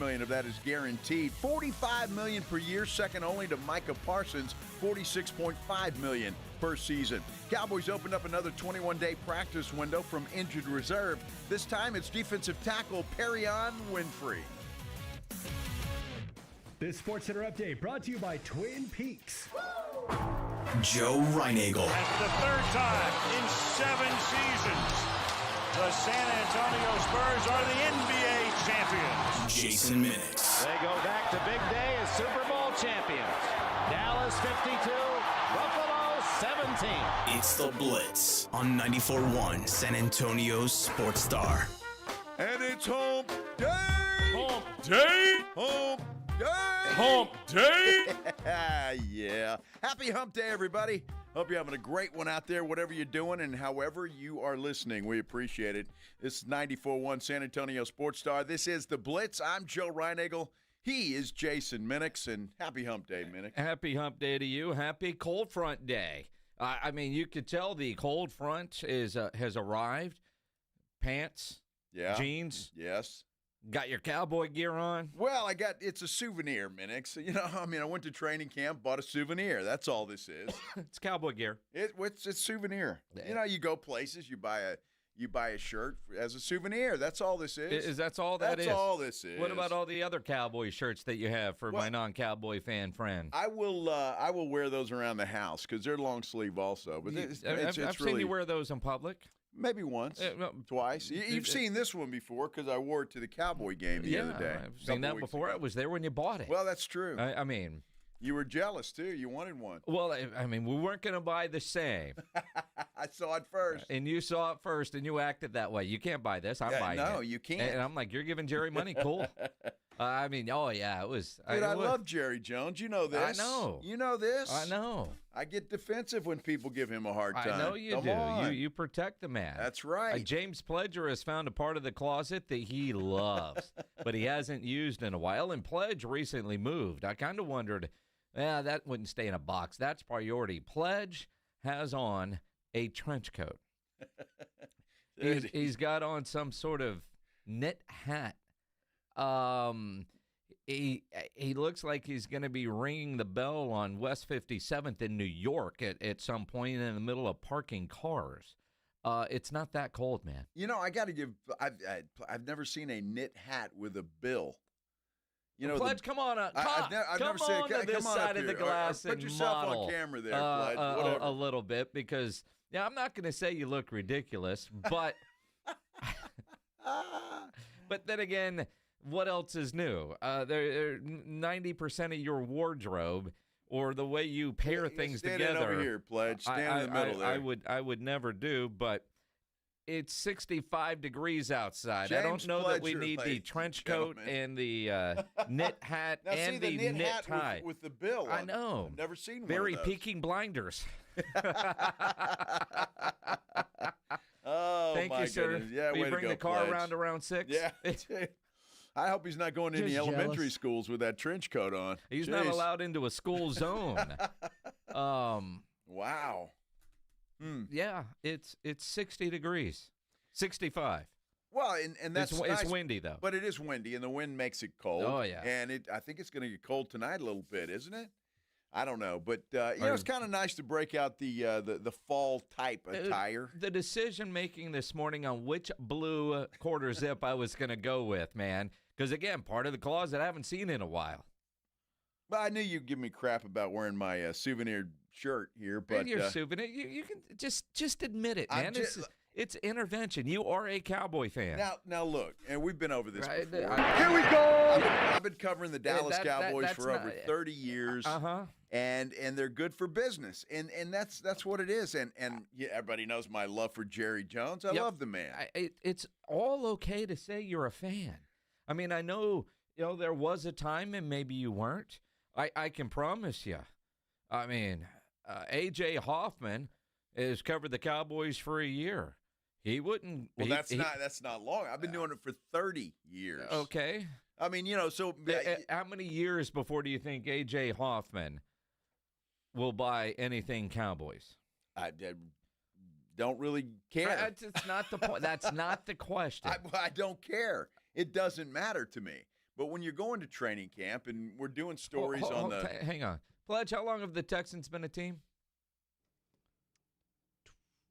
million of that is guaranteed. $45 million per year, second only to Micah Parsons, $46.5 million per season. Cowboys opened up another 21-day practice window from injured reserve. This time it's defensive tackle Perion Winfrey. This SportsCenter update brought to you by Twin Peaks. Joe Reinagel. That's the third time in 7 seasons the San Antonio Spurs are the NBA champions. Jason Minix. They go back to big day as Super Bowl champions. Dallas 52, Buffalo 17. It's the Blitz on 94.1 San Antonio's Sports Star. And it's hump day! Hump day! Hump day! Hump day! Yeah. Happy hump day, everybody. Hope you're having a great one out there, whatever you're doing and however you are listening. We appreciate it. This is 94.1 San Antonio Sports Star. This is The Blitz. I'm Joe Reinagel. He is Jason Minix, and happy hump day, Minix. Happy hump day to you. Happy cold front day. I mean, you could tell the cold front has arrived. Pants, jeans. Yes. Got your cowboy gear on? Well, it's a souvenir, Minix. I went to training camp, bought a souvenir. That's all this is. It's cowboy gear. It's a souvenir. You go places, you buy a shirt as a souvenir. That's all this is. Is that all that is? That's all this is. What about all the other cowboy shirts that you have for my non-cowboy fan friend? I will wear those around the house because they're long sleeve also. But I've seen you wear those in public. Maybe once, twice. You've seen this one before because I wore it to the Cowboy game the other day. I've seen that before. I was there when you bought it. Well, that's true. I mean, you were jealous too. You wanted one. Well, I mean, we weren't going to buy the same. I saw it first. And you saw it first, and you acted that way. You can't buy this. I'm buying it. No, you can't. And I'm like, you're giving Jerry money? Cool. I mean, oh, yeah, it was. Dude, I love Jerry Jones. You know this. I know. You know this. I know. I get defensive when people give him a hard time. I know you do. You protect the man. That's right. James Pledger has found a part of the closet that he loves, but he hasn't used in a while. And Pledge recently moved. I kind of wondered, that wouldn't stay in a box. That's priority. Pledge has on a trench coat. He's got on some sort of knit hat. He looks like he's going to be ringing the bell on West 57th in New York at some point in the middle of parking cars. It's not that cold, man. I got to give. I've never seen a knit hat with a bill. Pledge, come on up. I've never seen it. To this side of the glass put and yourself model, on camera there, Pledge. a little bit because I'm not going to say you look ridiculous, but but then again. What else is new? 90% of your wardrobe or the way you pair things together. Stand over here, Pledge. Stand in the middle there. I would never do, but it's 65 degrees outside. James I don't know that we need the trench coat and the knit hat and the knit tie. With the bill. I know. I've never seen one Very of those. Peaking Blinders. Oh, Thank you, sir. Goodness. Yeah, Will you bring the car around 6? Yeah. I hope he's not going to any elementary schools with that trench coat on. He's not allowed into a school zone. Wow. Yeah, it's 60 degrees. 65. Well, and that's nice, it's windy though. But it is windy, and the wind makes it cold. Oh yeah. And I think it's going to get cold tonight a little bit, isn't it? I don't know, but it's kind of nice to break out the fall type attire. The decision making this morning on which blue quarter zip I was going to go with, man, because again, part of the closet I haven't seen in a while. Well, I knew you'd give me crap about wearing my souvenir shirt here, but your souvenir, you can just admit it, man. It's intervention. You are a Cowboy fan. Now look, and we've been over this before. Here we go. I've been covering the Dallas Cowboys for over 30 years. And they're good for business, and that's what it is. And everybody knows my love for Jerry Jones. I love the man. It's all okay to say you're a fan. I mean, I know there was a time, and maybe you weren't. I can promise you. I mean, A.J. Hoffman has covered the Cowboys for a year. He wouldn't. Well, that's not long. I've been doing it for 30 years. Okay. I mean, so how many years before do you think A.J. Hoffman will buy anything Cowboys? I don't really care. That's not the point. That's not the question. I don't care. It doesn't matter to me. But when you're going to training camp and we're doing stories hang on. Pledge, how long have the Texans been a team?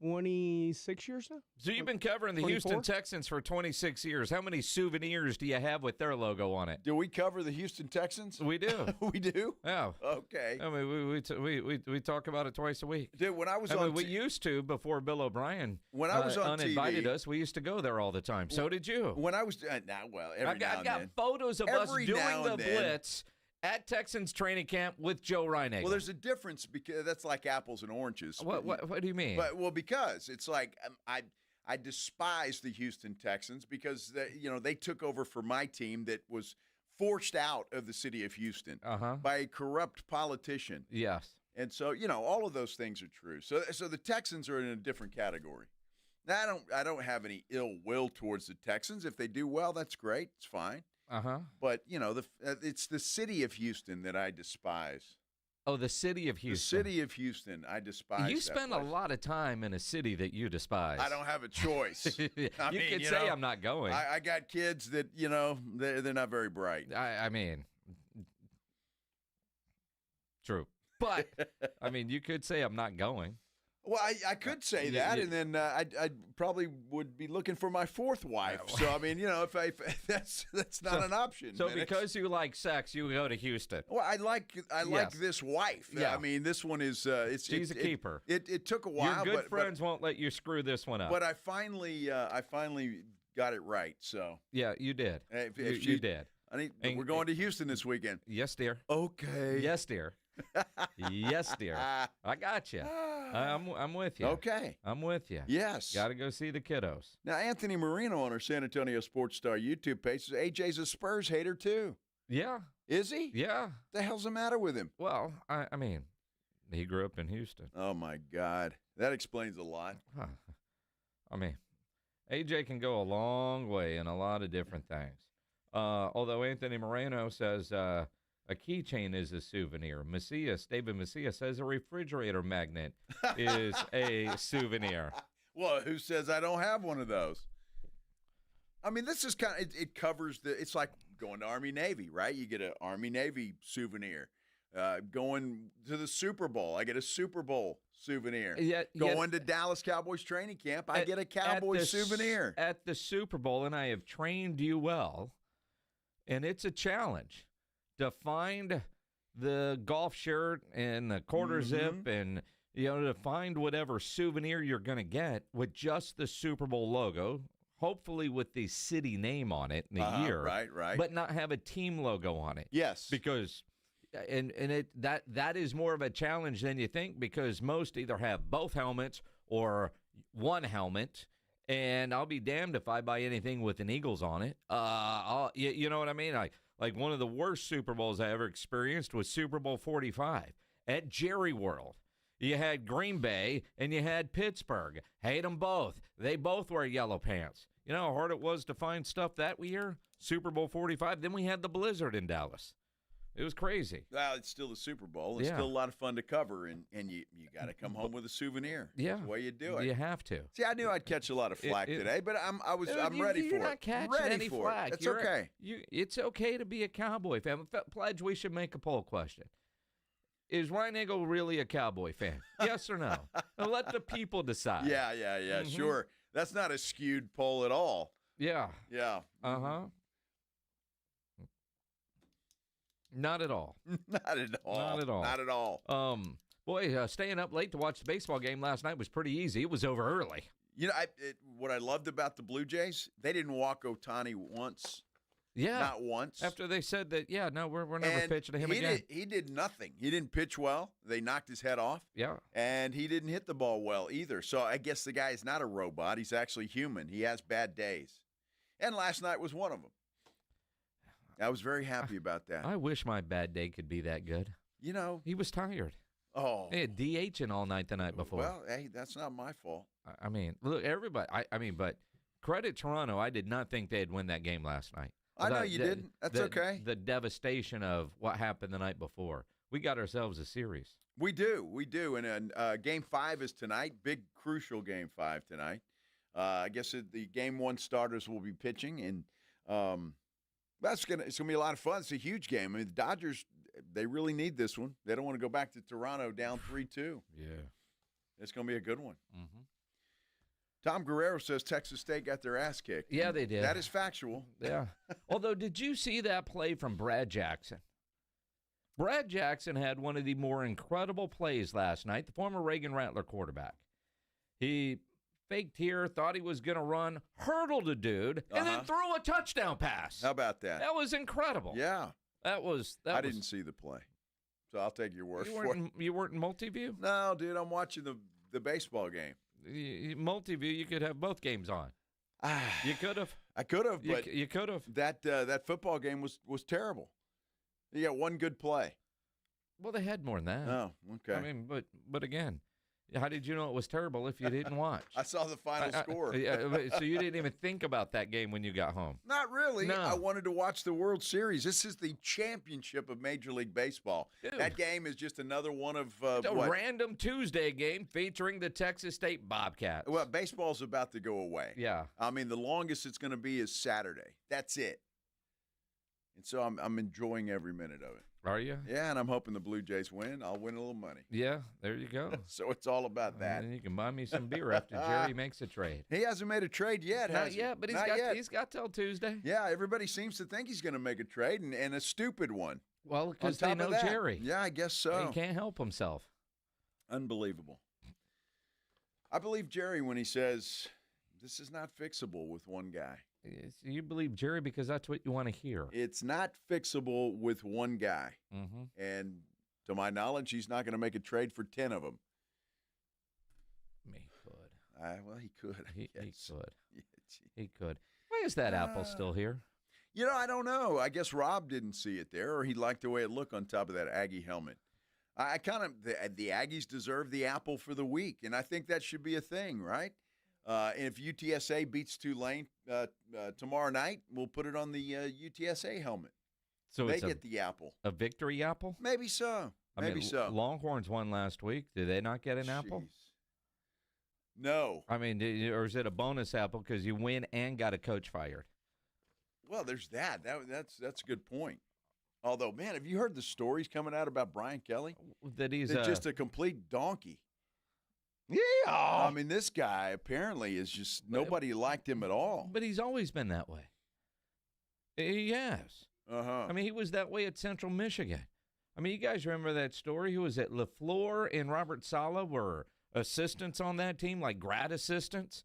26 years now? So you've been covering the 24? Houston Texans for 26 years. How many souvenirs do you have with their logo on it? Do we cover the Houston Texans? We do. We do? Yeah. Okay. I mean, we talk about it twice a week. Dude, when I was we used to before Bill O'Brien when I was on uninvited TV, us. We used to go there all the time. So did you. When I was every I've got then. photos of us Every doing now the and then. Blitz at Texans training camp with Joe Reinagel. Well, there's a difference because that's like apples and oranges. What do you mean? Because it's like I despise the Houston Texans because they took over for my team that was forced out of the city of Houston by a corrupt politician. Yes. And so, all of those things are true. So the Texans are in a different category. Now, I don't have any ill will towards the Texans. If they do well, that's great. It's fine. But, it's the city of Houston that I despise. Oh, the city of Houston. The city of Houston, I despise. You that spend a place. lot of time in a city that you despise. I don't have a choice. You could say I'm not going. I got kids that, they're not very bright. I mean, true. But, I mean, you could say I'm not going. Well, I could say that, and then I probably would be looking for my fourth wife. So I mean, if that's not an option. So man. because you like sex, you go to Houston. Well, I like this wife. Yeah. I mean, this one is She's a keeper. It took a while. Your good friends won't let you screw this one up. But I finally got it right. So yeah, you did. If you did. We're going to Houston this weekend. Yes, dear. Okay. Yes, dear. Yes, dear. I got you. I'm with you. Okay. I'm with you. Yes. Got to go see the kiddos. Now, Anthony Marino on our San Antonio Sports Star YouTube page says AJ's a Spurs hater too. Yeah. Is he? Yeah. The hell's the matter with him? Well, I mean, he grew up in Houston. Oh, my God. That explains a lot. Huh. I mean, AJ can go a long way in a lot of different things. Although Anthony Moreno says a keychain is a souvenir. David Macias says a refrigerator magnet is a souvenir. Well, who says I don't have one of those? I mean, this is kind of, it covers it's like going to Army-Navy, right? You get an Army-Navy souvenir. Going to the Super Bowl, I get a Super Bowl souvenir. Going to Dallas Cowboys training camp, I get a Cowboys souvenir. At the Super Bowl, and I have trained you well, and it's a challenge to find the golf shirt and the quarter zip and, to find whatever souvenir you're going to get with just the Super Bowl logo, hopefully with the city name on it in the year. Right. But not have a team logo on it. Yes. Because that is more of a challenge than you think, because most either have both helmets or one helmet. And I'll be damned if I buy anything with an Eagles on it. You know what I mean? Like one of the worst Super Bowls I ever experienced was Super Bowl 45 at Jerry World. You had Green Bay and you had Pittsburgh. Hate them both. They both wear yellow pants. You know how hard it was to find stuff that year? Super Bowl 45. Then we had the blizzard in Dallas. It was crazy. Well, it's still the Super Bowl. It's still a lot of fun to cover, and you got to come home with a souvenir. Yeah. That's the way you do it. You have to. See, I knew I'd catch a lot of flack today, but I'm ready for it. You're not catching any flack. That's okay. It's okay to be a Cowboy fan. Pledge, we should make a poll question. Is Reinagel really a Cowboy fan? Yes or no? Now let the people decide. Yeah, sure. That's not a skewed poll at all. Yeah. Yeah. Uh-huh. Not at all. Not at all. Not at all. Not at all. Boy, staying up late to watch the baseball game last night was pretty easy. It was over early. What I loved about the Blue Jays, they didn't walk Ohtani once. Yeah. Not once. After they said that, we're never pitching to him again. He did nothing. He didn't pitch well. They knocked his head off. Yeah. And he didn't hit the ball well either. So I guess the guy is not a robot. He's actually human. He has bad days. And last night was one of them. I was very happy about that. I wish my bad day could be that good. He was tired. Oh. He had DHing all night the night before. Well, hey, that's not my fault. I mean, look, everybody, but credit Toronto. I did not think they'd win that game last night. I know you didn't. That's okay. The devastation of what happened the night before. We got ourselves a series. We do. And Game 5 is tonight. Big, crucial Game 5 tonight. I guess the Game 1 starters will be pitching. And, It's gonna be a lot of fun. It's a huge game. I mean, the Dodgers, they really need this one. They don't want to go back to Toronto down 3-2. Yeah. It's going to be a good one. Mm-hmm. Tom Guerrero says Texas State got their ass kicked. Yeah, they did. That is factual. Yeah. Although, did you see that play from Brad Jackson? Brad Jackson had one of the more incredible plays last night, the former Reagan Rattler quarterback. He faked here, thought he was going to run, hurdled a dude, and then threw a touchdown pass. How about that? That was incredible. Yeah. I didn't see the play, so I'll take your word for it. You weren't in multi-view? No, dude, I'm watching the baseball game. Multi-view, you could have both games on. You could have. I could have, but you could have. That football game was terrible. You got one good play. Well, they had more than that. Oh, okay. I mean, but again, how did you know it was terrible if you didn't watch? I saw the final score. So you didn't even think about that game when you got home? Not really. No. I wanted to watch the World Series. This is the championship of Major League Baseball. Dude. That game is just another one of random Tuesday game featuring the Texas State Bobcats. Well, baseball's about to go away. Yeah. I mean, the longest it's going to be is Saturday. That's it. And so I'm enjoying every minute of it. Are you? Yeah, and I'm hoping the Blue Jays win. I'll win a little money. Yeah, there you go. So it's all about that. And you can buy me some beer after Jerry makes a trade. He hasn't made a trade yet, has Not he? yet, but he's got till Tuesday. Yeah, everybody seems to think he's going to make a trade, and a stupid one. Well, because On they top of know that, Jerry. Yeah, I guess so. He can't help himself. Unbelievable. I believe Jerry when he says, this is not fixable with one guy. You believe Jerry because that's what you want to hear. It's not fixable with one guy. Mm-hmm. And to my knowledge, he's not going to make a trade for 10 of them. He could. Well, he could. He could. Yeah, He could. Why is that apple still here? You know, I don't know. I guess Rob didn't see it there, or he liked the way it looked on top of that Aggie helmet. I kind of the Aggies deserve the apple for the week, and I think that should be a thing, right? And if UTSA beats Tulane tomorrow night, we'll put it on the UTSA helmet. So they it's get the apple. A victory apple? Maybe so. Maybe so. Longhorns won last week. Did they not get an apple? No. I mean, or is it a bonus apple because you win and got a coach fired? Well, there's that. That's a good point. Although, man, have you heard the stories coming out about Brian Kelly? That he's just a complete donkey. Yeah. I mean, this guy apparently is just nobody liked him at all. But he's always been that way. He has. Uh-huh. I mean, he was that way at Central Michigan. I mean, you guys remember that story? Who was it? LaFleur and Robert Saleh were assistants on that team, like grad assistants,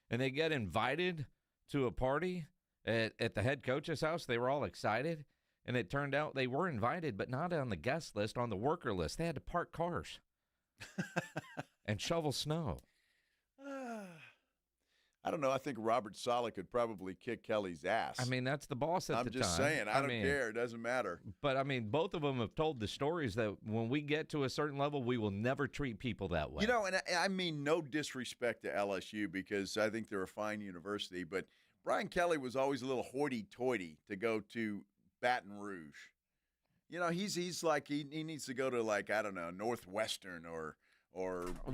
and they get invited to a party at the head coach's house. They were all excited, and it turned out they were invited, but not on the guest list, on the worker list. They had to park cars and shovel snow. I don't know. I think Robert Saleh could probably kick Kelly's ass. I mean, that's the boss at the time. I'm just saying. I don't care. It doesn't matter. But, I mean, both of them have told the stories that when we get to a certain level, we will never treat people that way. You know, and I mean no disrespect to LSU because I think they're a fine university, but Brian Kelly was always a little hoity-toity to go to Baton Rouge. You know, he's like he needs to go to, like, I don't know, Northwestern or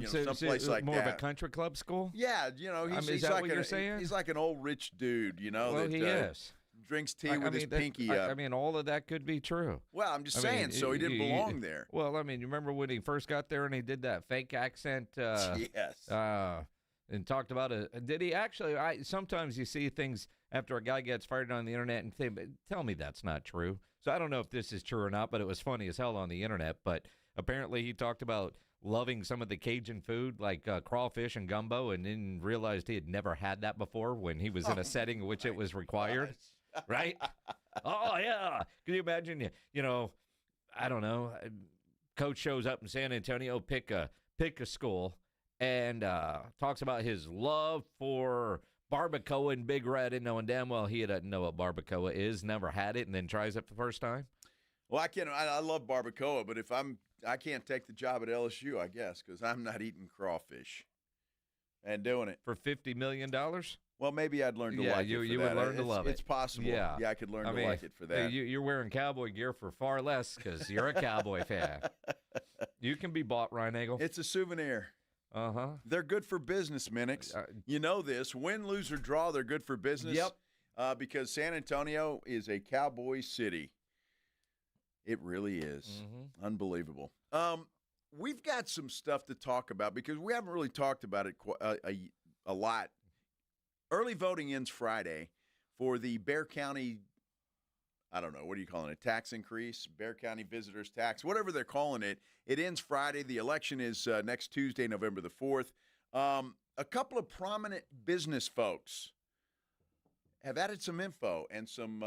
someplace like more that. More of a country club school? Yeah, you know, he's is that like what you're saying? He's like an old rich dude, you know. Well, that, he is. Drinks tea with his pinky up. I mean, all of that could be true. Well, I'm just saying, so he didn't belong there. Well, I mean, you remember when he first got there and he did that fake accent? Yes. And talked about it. Did he actually? Sometimes you see things after a guy gets fired on the internet and think, tell me that's not true. So I don't know if this is true or not, but it was funny as hell on the internet. But apparently he talked about loving some of the Cajun food like crawfish and gumbo, and then realized he had never had that before when he was in a setting in which it was required. Right? Oh, yeah. Can you imagine, you know, I don't know, coach shows up in San Antonio, pick a school, and talks about his love for barbacoa and Big Red, and knowing damn well he doesn't know what barbacoa is, never had it, and then tries it for the first time? Well, I love barbacoa, but if I can't take the job at LSU, I guess, because I'm not eating crawfish and doing it. For $50 million? Well, maybe I'd learn to like it for you that. would learn to love it. It's possible. Yeah, I could learn to like it for that. You're wearing cowboy gear for far less because you're a Cowboy fan. You can be bought, Ryan Eagle. It's a souvenir. Uh-huh. They're good for business, Minix. You know this. Win, lose, or draw, they're good for business. Yep. because San Antonio is a Cowboy city. It really is. Unbelievable. We've got some stuff to talk about because we haven't really talked about it a lot. Early voting ends Friday for the Bexar County, I don't know, what are you calling it, tax increase? Bexar County Visitors Tax, whatever they're calling it. It ends Friday. The election is next Tuesday, November the 4th. A couple of prominent business folks have added some info and some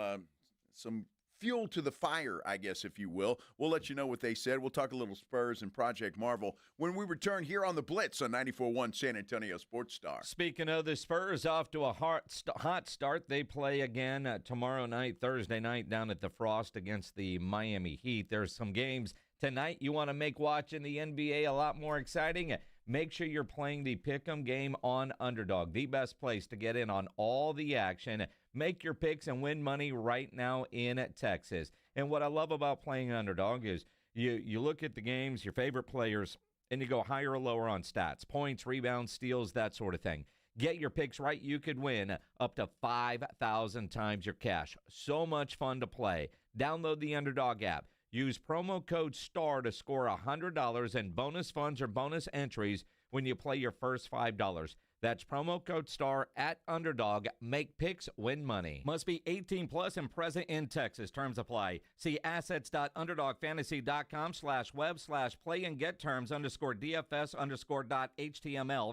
fuel to the fire, I guess, if you will. We'll let you know what they said. We'll talk a little Spurs and Project Marvel when we return here on the Blitz on 94.1 San Antonio Sports Star. Speaking of the Spurs, off to a hot start. They play again tomorrow night, Thursday night, down at the Frost against the Miami Heat. There's some games tonight you want to make watching the NBA a lot more exciting. Make sure you're playing the Pick'em game on Underdog, the best place to get in on all the action. Make your picks and win money right now in Texas. And what I love about playing Underdog is you look at the games, your favorite players, and you go higher or lower on stats, points, rebounds, steals, that sort of thing. Get your picks right. You could win up to 5,000 times your cash. So much fun to play. Download the Underdog app. Use promo code STAR to score $100 in bonus funds or bonus entries when you play your first $5. That's promo code STAR at Underdog. Make picks, win money. Must be 18 plus and present in Texas. Terms apply. See assets.underdogfantasy.com/web/play and get terms _DFS_.html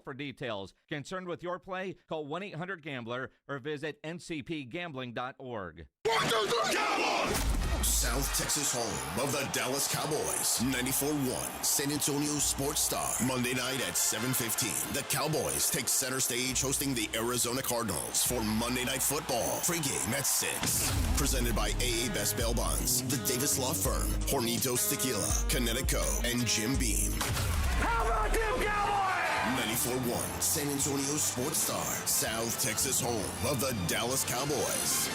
for details. Concerned with your play? Call 1-800-GAMBLER or visit ncpgambling.org. 1, 2, 3, Cowboys! South Texas home of the Dallas Cowboys. 94.1 San Antonio Sports Star. Monday night at 7:15. The Cowboys take center stage hosting the Arizona Cardinals for Monday Night Football. Pre-game at 6. Presented by AA Best Bail Bonds, the Davis Law Firm, Hornitos Tequila, Connecticut, and Jim Beam. How about them Cowboys? 94.1 San Antonio Sports Star. South Texas home of the Dallas Cowboys.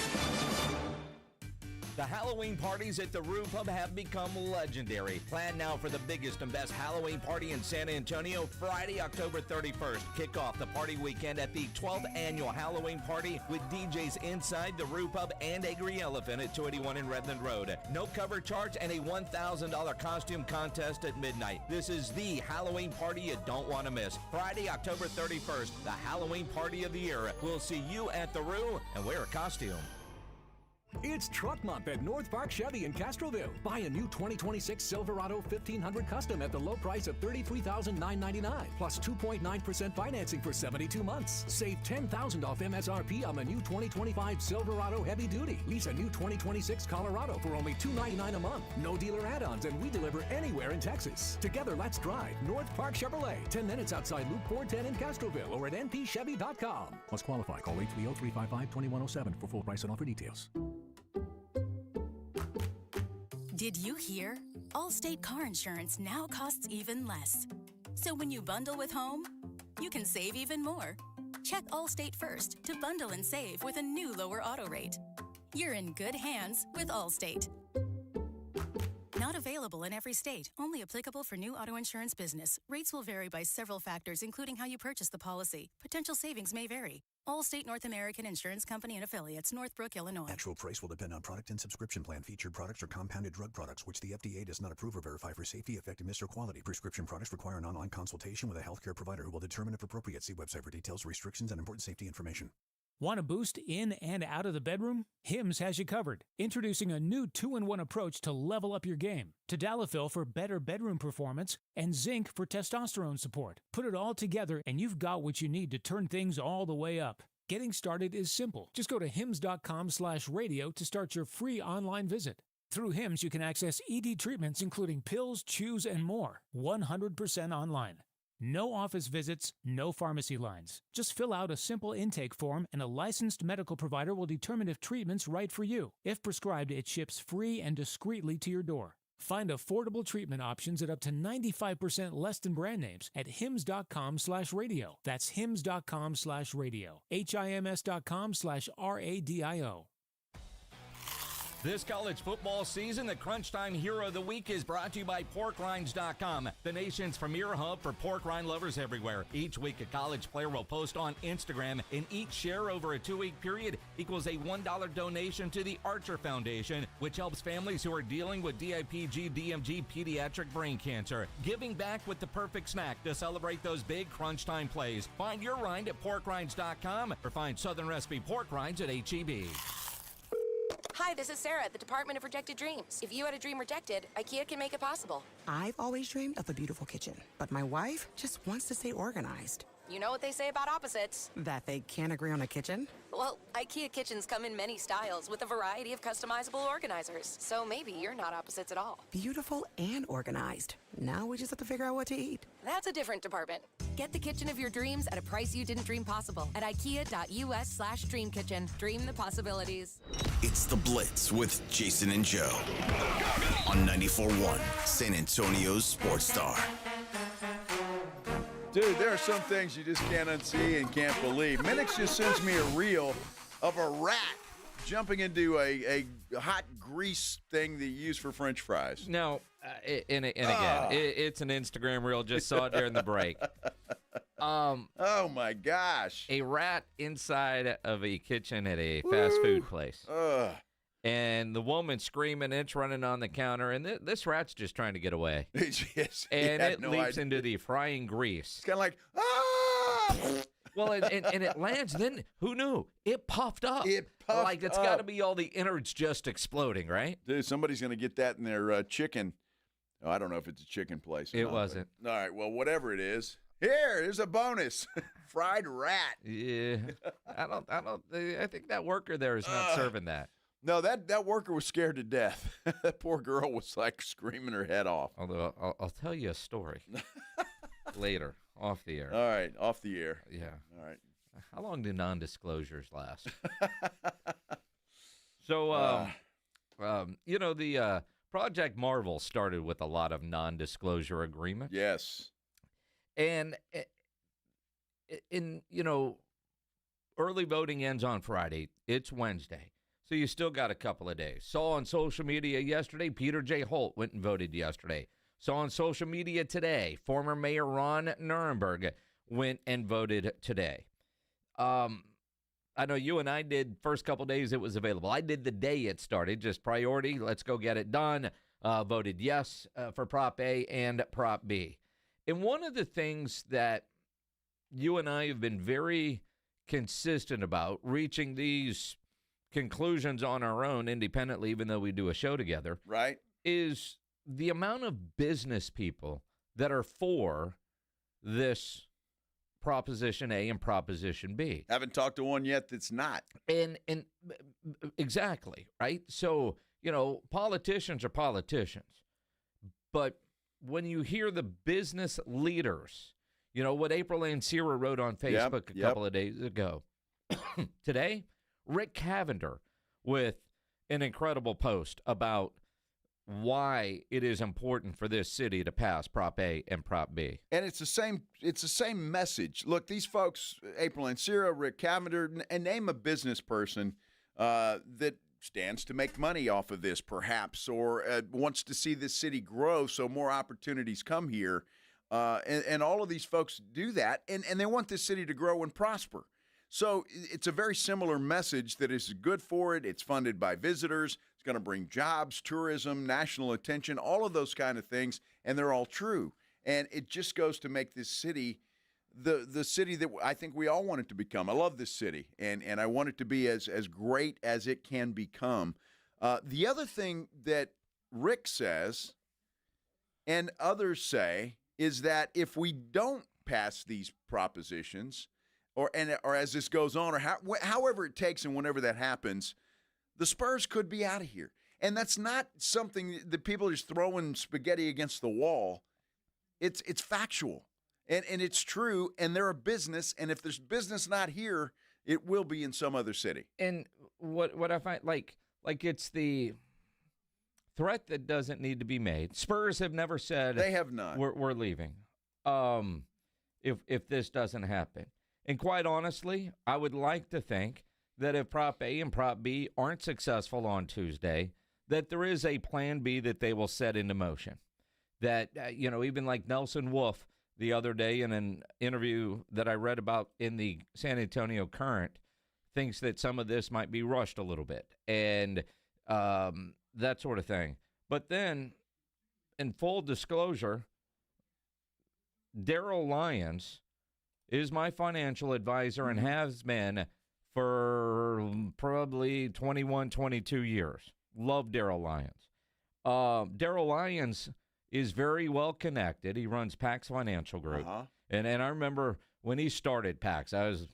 The Halloween parties at the Rue Pub have become legendary. Plan now for the biggest and best Halloween party in San Antonio, Friday, October 31st. Kick off the party weekend at the 12th annual Halloween party with DJs inside the Rue Pub and Angry Elephant at 281 in Redland Road. No cover charge and a $1,000 costume contest at midnight. This is the Halloween party you don't want to miss. Friday, October 31st, the Halloween party of the year. We'll see you at the Rue and wear a costume. It's Truck Month at North Park Chevy in Castroville. Buy a new 2026 Silverado 1500 Custom at the low price of $33,999 plus 2.9% financing for 72 months. Save $10,000 off MSRP on the new 2025 Silverado Heavy Duty. Lease a new 2026 Colorado for only $299 a month. No dealer add-ons, and we deliver anywhere in Texas. Together, let's drive North Park Chevrolet. 10 minutes outside Loop 410 in Castroville or at npchevy.com. Must qualify. Call 830-355-2107 for full price and offer details. Did you hear? Allstate car insurance now costs even less. So when you bundle with home, you can save even more. Check Allstate first to bundle and save with a new lower auto rate. You're in good hands with Allstate. Not available in every state. Only applicable for new auto insurance business. Rates will vary by several factors, including how you purchase the policy. Potential savings may vary. Allstate North American Insurance Company and Affiliates, Northbrook, Illinois. Actual price will depend on product and subscription plan. Featured products are compounded drug products, which the FDA does not approve or verify for safety, effectiveness, or quality. Prescription products require an online consultation with a healthcare provider who will determine if appropriate. See website for details, restrictions, and important safety information. Want a boost in and out of the bedroom? Hims has you covered. Introducing a new 2-in-1 approach to level up your game. Tadalafil for better bedroom performance and zinc for testosterone support. Put it all together and you've got what you need to turn things all the way up. Getting started is simple. Just go to hims.com/radio to start your free online visit. Through Hims, you can access ED treatments including pills, chews, and more. 100% online. No office visits, no pharmacy lines. Just fill out a simple intake form and a licensed medical provider will determine if treatment's right for you. If prescribed, it ships free and discreetly to your door. Find affordable treatment options at up to 95% less than brand names at hims.com/radio. That's hims.com/radio. HIMS.com/RADIO. This college football season, the Crunch Time Hero of the Week is brought to you by PorkRinds.com, the nation's premier hub for pork rind lovers everywhere. Each week, a college player will post on Instagram, and each share over a 2-week period equals a $1 donation to the Archer Foundation, which helps families who are dealing with DIPG, DMG, pediatric brain cancer. Giving back with the perfect snack to celebrate those big Crunch Time plays. Find your rind at PorkRinds.com or find Southern Recipe pork rinds at H-E-B. Hi, this is Sarah at the Department of Rejected Dreams. If you had a dream rejected, IKEA can make it possible. I've always dreamed of a beautiful kitchen, but my wife just wants to stay organized. You know what they say about opposites? That they can't agree on a kitchen? Well, IKEA kitchens come in many styles with a variety of customizable organizers. So maybe you're not opposites at all. Beautiful and organized. Now we just have to figure out what to eat. That's a different department. Get the kitchen of your dreams at a price you didn't dream possible at IKEA.US/dreamkitchen. Dream the possibilities. It's the Blitz with Jason and Joe on 94.1 San Antonio's Sports Star. Dude, there are some things you just can't unsee and can't believe. Minix just sends me a reel of a rat jumping into a hot grease thing that you use for French fries. Now, again, it's an Instagram reel. Just saw it during the break. Oh, my gosh. A rat inside of a kitchen at a fast food place. And the woman screaming, it's running on the counter, and this rat's just trying to get away. Yes, and it leaps into the frying grease. It's kind of like, ah! Well, and it lands. Then who knew? It puffed up. Like it's got to be all the innards just exploding, right? Dude, somebody's going to get that in their chicken. Oh, I don't know if it's a chicken place. It wasn't. All right, well, whatever it is. Here's a bonus. Fried rat. Yeah. I think that worker there is not serving that. No, that worker was scared to death. That poor girl was like screaming her head off. Although I'll tell you a story later, off the air. All right, off the air. Yeah. All right. How long do non-disclosures last? So, the Project Marvel started with a lot of non-disclosure agreements. Yes. And early voting ends on Friday. It's Wednesday. So you still got a couple of days. Saw on social media yesterday, Peter J. Holt went and voted yesterday. Saw on social media today, former Mayor Ron Nirenberg went and voted today. I know you and I did first couple days it was available. I did the day it started, just priority. Let's go get it done. Voted yes for Prop A and Prop B. And one of the things that you and I have been very consistent about, reaching these conclusions on our own independently, even though we do a show together, right, is the amount of business people that are for this Proposition A and Proposition B. Haven't talked to one yet that's not. And exactly, right? So, politicians are politicians. But when you hear the business leaders, what April Ansira wrote on Facebook a couple of days ago, today, Rick Cavender with an incredible post about why it is important for this city to pass Prop A and Prop B. And it's the same message. Look, these folks, April Ansira, Rick Cavender, and name a business person that stands to make money off of this, perhaps, or wants to see this city grow so more opportunities come here. And all of these folks do that, and they want this city to grow and prosper. So it's a very similar message that is good for it. It's funded by visitors. It's going to bring jobs, tourism, national attention, all of those kind of things, and they're all true. And it just goes to make this city the city that I think we all want it to become. I love this city, and I want it to be as great as it can become. The other thing that Rick says and others say is that if we don't pass these propositions, or as this goes on, or however it takes and whenever that happens, the Spurs could be out of here. And that's not something that people are just throwing spaghetti against the wall. It's factual, and it's true, and they're a business, and if there's business not here, it will be in some other city. And what I find, like it's the threat that doesn't need to be made. Spurs have never said they have not. We're leaving. If this doesn't happen. And quite honestly, I would like to think that if Prop A and Prop B aren't successful on Tuesday, that there is a plan B that they will set into motion. That, even like Nelson Wolff the other day in an interview that I read about in the San Antonio Current, thinks that some of this might be rushed a little bit and that sort of thing. But then, in full disclosure, Daryl Lyons is my financial advisor and has been for probably 21, 22 years. Love Daryl Lyons. Daryl Lyons is very well connected. He runs Pax Financial Group. And I remember when he started Pax, I was,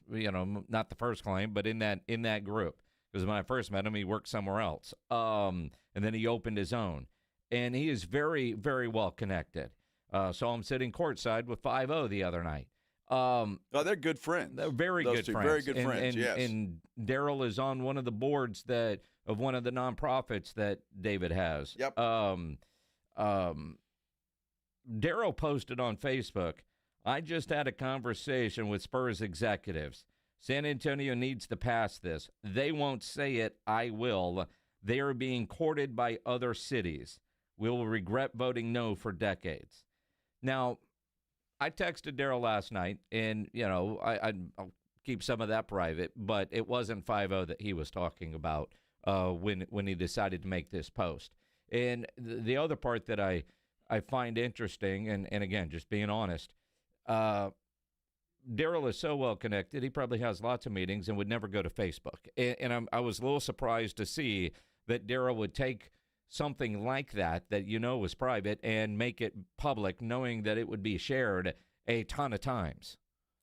not the first client, but in that group. Because when I first met him, he worked somewhere else. And then he opened his own. And he is very, very well connected. So I'm sitting courtside with 5-0 the other night. They're good friends. They're very Those good two, friends. very good friends, yes. And Daryl is on one of the boards of one of the nonprofits that David has. Yep. Daryl posted on Facebook, I just had a conversation with Spurs executives. San Antonio needs to pass this. They won't say it. I will. They are being courted by other cities. We will regret voting no for decades. Now, I texted Daryl last night, and, I'll keep some of that private, but it wasn't 5-0 that he was talking about when he decided to make this post. And the other part that I find interesting, and again, just being honest, Daryl is so well connected, he probably has lots of meetings and would never go to Facebook. And I was a little surprised to see that Daryl would take something like that was private and make it public, knowing that it would be shared a ton of times.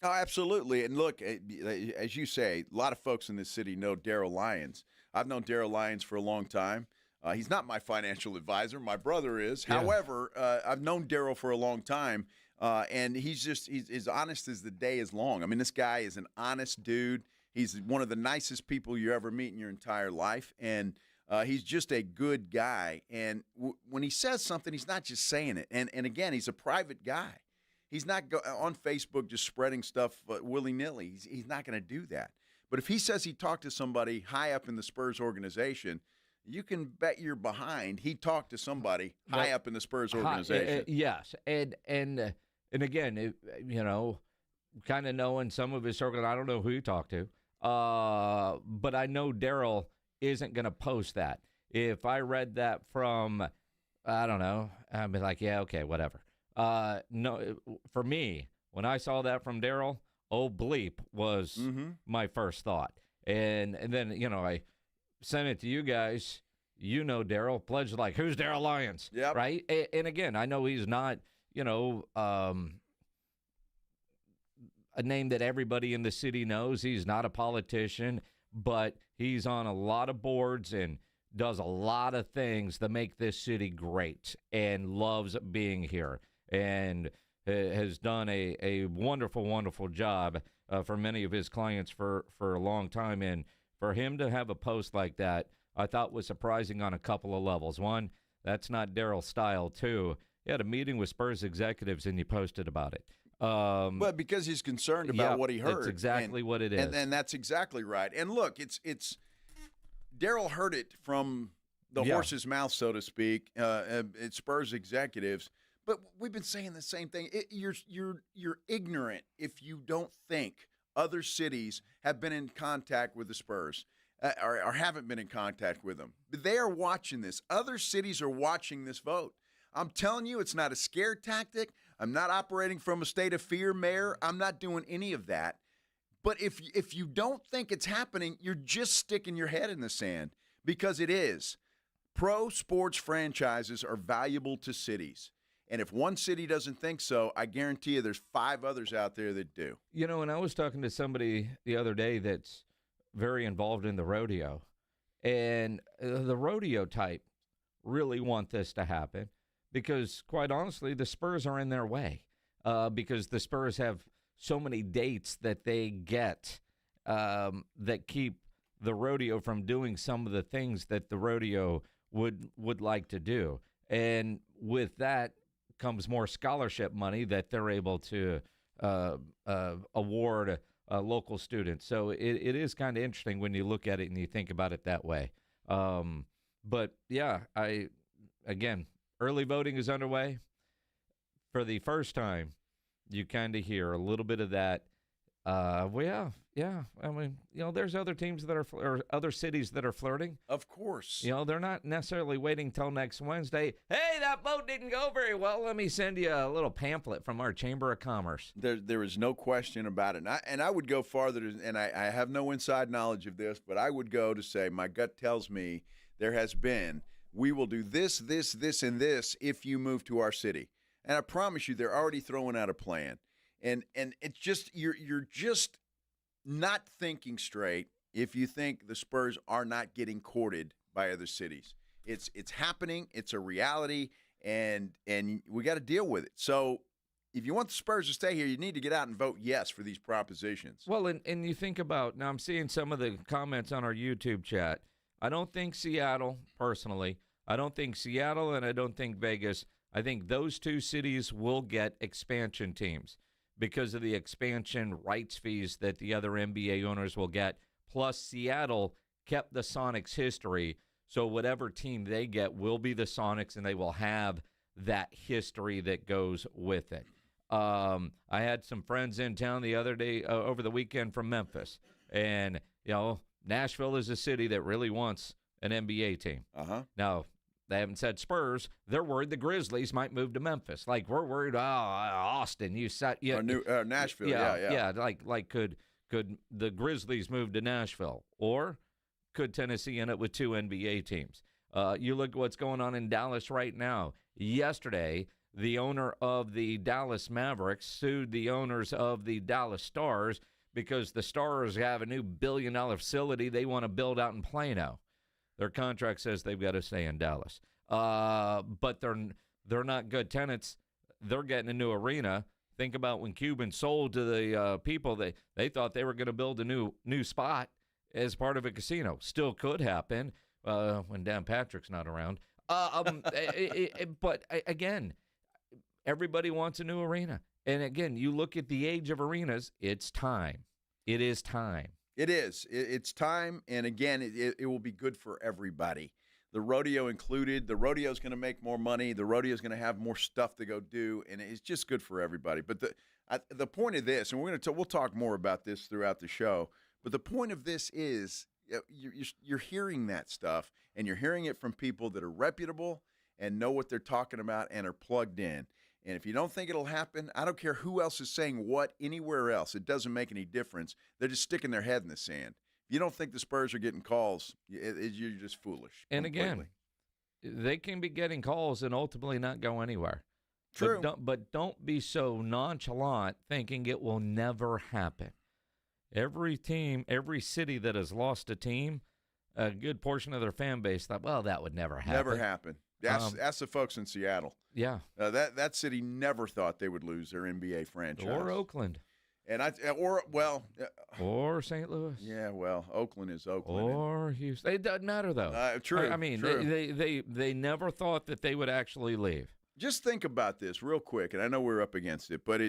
Oh, absolutely. And look, as you say, a lot of folks in this city know Daryl Lyons. I've known Daryl Lyons for a long time. He's not my financial advisor. My brother is. Yeah. However, I've known Daryl for a long time, and he's as honest as the day is long. I mean, this guy is an honest dude. He's one of the nicest people you ever meet in your entire life, and he's just a good guy. And when he says something, he's not just saying it. And again, he's a private guy. He's not on Facebook just spreading stuff willy-nilly. He's not going to do that. But if he says he talked to somebody high up in the Spurs organization, you can bet you're behind. He talked to somebody high up in the Spurs organization. Yes. And again, kind of knowing some of his circle, I don't know who you talked to, but I know Daryl isn't going to post that. If I read that from, I don't know, I'd be like, yeah, okay, whatever. No, for me, when I saw that from Daryl, bleep was my first thought. And then, I sent it to you guys. Daryl pledged like, who's Daryl Lyons? Yep. Right? And again, I know he's not, a name that everybody in the city knows. He's not a politician, but he's on a lot of boards and does a lot of things to make this city great and loves being here and has done a wonderful, wonderful job for many of his clients for a long time. And for him to have a post like that, I thought was surprising on a couple of levels. One, that's not Daryl's style. Two, he had a meeting with Spurs executives and he posted about it. But because he's concerned about what he heard. That's exactly what it is. And that's exactly right. And look, it's Daryl heard it from the horse's mouth, so to speak, it's Spurs executives. But we've been saying the same thing. You're ignorant if you don't think other cities have been in contact with the Spurs or haven't been in contact with them. They are watching this. Other cities are watching this vote. I'm telling you, it's not a scare tactic. I'm not operating from a state of fear, Mayor. I'm not doing any of that. But if you don't think it's happening, you're just sticking your head in the sand, because it is. Pro sports franchises are valuable to cities. And if one city doesn't think so, I guarantee you there's 5 others out there that do. And I was talking to somebody the other day that's very involved in the rodeo. And the rodeo type really want this to happen because, quite honestly, the Spurs are in their way because the Spurs have so many dates that they get that keep the rodeo from doing some of the things that the rodeo would like to do. And with that comes more scholarship money that they're able to award local students. So it is kind of interesting when you look at it and you think about it that way. But, yeah, again, early voting is underway. For the first time, you kind of hear a little bit of that. Yeah. I mean, there's other teams that or other cities that are flirting. Of course. They're not necessarily waiting till next Wednesday. Hey, that vote didn't go very well. Let me send you a little pamphlet from our Chamber of Commerce. There is no question about it. And I would go farther, and I have no inside knowledge of this, but I would go to say my gut tells me there has been, we will do this, and this if you move to our city. And I promise you, they're already throwing out a plan. And it's just you're just not thinking straight if you think the Spurs are not getting courted by other cities. It's happening. It's a reality, and we got to deal with it. So if you want the Spurs to stay here, you need to get out and vote yes for these propositions. Well, and you think about, now I'm seeing some of the comments on our YouTube chat. I don't think Seattle, personally, I don't think Seattle and I don't think Vegas, I think those two cities will get expansion teams because of the expansion rights fees that the other NBA owners will get. Plus, Seattle kept the Sonics history, so whatever team they get will be the Sonics, and they will have that history that goes with it. I had some friends in town the other day, over the weekend from Memphis, and, Nashville is a city that really wants an NBA team. Now, they haven't said Spurs. They're worried the Grizzlies might move to Memphis. Like, we're worried, Austin, Nashville, yeah. Like could the Grizzlies move to Nashville? Or could Tennessee end up with two NBA teams? You look at what's going on in Dallas right now. Yesterday, the owner of the Dallas Mavericks sued the owners of the Dallas Stars because the Stars have a new $1 billion facility they want to build out in Plano. Their contract says they've got to stay in Dallas. But they're not good tenants. They're getting a new arena. Think about when Cuban sold to the people, they thought they were going to build a new spot as part of a casino. Still could happen when Dan Patrick's not around. But again, everybody wants a new arena. And again, you look at the age of arenas, it's time. It is time. It is. It's time, and again, it will be good for everybody. The rodeo included. The rodeo is going to make more money. The rodeo is going to have more stuff to go do, and it's just good for everybody. But the point of this, and we'll talk more about this throughout the show, but the point of this is you're hearing that stuff, and you're hearing it from people that are reputable and know what they're talking about and are plugged in. And if you don't think it'll happen, I don't care who else is saying what anywhere else. It doesn't make any difference. They're just sticking their head in the sand. If you don't think the Spurs are getting calls, you're just foolish. And completely. Again, they can be getting calls and ultimately not go anywhere. True. But don't be so nonchalant thinking it will never happen. Every team, every city that has lost a team, a good portion of their fan base thought, well, that would never happen. Never happen. Ask the folks in Seattle. Yeah. That city never thought they would lose their NBA franchise. Or Oakland. Or St. Louis. Yeah, well, Oakland is Oakland. Or Houston. It doesn't matter, though. True. I mean, true. They never thought that they would actually leave. Just think about this real quick, and I know we're up against it, but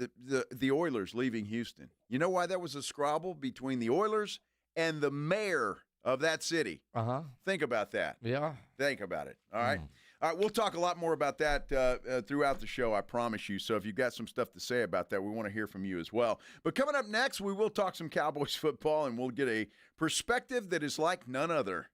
the Oilers leaving Houston. You know why that was a squabble between the Oilers and the mayor of that city? Think about that. Yeah. Think about it. All right. All right, we'll talk a lot more about that throughout the show, I promise you. So if you've got some stuff to say about that, we want to hear from you as well. But coming up next, we will talk some Cowboys football, and we'll get a perspective that is like none other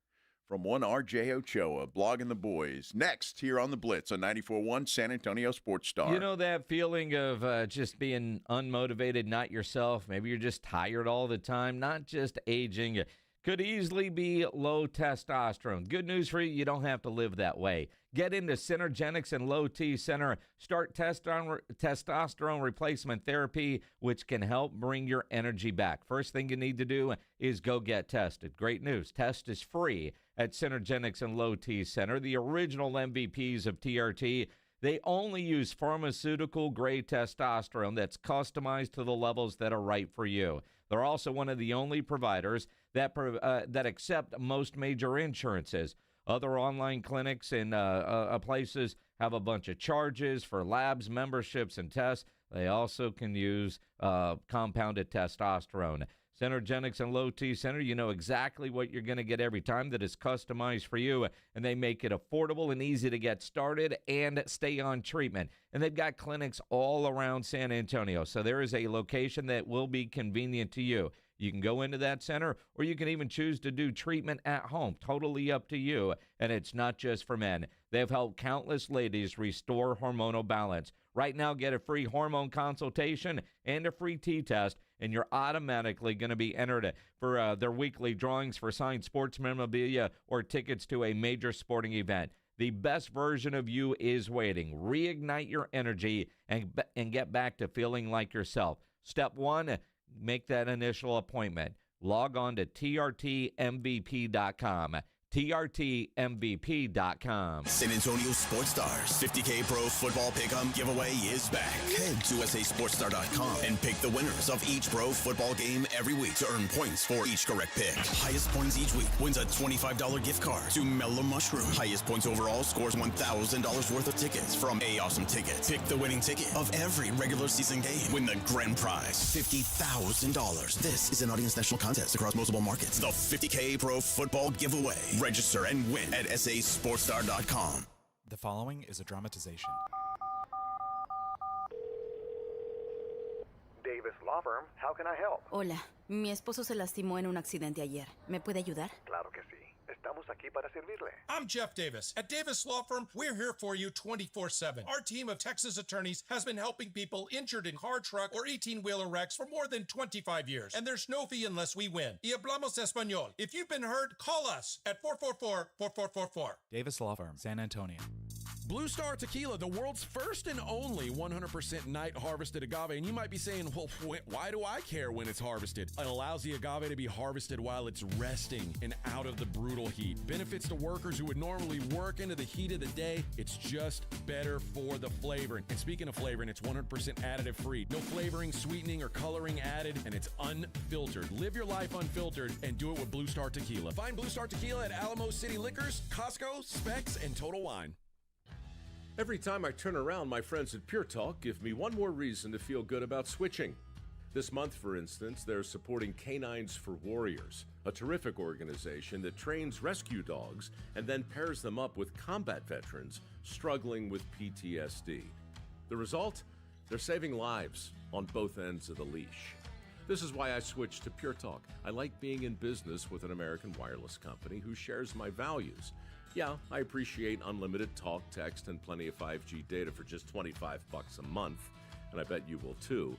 from one R.J. Ochoa, blogging the boys. Next, here on the Blitz on 94.1 San Antonio Sports Star. You know that feeling of just being unmotivated, not yourself? Maybe you're just tired all the time, not just aging. Could easily be low testosterone. Good news for you, you don't have to live that way. Get into Synergenics and Low T Center. Start testosterone replacement therapy, which can help bring your energy back. First thing you need to do is go get tested. Great news. Test is free at Synergenics and Low T Center. The original MVPs of TRT, they only use pharmaceutical-grade testosterone that's customized to the levels that are right for you. They're also one of the only providers that accept most major insurances. Other online clinics and places have a bunch of charges for labs, memberships, and tests. They also can use compounded testosterone. Centergenics and Low T Center, you know exactly what you're going to get every time, that is customized for you, and they make it affordable and easy to get started and stay on treatment. And they've got clinics all around San Antonio, so there is a location that will be convenient to you. You can go into that center, or you can even choose to do treatment at home. Totally up to you, and it's not just for men. They've helped countless ladies restore hormonal balance. Right now, get a free hormone consultation and a free T-test, and you're automatically going to be entered for their weekly drawings for signed sports memorabilia or tickets to a major sporting event. The best version of you is waiting. Reignite your energy and get back to feeling like yourself. Step one, make that initial appointment. Log on to trtmvp.com. trtmvp.com. San Antonio Sports Stars 50K Pro Football Pick'em giveaway is back. Head to sasportstar.com and pick the winners of each pro football game every week to earn points for each correct pick. Highest points each week wins a $25 gift card to Mellow Mushroom. Highest points overall scores $1,000 worth of tickets from A Awesome Tickets. Pick the winning ticket of every regular season game. Win the grand prize, $50,000. This is an Audience National contest across multiple markets. The 50K Pro Football Giveaway. Register and win at sasportstar.com. The following is a dramatization. Davis Law Firm, how can I help? Hola, mi esposo se lastimó en un accidente ayer. ¿Me puede ayudar? Claro que sí. Estamos aquí para servirle. I'm Jeff Davis. At Davis Law Firm, we're here for you 24/7. Our team of Texas attorneys has been helping people injured in car, truck, or 18-wheeler wrecks for more than 25 years. And there's no fee unless we win. Y hablamos español. If you've been hurt, call us at 444-4444. Davis Law Firm, San Antonio. Blue Star Tequila, the world's first and only 100% night harvested agave. And you might be saying, well, why do I care when it's harvested? It allows the agave to be harvested while it's resting and out of the brutal heat. Benefits to workers who would normally work into the heat of the day. It's just better for the flavoring. And speaking of flavoring, it's 100% additive free. No flavoring, sweetening, or coloring added, and it's unfiltered. Live your life unfiltered and do it with Blue Star Tequila. Find Blue Star Tequila at Alamo City Liquors, Costco, Specs, and Total Wine. Every time I turn around, my friends at Pure Talk give me one more reason to feel good about switching. This month, for instance, they're supporting Canines for Warriors, a terrific organization that trains rescue dogs and then pairs them up with combat veterans struggling with PTSD. The result? They're saving lives on both ends of the leash. This is why I switched to Pure Talk. I like being in business with an American wireless company who shares my values. Yeah, I appreciate unlimited talk, text, and plenty of 5G data for just $25 a month, and I bet you will too.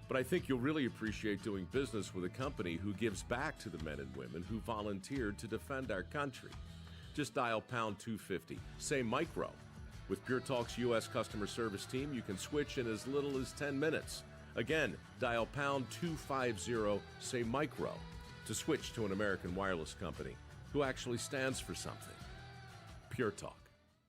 But I think you'll really appreciate doing business with a company who gives back to the men and women who volunteered to defend our country. Just dial pound 250, say micro. With Pure Talk's U.S. customer service team, you can switch in as little as 10 minutes. Again, dial pound 250, say micro, to switch to an American wireless company who actually stands for something. Pure Talk.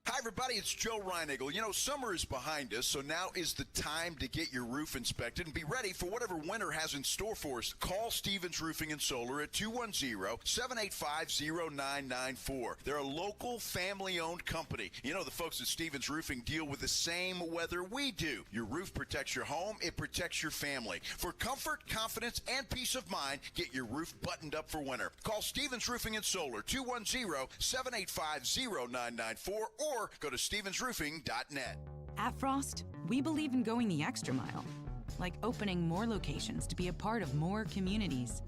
Hi, everybody. It's Joe Reinagle. You know, summer is behind us, so now is the time to get your roof inspected and be ready for whatever winter has in store for us. Call Stevens Roofing and Solar at 210-785-0994. They're a local, family-owned company. You know, the folks at Stevens Roofing deal with the same weather we do. Your roof protects your home. It protects your family. For comfort, confidence, and peace of mind, get your roof buttoned up for winter. Call Stevens Roofing and Solar, 210-785-0994, or go to stevensroofing.net. At Frost, we believe in going the extra mile, like opening more locations to be a part of more communities.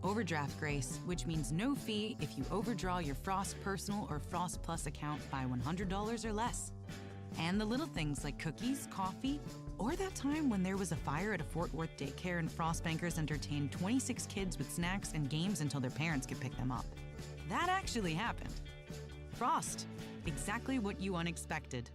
Overdraft grace, which means no fee if you overdraw your Frost Personal or Frost Plus account by $100 or less. And the little things like cookies, coffee, or that time when there was a fire at a Fort Worth daycare and Frost bankers entertained 26 kids with snacks and games until their parents could pick them up. That actually happened. Frost. Exactly what you unexpected.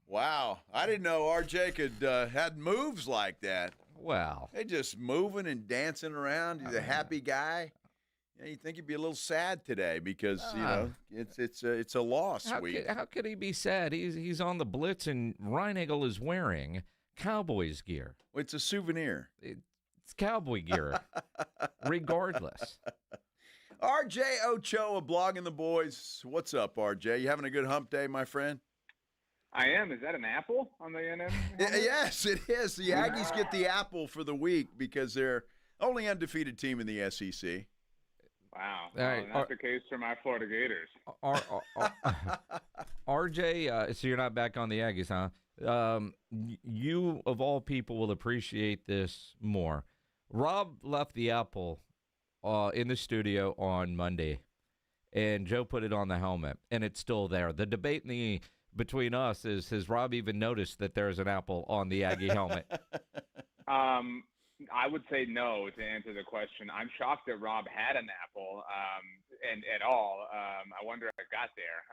Wow. I didn't know RJ could had moves like that. Wow. They just moving and dancing around. He's a happy guy. Yeah, you think he'd be a little sad today because you know it's a loss week. How could he be sad? He's on the Blitz, and Reinagle is wearing Cowboys gear. It's a souvenir. It's cowboy gear, regardless. RJ Ochoa, blogging the boys. What's up, RJ? You having a good hump day, my friend? I am. Is that an apple on the NM? Yes, it is. The Aggies get the apple for the week because they're only undefeated team in the SEC. Wow. Well, not the case for my Florida Gators. RJ, so you're not back on the Aggies, huh? You, of all people, will appreciate this more. Rob left the apple in the studio on Monday, and Joe put it on the helmet, and it's still there. The debate between us is, has Rob even noticed that there's an apple on the Aggie helmet? I would say no to answer the question. I'm shocked that Rob had an apple and at all. I wonder if it got there.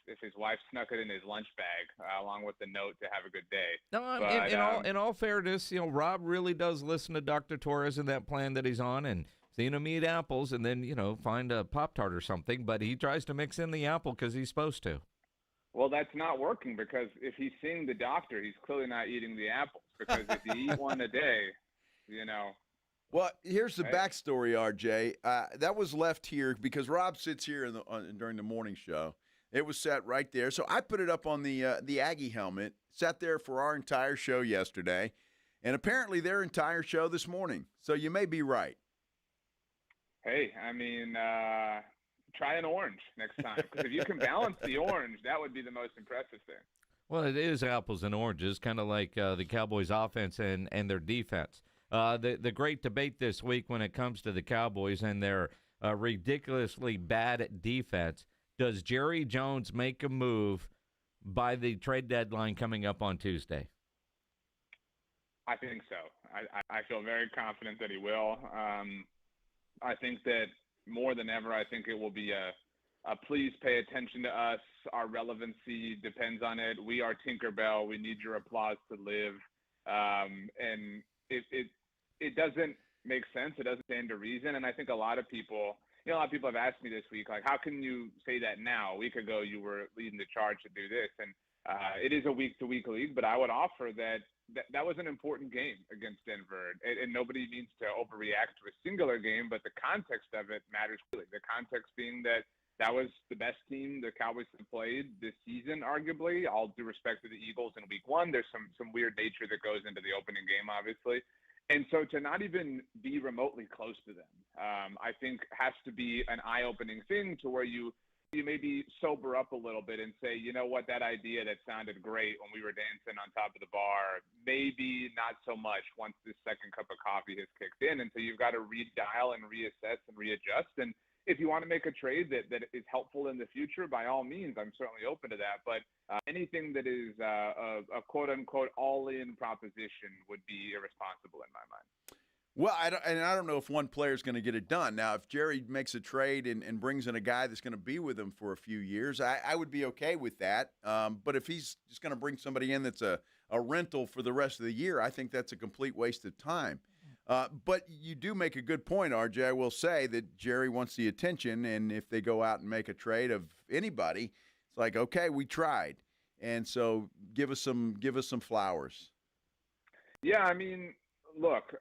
If his wife snuck it in his lunch bag along with the note to have a good day. No, in all fairness, Rob really does listen to Dr. Torres and that plan that he's on, and seen him eat apples and then, find a Pop-Tart or something, but he tries to mix in the apple because he's supposed to. Well, that's not working because if he's seeing the doctor, he's clearly not eating the apples because if you eat one a day, Well, here's the backstory, RJ. That was left here because Rob sits here during the morning show. It was set right there. So I put it up on the Aggie helmet, sat there for our entire show yesterday, and apparently their entire show this morning. So you may be right. Hey, try an orange next time because if you can balance the orange, that would be the most impressive thing. Well, it is apples and oranges, kind of like the Cowboys' offense and their defense. The great debate this week when it comes to the Cowboys and their ridiculously bad defense, does Jerry Jones make a move by the trade deadline coming up on Tuesday? I think so. I feel very confident that he will. I think that more than ever, I think it will be a please pay attention to us. Our relevancy depends on it. We are Tinkerbell. We need your applause to live. And it doesn't make sense. It doesn't stand to reason. And I think a lot of people have asked me this week, like, how can you say that now? A week ago, you were leading the charge to do this. And it is a week-to-week league, but I would offer that was an important game against Denver. And nobody means to overreact to a singular game, but the context of it matters really. The context being that was the best team the Cowboys have played this season, arguably. All due respect to the Eagles in week one, there's some weird nature that goes into the opening game, obviously. And so to not even be remotely close to them, I think has to be an eye-opening thing to where you maybe sober up a little bit and say, you know what, that idea that sounded great when we were dancing on top of the bar, maybe not so much once this second cup of coffee has kicked in. And so you've got to redial and reassess and readjust. And if you want to make a trade that is helpful in the future, by all means, I'm certainly open to that. But anything that is a quote-unquote all-in proposition would be irresponsible in my mind. Well, I don't know if one player is going to get it done. Now, if Jerry makes a trade and brings in a guy that's going to be with him for a few years, I would be okay with that. But if he's just going to bring somebody in that's a rental for the rest of the year, I think that's a complete waste of time. But you do make a good point, RJ. I will say that Jerry wants the attention, and if they go out and make a trade of anybody, it's like, okay, we tried, and so give us some flowers. Yeah, look,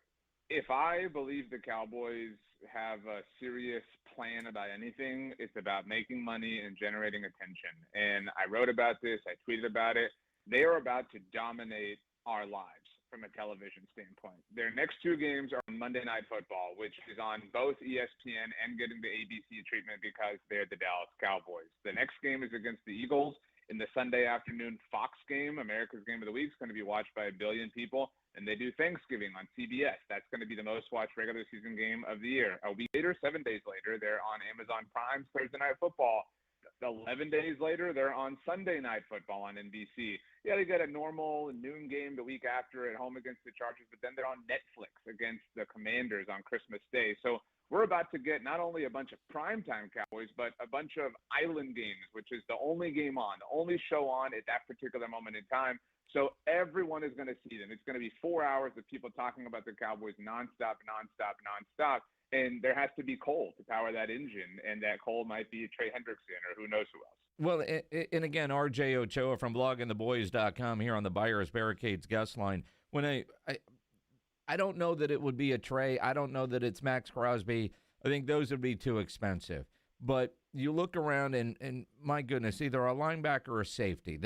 if I believe the Cowboys have a serious plan about anything, it's about making money and generating attention. And I wrote about this. I tweeted about it. They are about to dominate our lives from a television standpoint. Their next two games are on Monday Night Football, which is on both ESPN and getting the ABC treatment because they're the Dallas Cowboys. The next game is against the Eagles in the Sunday afternoon Fox game. America's Game of the Week is going to be watched by 1 billion people. And they do Thanksgiving on CBS. That's going to be the most watched regular season game of the year. A week later, 7 days later, they're on Amazon Prime's Thursday Night Football. 11 days later, they're on Sunday Night Football on NBC. Yeah, they get a normal noon game the week after at home against the Chargers, but then they're on Netflix against the Commanders on Christmas Day. So we're about to get not only a bunch of primetime Cowboys, but a bunch of island games, which is the only game on, the only show on at that particular moment in time. So everyone is going to see them. It's going to be 4 hours of people talking about the Cowboys nonstop. And there has to be coal to power that engine, and that coal might be Trey Hendrickson or who knows who else. Well, and again, RJ Ochoa from bloggingtheboys.com here on the Buyers Barricades guest line. When I don't know that it would be a Trey. I don't know that it's Max Crosby. I think those would be too expensive. But you look around, and my goodness, either a linebacker or a safety.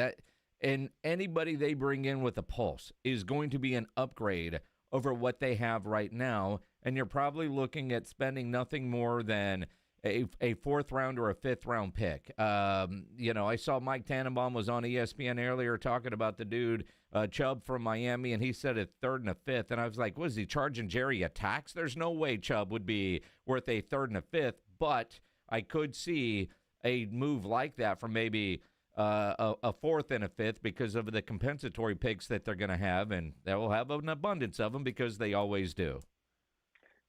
And anybody they bring in with a pulse is going to be an upgrade over what they have right now. And you're probably looking at spending nothing more than a fourth round or a fifth round pick. I saw Mike Tannenbaum was on ESPN earlier talking about the dude, Chubb from Miami, and he said a third and a fifth. And I was like, what is he charging Jerry a tax? There's no way Chubb would be worth a third and a fifth. But I could see a move like that from maybe a fourth and a fifth because of the compensatory picks that they're going to have, and they will have an abundance of them because they always do.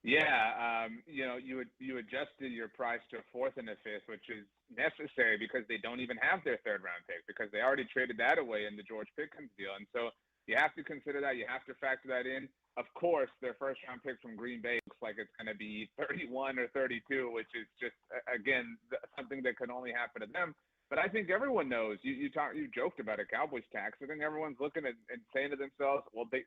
Yeah, you adjusted your price to a fourth and a fifth, which is necessary because they don't even have their third round pick because they already traded that away in the George Pickens deal. And so you have to consider that. You have to factor that in. Of course, their first round pick from Green Bay looks like it's going to be 31 or 32, which is just, again, something that can only happen to them. But I think everyone knows. You joked about a Cowboys tax. I think everyone's looking at and saying to themselves, well, the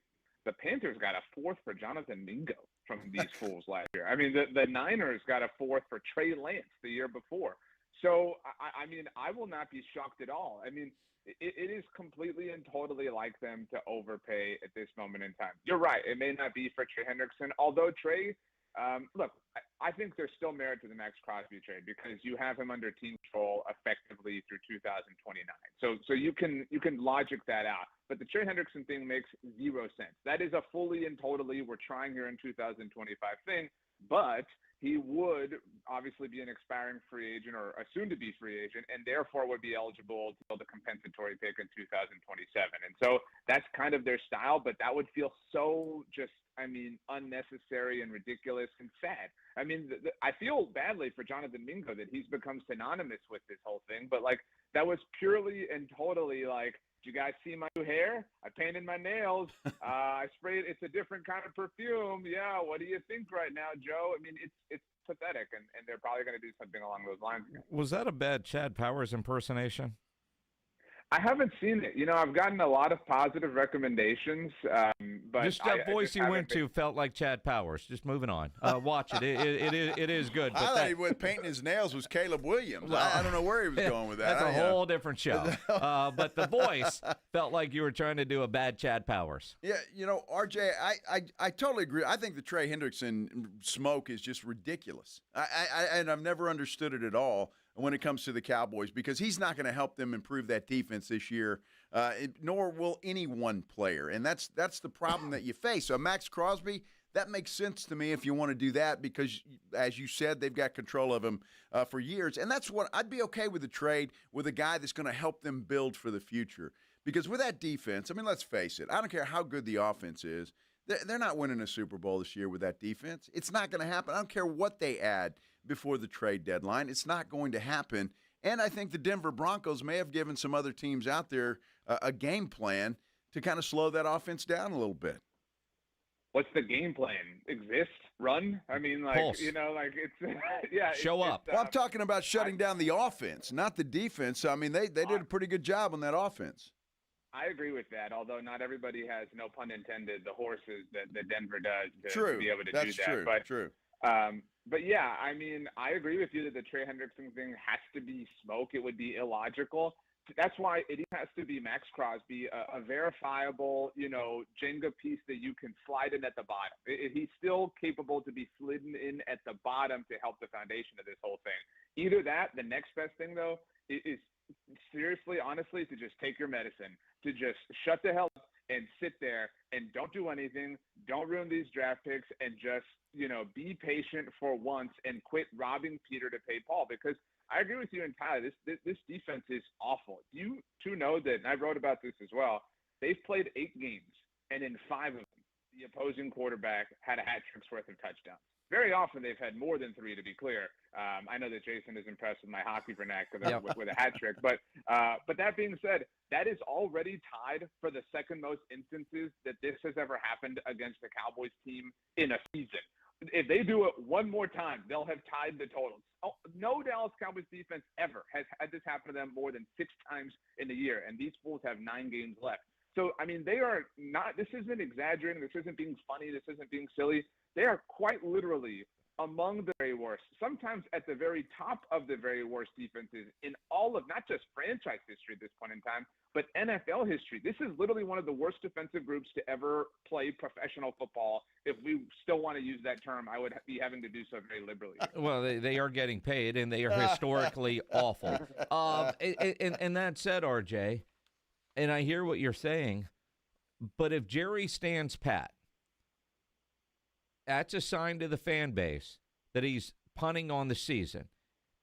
Panthers got a fourth for Jonathan Mingo from these fools last year. I mean, the Niners got a fourth for Trey Lance the year before. So, I mean, I will not be shocked at all. I mean, it is completely and totally like them to overpay at this moment in time. You're right. It may not be for Trey Hendrickson, although Trey, look, I think there's still merit to the Max Crosby trade because you have him under team control effectively through 2029. So you can logic that out. But the Trey Hendrickson thing makes zero sense. That is a fully and totally we're trying here in 2025 thing, but he would obviously be an expiring free agent or a soon-to-be free agent, and therefore would be eligible to build a compensatory pick in 2027. And so that's kind of their style, but that would feel so just, unnecessary and ridiculous and sad. I mean, I feel badly for Jonathan Mingo that he's become synonymous with this whole thing, but, that was purely and totally, did you guys see my new hair? I painted my nails. I sprayed. It's a different kind of perfume. Yeah, what do you think right now, Joe? I mean, it's pathetic, and they're probably going to do something along those lines. Was that a bad Chad Powers impersonation? I haven't seen it. I've gotten a lot of positive recommendations, but just that voice you went to felt like Chad Powers. Just moving on. Watch it. It is good. But I thought he was painting his nails was Caleb Williams. Well, I don't know where he was going with that. That's a whole different show. But the voice felt like you were trying to do a bad Chad Powers. Yeah, RJ, I totally agree. I think the Trey Hendrickson smoke is just ridiculous. And I've never understood it at all when it comes to the Cowboys because he's not going to help them improve that defense this year, nor will any one player. And that's the problem that you face. So Max Crosby, that makes sense to me if you want to do that because, as you said, they've got control of him for years. And that's what I'd be okay with the trade with a guy that's going to help them build for the future. Because with that defense, let's face it, I don't care how good the offense is. They're not winning a Super Bowl this year with that defense. It's not going to happen. I don't care what they add before the trade deadline. It's not going to happen. And I think the Denver Broncos may have given some other teams out there a game plan to kind of slow that offense down a little bit. What's the game plan? Exist? Run? Pulse. It's yeah. Show up. Well, I'm talking about shutting down the offense, not the defense. They did a pretty good job on that offense. I agree with that, although not everybody has, no pun intended, the horses that Denver does to be able to do that. True. True. But yeah, I agree with you that the Trey Hendrickson thing has to be smoke. It would be illogical. That's why it has to be Max Crosby, a verifiable, Jenga piece that you can slide in at the bottom. He's still capable to be slidden in at the bottom to help the foundation of this whole thing. Either that, the next best thing, though, is seriously, honestly, to just take your medicine, to just shut the hell up and sit there and don't do anything, don't ruin these draft picks, and just, be patient for once and quit robbing Peter to pay Paul. Because I agree with you and Tyler, this defense is awful. You two know that, and I wrote about this as well, they've played 8 games, and in 5 of them, the opposing quarterback had a hat trick's worth of touchdowns. Very often they've had more than 3, to be clear. I know that Jason is impressed with my hockey vernacular with a hat trick. But that being said, that is already tied for the second most instances that this has ever happened against a Cowboys team in a season. If they do it one more time, they'll have tied the totals. Oh, no Dallas Cowboys defense ever has had this happen to them more than 6 times in a year, and these fools have 9 games left. So, I mean, they are not – this isn't exaggerating. This isn't being funny. This isn't being silly. They are quite literally among the very worst, sometimes at the very top of the very worst defenses in all of not just franchise history at this point in time, but NFL history. This is literally one of the worst defensive groups to ever play professional football. If we still want to use that term, I would be having to do so very liberally. Well, they are getting paid, and they are historically awful. And that said, RJ, and I hear what you're saying, but if Jerry stands pat, that's a sign to the fan base that he's punting on the season.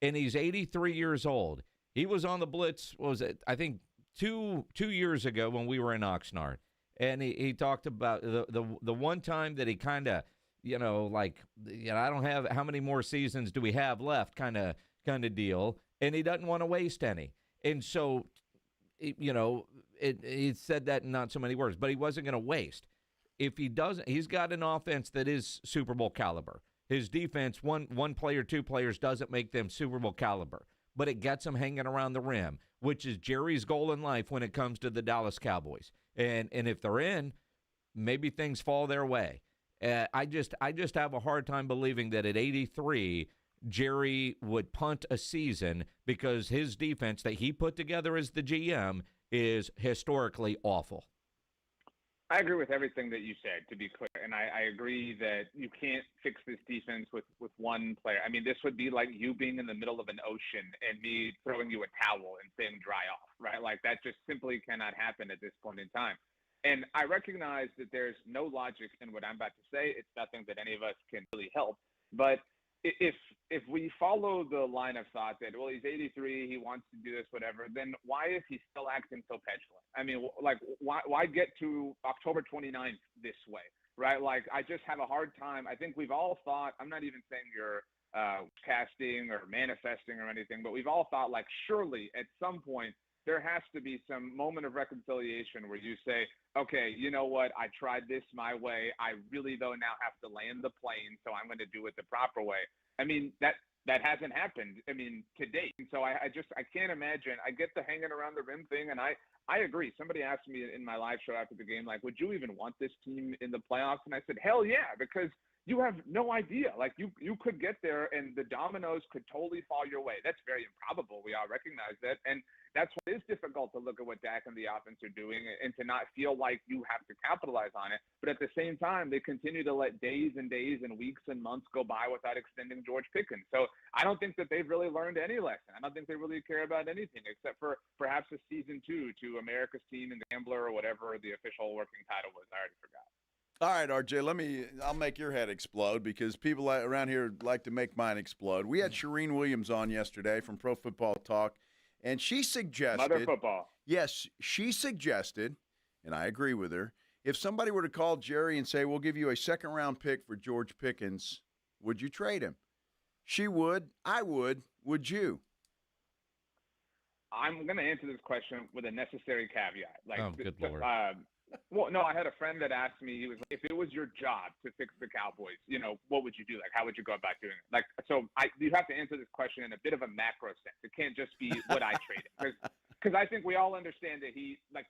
And he's 83 years old. He was on the Blitz, what was it, I think, two years ago when we were in Oxnard. And he talked about the one time that he kind of, I don't have, how many more seasons do we have left kind of deal. And he doesn't want to waste any. And so, he said that in not so many words, but he wasn't going to waste. If he doesn't, he's got an offense that is Super Bowl caliber. His defense, one player, 2 players, doesn't make them Super Bowl caliber, but it gets them hanging around the rim, which is Jerry's goal in life when it comes to the Dallas Cowboys. And if they're in, maybe things fall their way. I just have a hard time believing that at 83, Jerry would punt a season because his defense that he put together as the GM is historically awful. I agree with everything that you said, to be clear. And I agree that you can't fix this defense with one player. I mean, this would be like you being in the middle of an ocean and me throwing you a towel and saying dry off, right? Like that just simply cannot happen at this point in time. And I recognize that there's no logic in what I'm about to say. It's nothing that any of us can really help. But if we follow the line of thought that, well, he's 83, he wants to do this, whatever, then why is he still acting so petulant? I mean, like, why get to October 29th this way, right? Like, I just have a hard time. I think we've all thought, I'm not even saying you're casting or manifesting or anything, but we've all thought, like, surely at some point there has to be some moment of reconciliation where you say, okay, you know what? I tried this my way. I really, though, now have to land the plane, so I'm going to do it the proper way. I mean, that hasn't happened, I mean, to date. And so I can't imagine. I get the hanging around the rim thing, and I agree. Somebody asked me in my live show after the game, like, would you even want this team in the playoffs? And I said, hell yeah, because you have no idea. Like, you could get there, and the dominoes could totally fall your way. That's very improbable. We all recognize that. And that's why it is difficult to look at what Dak and the offense are doing and to not feel like you have to capitalize on it. But at the same time, they continue to let days and days and weeks and months go by without extending George Pickens. So I don't think that they've really learned any lesson. I don't think they really care about anything except for perhaps a season 2 to America's Team and Gambler or whatever the official working title was. I already forgot. All right, RJ, I'll make your head explode because people around here like to make mine explode. We had Shireen Williams on yesterday from Pro Football Talk, and she suggested – Mother football. Yes, she suggested, and I agree with her, if somebody were to call Jerry and say, we'll give you a second-round pick for George Pickens, would you trade him? She would. I would. Would you? I'm going to answer this question with a necessary caveat. Like, good Lord. Well, no, I had a friend that asked me, he was like, if it was your job to fix the Cowboys, what would you do? Like, how would you go about doing it? Like, so you have to answer this question in a bit of a macro sense. It can't just be would I trade him? Because I think we all understand that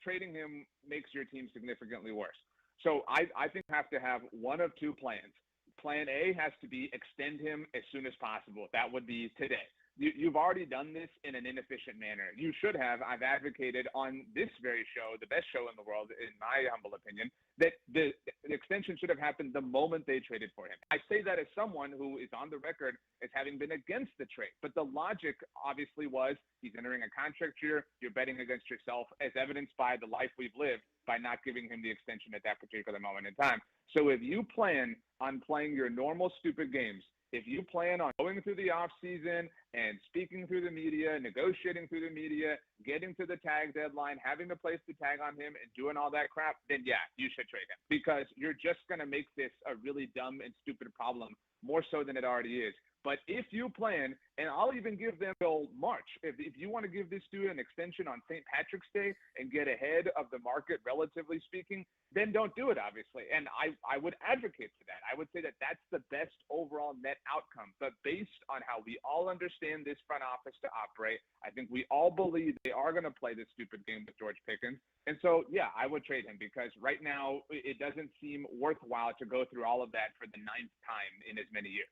trading him makes your team significantly worse. So I think you have to have one of 2 plans. Plan A has to be extend him as soon as possible. That would be today. You've already done this in an inefficient manner. You should have. I've advocated on this very show, the best show in the world, in my humble opinion, that the extension should have happened the moment they traded for him. I say that as someone who is on the record as having been against the trade. But the logic obviously was he's entering a contract year. You're betting against yourself, as evidenced by the life we've lived by not giving him the extension at that particular moment in time. So if you plan on playing your normal stupid games, if you plan on going through the offseason and speaking through the media, negotiating through the media, getting to the tag deadline, having to place the tag on him and doing all that crap, then yeah, you should trade him because you're just going to make this a really dumb and stupid problem more so than it already is. But if you plan, and I'll even give them till March, if you want to give this dude an extension on St. Patrick's Day and get ahead of the market, relatively speaking, then don't do it, obviously. And I would advocate for that. I would say that that's the best overall net outcome. But based on how we all understand this front office to operate, I think we all believe they are going to play this stupid game with George Pickens. And so, yeah, I would trade him because right now it doesn't seem worthwhile to go through all of that for the 9th time in as many years.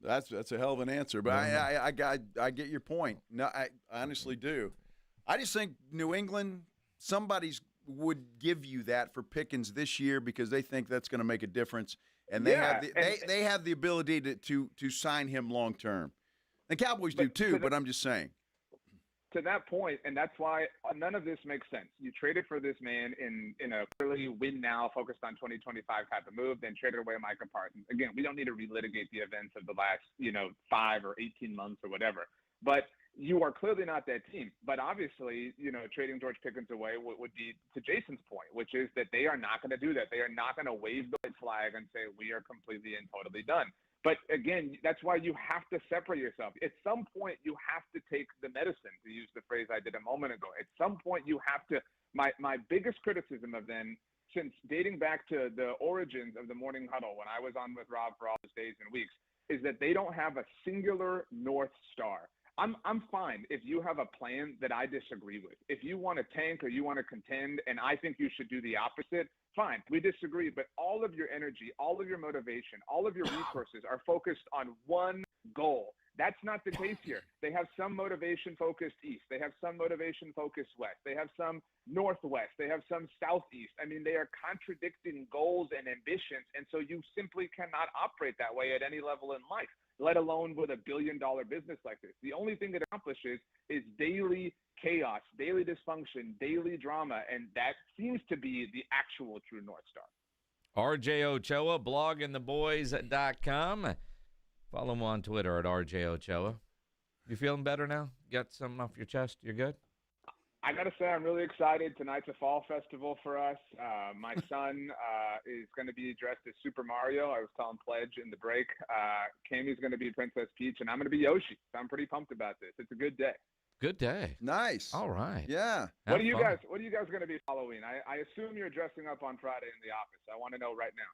That's a hell of an answer, but I get your point. No, I honestly do. I just think New England, somebody's would give you that for Pickens this year because they think that's going to make a difference, and they have the ability to sign him long term. The Cowboys do too, but I'm just saying. To that point, and that's why none of this makes sense. You traded for this man in a clearly win now, focused on 2025 type of move, then traded away Micah Parsons. Again, we don't need to relitigate the events of the last 5 or 18 months or whatever. But you are clearly not that team. But obviously, trading George Pickens away would be to Jason's point, which is that they are not going to do that. They are not going to wave the white flag and say we are completely and totally done. But again, that's why you have to separate yourself. At some point, you have to take the medicine, to use the phrase I did a moment ago. At some point, you have to. My biggest criticism of them, since dating back to the origins of the Morning Huddle, when I was on with Rob for all those days and weeks, is that they don't have a singular North Star. I'm fine if you have a plan that I disagree with. If you want to tank or you want to contend, and I think you should do the opposite, fine, we disagree. But all of your energy, all of your motivation, all of your resources are focused on one goal. That's not the case here. They have some motivation focused east. They have some motivation focused west. They have some northwest. They have some southeast. I mean, they are contradicting goals and ambitions. And so you simply cannot operate that way at any level in life, let alone with $1 billion business like this. The only thing it accomplishes is daily chaos, daily dysfunction, daily drama. And that seems to be the actual true North Star. RJ Ochoa, bloggingtheboys.com. Follow him on Twitter at RJ Ochoa. You feeling better now? Got something off your chest? You're good? I got to say, I'm really excited. Tonight's a fall festival for us. My son is going to be dressed as Super Mario. I was telling Pledge in the break. Cammy's going to be Princess Peach, and I'm going to be Yoshi. So I'm pretty pumped about this. It's a good day. Good day. Nice. All right. Yeah. What are you guys going to be for Halloween? I assume you're dressing up on Friday in the office. I want to know right now.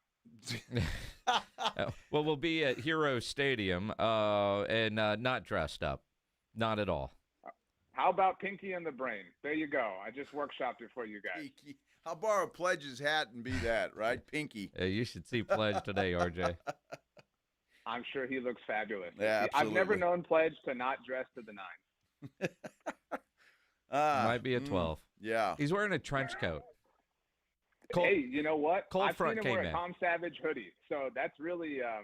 Well, we'll be at Hero Stadium and not dressed up. Not at all. How about Pinky and the Brain? There you go. I just workshopped it for you guys. Pinky. I'll borrow Pledge's hat and be that, right? Pinky. You should see Pledge today, RJ. I'm sure he looks fabulous. Yeah, I've never known Pledge to not dress to the nines. Might be a 12. Yeah. He's wearing a trench coat. Hey, you know what? Cold front I've seen him wear came a Tom Savage hoodie, so that's really, a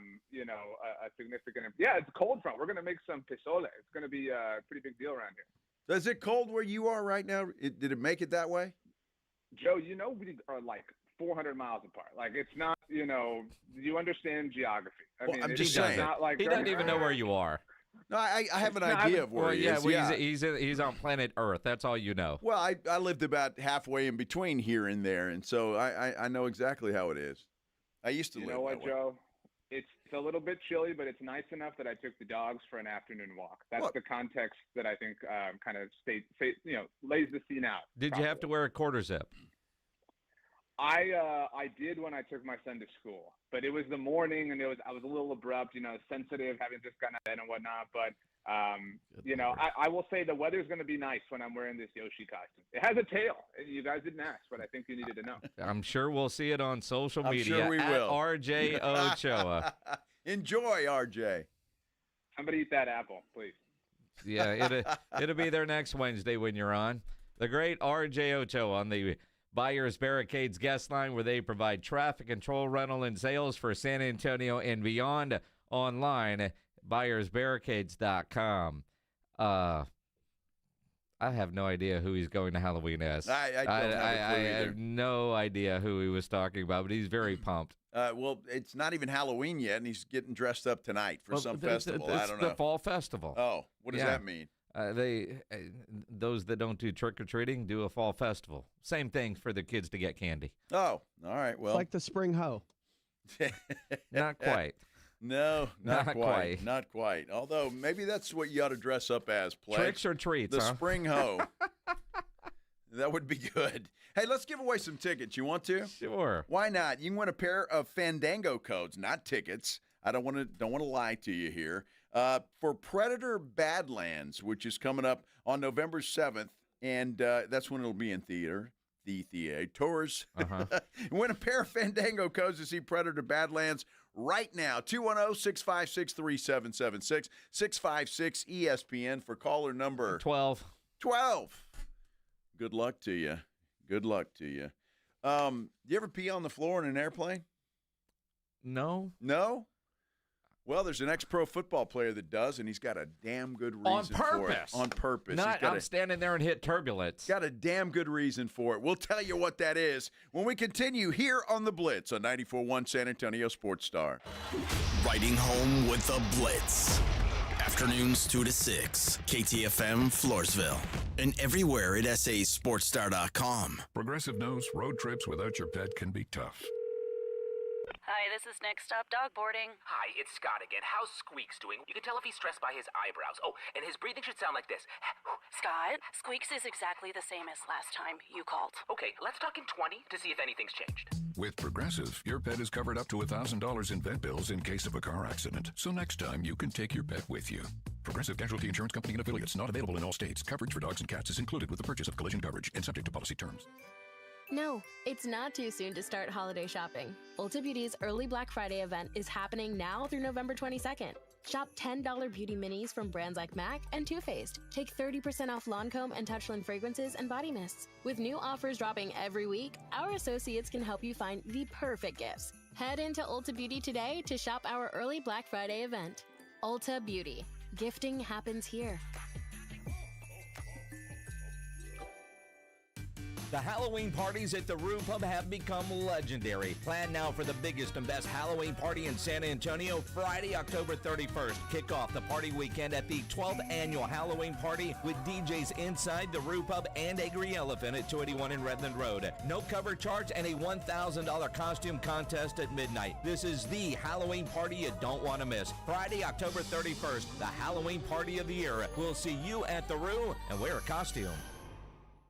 significant. Yeah, it's cold front. We're gonna make some pisole. It's gonna be a pretty big deal around here. Is it cold where you are right now? Did it make it that way? Joe, we are like 400 miles apart. Like, it's not, you understand geography. I mean, I'm just saying. He doesn't even know where you are. No, I have an idea of where he is. Well, he's on planet Earth. That's all you know. Well, I lived about halfway in between here and there, and so I know exactly how it is. I used to live. You know what, that way. Joe? It's a little bit chilly, but it's nice enough that I took the dogs for an afternoon walk. That's the context that I think kind of lays the scene out. Did you have to wear a quarter zip? I did when I took my son to school, but it was the morning and I was a little abrupt, sensitive, having just gotten out of bed and whatnot. But I will say the weather's going to be nice when I'm wearing this Yoshi costume. It has a tail. You guys didn't ask, but I think you needed to know. I'm sure we'll see it on social media. I'm sure we will. RJ Ochoa. Enjoy, RJ. Somebody eat that apple, please. Yeah, it'll be there next Wednesday when you're on. The great RJ Ochoa on the Buyers Barricades guest line, where they provide traffic control, rental, and sales for San Antonio and beyond. Online, buyersbarricades.com. I have no idea who he's going to Halloween as. I have no idea who he was talking about, but he's very pumped. Well, it's not even Halloween yet, and he's getting dressed up tonight for some festival. I don't know. The fall festival. Oh, what does that mean? Those that don't do trick-or-treating do a fall festival. Same thing for the kids to get candy. Oh, all right. Well, it's like the spring hoe. Not quite. No, not quite. quite. Not quite. Although maybe that's what you ought to dress up as. Pledge. Tricks or treats, The huh? spring hoe. That would be good. Hey, let's give away some tickets. You want to? Sure. Why not? You can win a pair of Fandango codes, not tickets. I don't want to lie to you here. For Predator Badlands, which is coming up on November 7th, and that's when it'll be in theater. The theaters. Win a pair of Fandango codes to see Predator Badlands right now. 210-656-3776, 656-ESPN for caller number 12. 12. Good luck to you. Good luck to you. You ever pee on the floor in an airplane? No. No? Well, there's an ex-pro football player that does, and he's got a damn good reason On for it. purpose. On purpose. Not I'm standing there and hit turbulence. Got a damn good reason for it. We'll tell you what that is when we continue here on The Blitz on 94.1 San Antonio Sports Star. Riding home with the Blitz. Afternoons 2 to 6. KTFM Floresville. And everywhere at sasportstar.com. Progressive knows road trips without your pet can be tough. Hi, this is Next Stop Dog Boarding. Hi, it's Scott again. How's Squeaks doing? You can tell if he's stressed by his eyebrows. Oh, and his breathing should sound like this. Scott, Squeaks is exactly the same as last time you called. Okay, let's talk in 20 to see if anything's changed. With Progressive, your pet is covered up to $1,000 in vet bills in case of a car accident. So next time, you can take your pet with you. Progressive Casualty Insurance Company and affiliates, not available in all states. Coverage for dogs and cats is included with the purchase of collision coverage and subject to policy terms. No, it's not too soon to start holiday shopping. Ulta Beauty's early Black Friday event is happening now through November 22nd. Shop $10 beauty minis from brands like MAC and Too Faced. Take 30% off Lancome and Touchland fragrances and body mists. With new offers dropping every week, our associates can help you find the perfect gifts. Head into Ulta Beauty today to shop our early Black Friday event. Ulta Beauty. Gifting happens here. The Halloween parties at the Rue Pub have become legendary. Plan now for the biggest and best Halloween party in San Antonio, Friday, October 31st. Kick off the party weekend at the 12th annual Halloween party with DJs inside the Rue Pub and Angry Elephant at 281 in Redland Road. No cover charge and a $1,000 costume contest at midnight. This is the Halloween party you don't want to miss. Friday, October 31st, the Halloween party of the year. We'll see you at the Rue and wear a costume.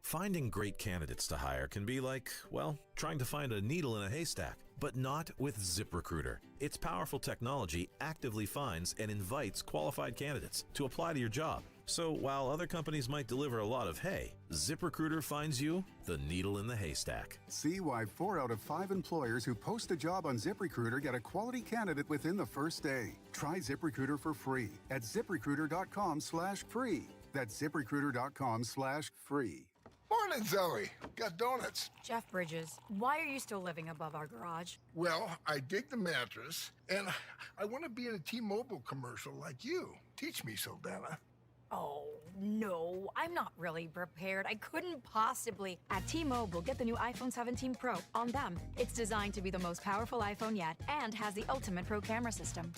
Finding great candidates to hire can be like, well, trying to find a needle in a haystack, but not with ZipRecruiter. Its powerful technology actively finds and invites qualified candidates to apply to your job. So while other companies might deliver a lot of hay, ZipRecruiter finds you the needle in the haystack. See why 4 out of 5 employers who post a job on ZipRecruiter get a quality candidate within the first day. Try ZipRecruiter for free at ZipRecruiter.com/free. That's ZipRecruiter.com/free. Morning, Zoe. Got donuts. Jeff Bridges, why are you still living above our garage? Well, I dig the mattress, and I want to be in a T-Mobile commercial like you. Teach me, Saldana. Oh, no, I'm not really prepared. I couldn't possibly. At T-Mobile, get the new iPhone 17 Pro on them. It's designed to be the most powerful iPhone yet and has the ultimate pro camera system.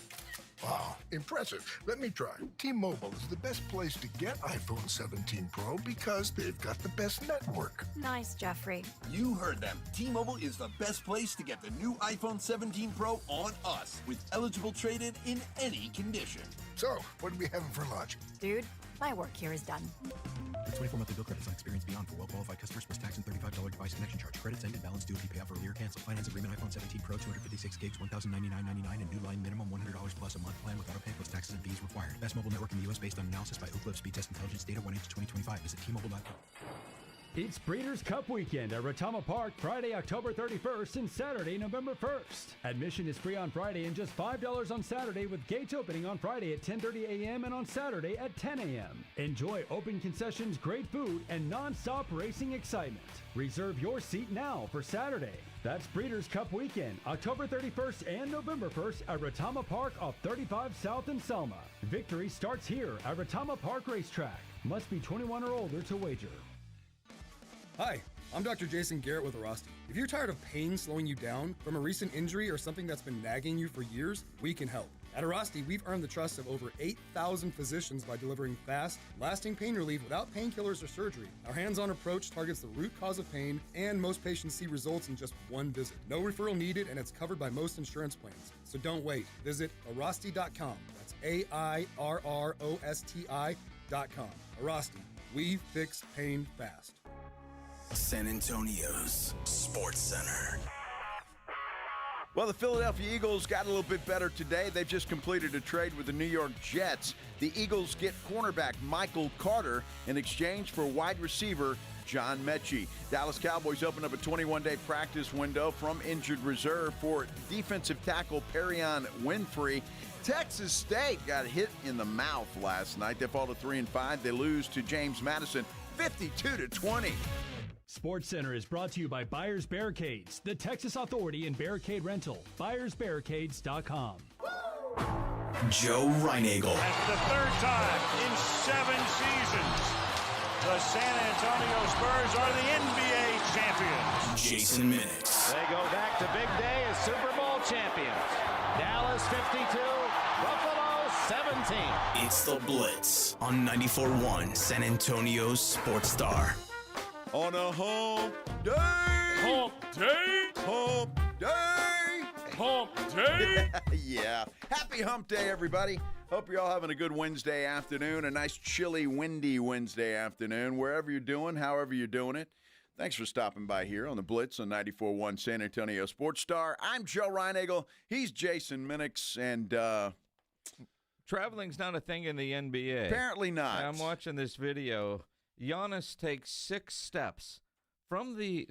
Wow, impressive. Let me try. T-Mobile is the best place to get iPhone 17 Pro because they've got the best network. Nice, Jeffrey. You heard them. T-Mobile is the best place to get the new iPhone 17 Pro on us with eligible trade-in in any condition. So, what are we having for lunch? Dude, my work here is done. The 24-monthly bill credits on experience beyond for well-qualified customers plus tax and $35 device connection charge. Credits end and balance due if you pay off earlier. Cancel. Finance agreement iPhone 17 Pro 256 gigs, $1,099.99 and new line minimum $100 plus a month plan with auto pay plus taxes and fees required. Best mobile network in the U.S. based on analysis by Oak Cliff Speed Test Intelligence data 1H2025. Visit T-Mobile.com. It's Breeders' Cup weekend at Retama Park, Friday, October 31st and Saturday, November 1st. Admission is free on Friday and just $5 on Saturday with gates opening on Friday at 10:30 a.m. and on Saturday at 10 a.m. Enjoy open concessions, great food, and non-stop racing excitement. Reserve your seat now for Saturday. That's Breeders' Cup weekend, October 31st and November 1st at Retama Park off 35 South in Selma. Victory starts here at Retama Park Racetrack. Must be 21 or older to wager. Hi, I'm Dr. Jason Garrett with Arosty. If you're tired of pain slowing you down from a recent injury or something that's been nagging you for years, we can help. At Arasti, we've earned the trust of over 8,000 physicians by delivering fast, lasting pain relief without painkillers or surgery. Our hands-on approach targets the root cause of pain, and most patients see results in just one visit. No referral needed, and it's covered by most insurance plans. So don't wait. Visit Arasti.com. That's AIRROSTI.com. Arasti. We fix pain fast. San Antonio's Sports Center. Well, the Philadelphia Eagles got a little bit better today. They've just completed a trade with the New York Jets. The Eagles get cornerback Micheal Jordan in exchange for wide receiver John Mechie. Dallas Cowboys opened up a 21-day practice window from injured reserve for defensive tackle Perion Winfrey. Texas State got hit in the mouth last night. They fall to 3-5. They lose to James Madison 52-20. Sports Center is brought to you by Buyers Barricades, the Texas authority in barricade rental. BuyersBarricades.com. Joe Reinagel. That's the third time in 7 seasons the San Antonio Spurs are the NBA champions. Jason Minix. They go back to big day as Super Bowl champions. Dallas 52, Buffalo 17. It's the Blitz on 94.1 San Antonio's Sports Star. On a hump day. Hump day. Hump day. Hump day. Yeah. Happy hump day, everybody. Hope you're all having a good Wednesday afternoon, a nice chilly, windy Wednesday afternoon, wherever you're doing, however you're doing it. Thanks for stopping by here on the Blitz on 94.1 San Antonio Sports Star. I'm Joe Reinagel. He's Jason Minix, and traveling's not a thing in the NBA. Apparently not. I'm watching this video. Giannis takes 6 steps from the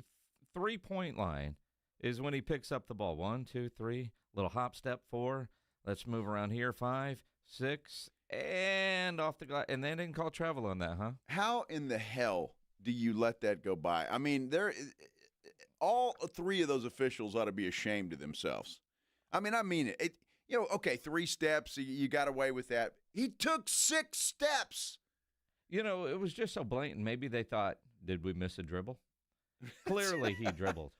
three-point line is when he picks up the ball. 1, 2, 3, little hop step, 4. Let's move around here. 5, 6, and off the glass. And they didn't call travel on that, huh? How in the hell do you let that go by? I mean, all 3 of those officials ought to be ashamed of themselves. I mean it. Okay, 3 steps, you got away with that. He took 6 steps. It was just so blatant. Maybe they thought, did we miss a dribble? Clearly he dribbled.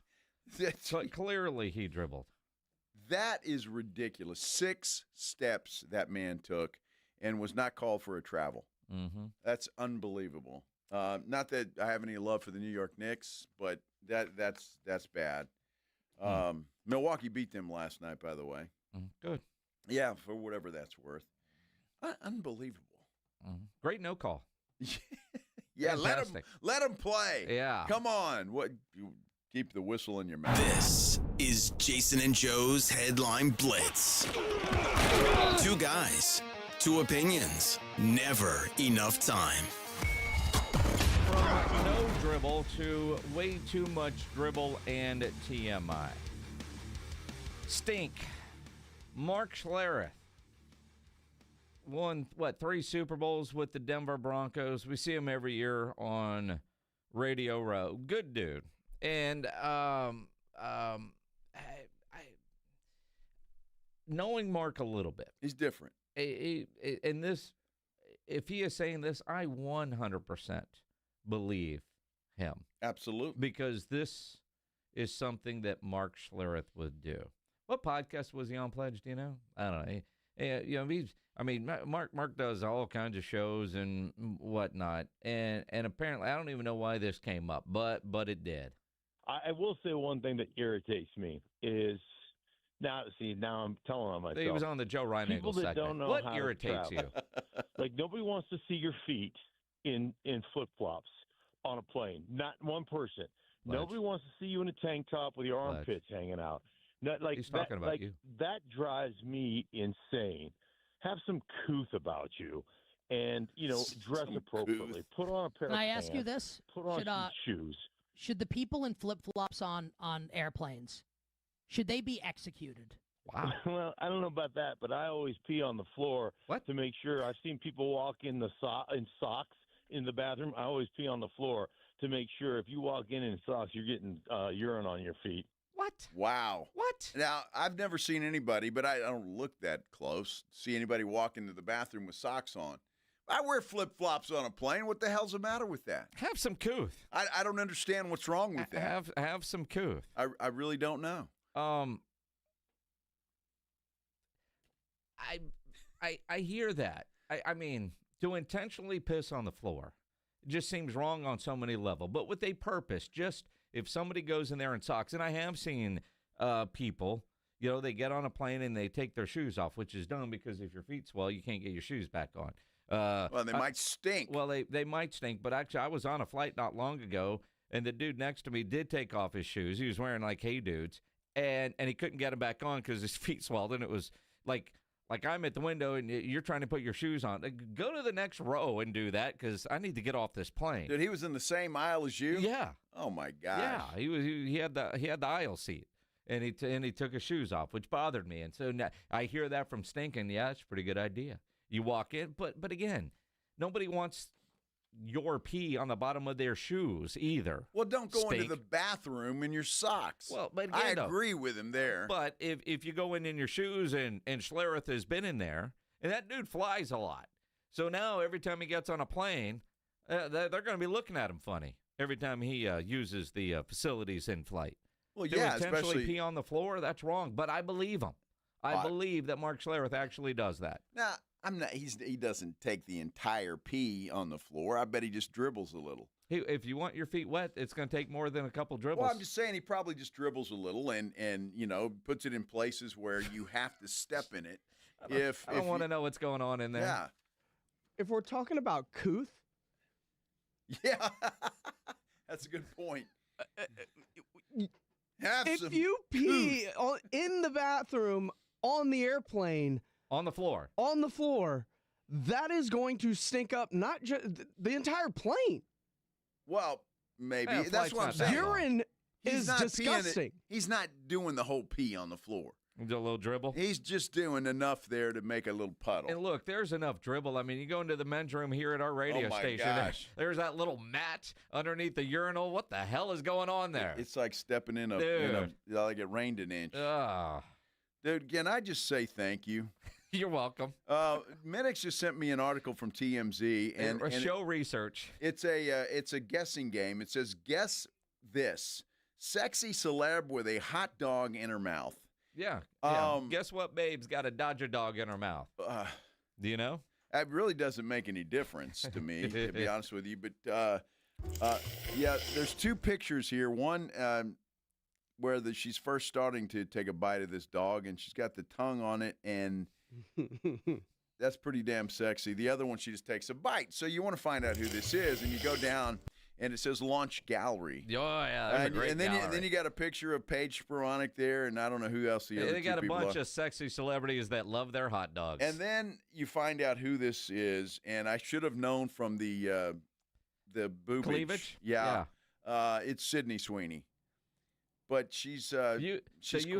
Clearly he dribbled. That is ridiculous. 6 steps that man took and was not called for a travel. Mm-hmm. That's unbelievable. Not that I have any love for the New York Knicks, but that's bad. Milwaukee beat them last night, by the way. Good. Yeah, for whatever that's worth. Unbelievable. Great no call. Yeah, let him play. Yeah. Come on. What? You keep the whistle in your mouth. This is Jason and Joe's Headline Blitz. 2 guys, 2 opinions, never enough time. From no dribble to way too much dribble and TMI. Stink. Mark Schlereth won, 3 Super Bowls with the Denver Broncos. We see him every year on Radio Row. Good dude. And knowing Mark a little bit. He's different. And this, if he is saying this, I 100% believe him. Absolutely. Because this is something that Mark Schlereth would do. What podcast was he on, Pledge? Do you know? I don't know. Mark does all kinds of shows and whatnot, and apparently I don't even know why this came up, but it did. I will say one thing that irritates me is now I'm telling on myself. He was on the Joe Reinagel People that segment. don't know What how irritates to you? Like nobody wants to see your feet in flip flops on a plane. Not one person. Pledge. Nobody wants to see you in a tank top with your armpits hanging out. He's talking about you. That drives me insane. Have some couth about you, and dress appropriately. Put on a pair of pants. Can I ask you this? Put on some shoes. Should the people in flip-flops on airplanes, should they be executed? Wow. Well, I don't know about that, but I always pee on the floor to make sure. I've seen people walk in in socks in the bathroom. I always pee on the floor to make sure if you walk in socks, you're getting urine on your feet. What? Wow. What? Now, I've never seen anybody, but I don't look that close, see anybody walk into the bathroom with socks on. I wear flip-flops on a plane. What the hell's the matter with that? Have some couth. I don't understand what's wrong with that. Have some couth. I really don't know. I hear that. I mean, to intentionally piss on the floor, it just seems wrong on so many levels. But with a purpose, just if somebody goes in there in socks, and I have seen people, they get on a plane and they take their shoes off, which is dumb because if your feet swell, you can't get your shoes back on. Well, they might stink. Well, they might stink. But actually, I was on a flight not long ago, and the dude next to me did take off his shoes. He was wearing like Hey Dudes, and he couldn't get them back on because his feet swelled, and it was like I'm at the window and you're trying to put your shoes on. Go to the next row and do that because I need to get off this plane. Dude, he was in the same aisle as you? Yeah. Oh my gosh. Yeah, he had the aisle seat, and he took his shoes off, which bothered me. And so now I hear that from Stinking. Yeah, it's a pretty good idea. You walk in, but again, nobody wants your pee on the bottom of their shoes either. Well, don't go into the bathroom in your socks. Well, but again, I agree with him there. But if you go in your shoes and Schlereth has been in there, and that dude flies a lot. So now every time he gets on a plane, they're going to be looking at him funny every time he uses the facilities in flight. Well, to yeah, intentionally especially pee on the floor, that's wrong. But I believe him. I believe that Mark Schlereth actually does that. Now, I'm not. He doesn't take the entire pee on the floor. I bet he just dribbles a little. If you want your feet wet, it's going to take more than a couple dribbles. Well, I'm just saying he probably just dribbles a little and puts it in places where you have to step in it. I don't want to know what's going on in there. Yeah. If we're talking about couth. Yeah. That's a good point. If you pee in the bathroom on the airplane. On the floor. On the floor. That is going to stink up not just the entire plane. Well, maybe. That's what I'm saying. Urine is disgusting. He's not doing the whole pee on the floor. Do a little dribble? He's just doing enough there to make a little puddle. And look, there's enough dribble. I mean, you go into the men's room here at our radio station. Gosh. There's that little mat underneath the urinal. What the hell is going on there? It's like stepping in like it rained an inch. Dude, can I just say thank you? You're welcome. Minix just sent me an article from TMZ and show research. It's a guessing game. It says, guess this: sexy celeb with a hot dog in her mouth. Yeah. Guess what? Babe's got a Dodger dog in her mouth. Do you know? It really doesn't make any difference to me, to be honest with you. But yeah, there's two pictures here. One where she's first starting to take a bite of this dog, and she's got the tongue on it, and that's pretty damn sexy. The other one, she just takes a bite. So you want to find out who this is, and you go down, and it says Launch Gallery. Oh, yeah, that's a great gallery. Then you got a picture of Paige Sporonic there, and I don't know who else the other They got two a people bunch are. of sexy celebrities that love their hot dogs. And then you find out who this is, and I should have known from the boobage. Cleavage? Yeah. It's Sydney Sweeney. But she's you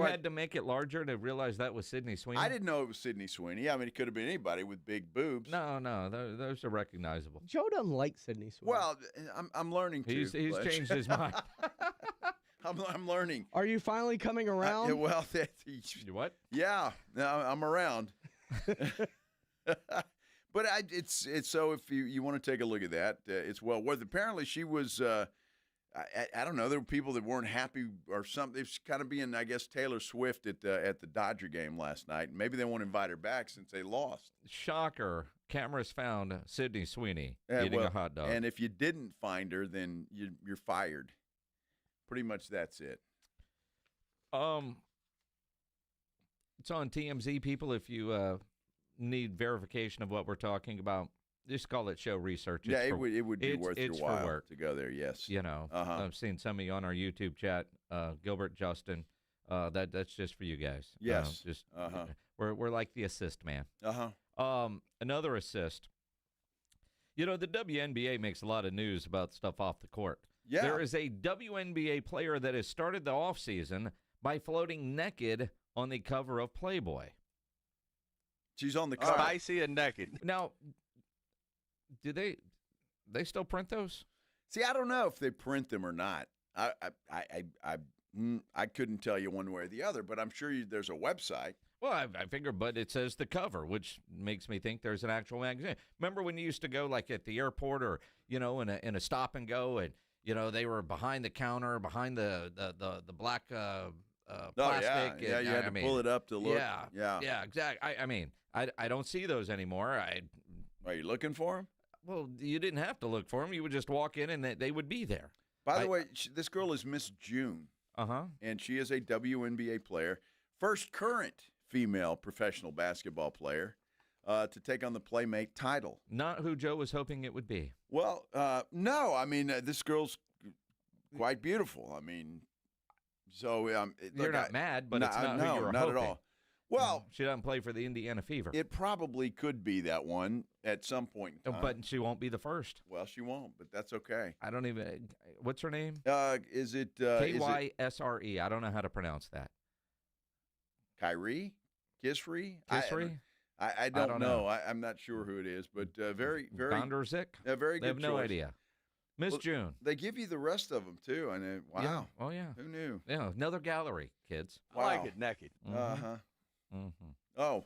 had to make it larger to realize that was Sydney Sweeney? I didn't know it was Sydney Sweeney. I mean, it could have been anybody with big boobs. No, those are recognizable. Joe doesn't like Sydney Sweeney. Well, I'm learning to. He's changed his mind. I'm learning. Are you finally coming around? What? Yeah, I'm around. But it's so if you want to take a look at that, it's well worth. Apparently, she was. I don't know. There were people that weren't happy or something. It's kind of being, I guess, Taylor Swift at the Dodger game last night. Maybe they won't invite her back since they lost. Shocker. Cameras found Sydney Sweeney eating a hot dog. And if you didn't find her, then you're fired. Pretty much that's it. It's on TMZ, people. If you need verification of what we're talking about, just call it show research. It would be worth your while to go there. Yes, I've seen some of you on our YouTube chat. Gilbert, Justin, that's just for you guys. Yes, we're like the assist man. Another assist. The WNBA makes a lot of news about stuff off the court. Yeah, there is a WNBA player that has started the offseason by floating naked on the cover of Playboy. She's on the cover, spicy and naked. Now. Do they still print those? See, I don't know if they print them or not. I couldn't tell you one way or the other, but I'm sure there's a website. Well, I figure, but it says the cover, which makes me think there's an actual magazine. Remember when you used to go like at the airport or in a stop and go, and they were behind the counter, behind the black plastic. Yeah, you had to pull it up to look. Yeah, exactly. I mean, I don't see those anymore. Are you looking for them? Well, you didn't have to look for them. You would just walk in and they would be there. By the way, this girl is Miss June. And she is a WNBA player, first current female professional basketball player to take on the Playmate title. Not who Joe was hoping it would be. Well, no. I mean, this girl's quite beautiful. I mean, so you're not mad, but it's not who you were not hoping. At all. Well, she doesn't play for the Indiana Fever. It probably could be that one at some point in time. But she won't be the first. Well, she won't, but that's okay. I don't even. What's her name? Is it Kysre? I don't know how to pronounce that. Kyrie? Kisri? I don't know. I'm not sure who it is, but very, very. Bonderzik? Very good. They have no choice. idea. Miss June. They give you the rest of them too. And wow. Yeah. Oh yeah. Who knew? Yeah. Another gallery, kids. Wow. I like it naked. Oh,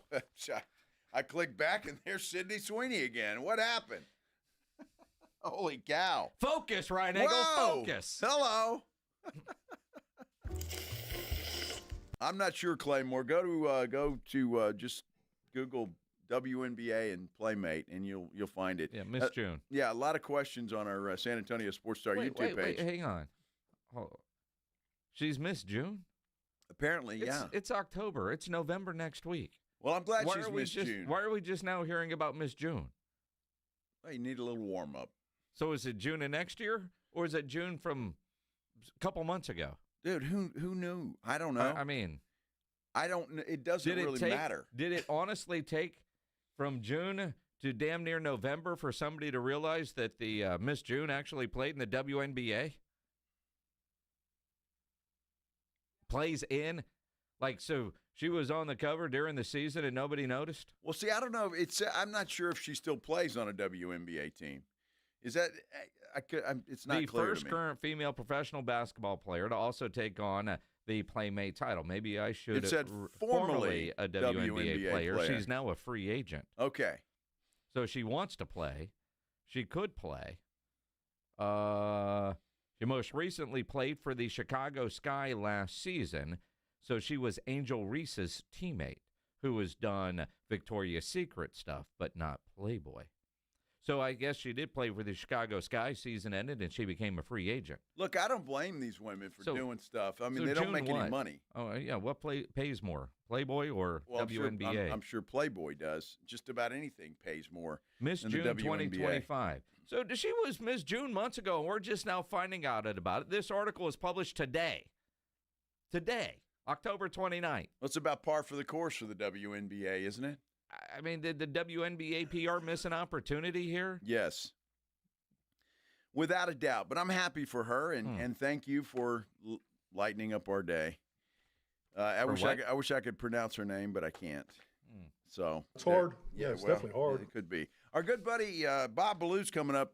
I clicked back and there's Sydney Sweeney again. What happened? Holy cow! Focus, Ryan Eagle. Focus. Hello. I'm not sure, Claymore. Go to just Google WNBA and Playmate, and you'll find it. Yeah, Miss June. Yeah, a lot of questions on our San Antonio Sports Star YouTube page. Wait, hang on. Oh, she's Miss June? Apparently, yeah. It's October. It's November next week. Well, I'm glad she's Miss June. Why are we just now hearing about Miss June? Well, you need a little warm up. So is it June of next year, or is it June from a couple months ago? Dude, who knew? I don't know. I mean, I don't. It doesn't really matter. Did it honestly take from June to damn near November for somebody to realize that the Miss June actually played in the WNBA? Plays in, so she was on the cover during the season and nobody noticed? Well, see, I don't know. I'm not sure if she still plays on a WNBA team. Is that it's not the clear first to me. current female professional basketball player to also take on the Playmate title. Maybe I should. It said formerly a WNBA player. She's now a free agent. Okay. So she wants to play. She could play. She most recently played for the Chicago Sky last season. So she was Angel Reese's teammate, who has done Victoria's Secret stuff, but not Playboy. So I guess she did play for the Chicago Sky. Season ended, and she became a free agent. Look, I don't blame these women for doing stuff. I mean, they don't make any money. Oh, yeah. What pays more, Playboy or WNBA? I'm sure Playboy does. Just about anything pays more. Miss June 2025. So she was Miss June months ago, and we're just now finding out about it. This article was published today. Today, October 29th. Well, it's about par for the course for the WNBA, isn't it? I mean, did the WNBA PR miss an opportunity here? Yes. Without a doubt. But I'm happy for her, and thank you for lightening up our day. I wish I could pronounce her name, but I can't. So it's hard. Yeah, it's definitely hard. It could be. Our good buddy Bob Ballou's coming up,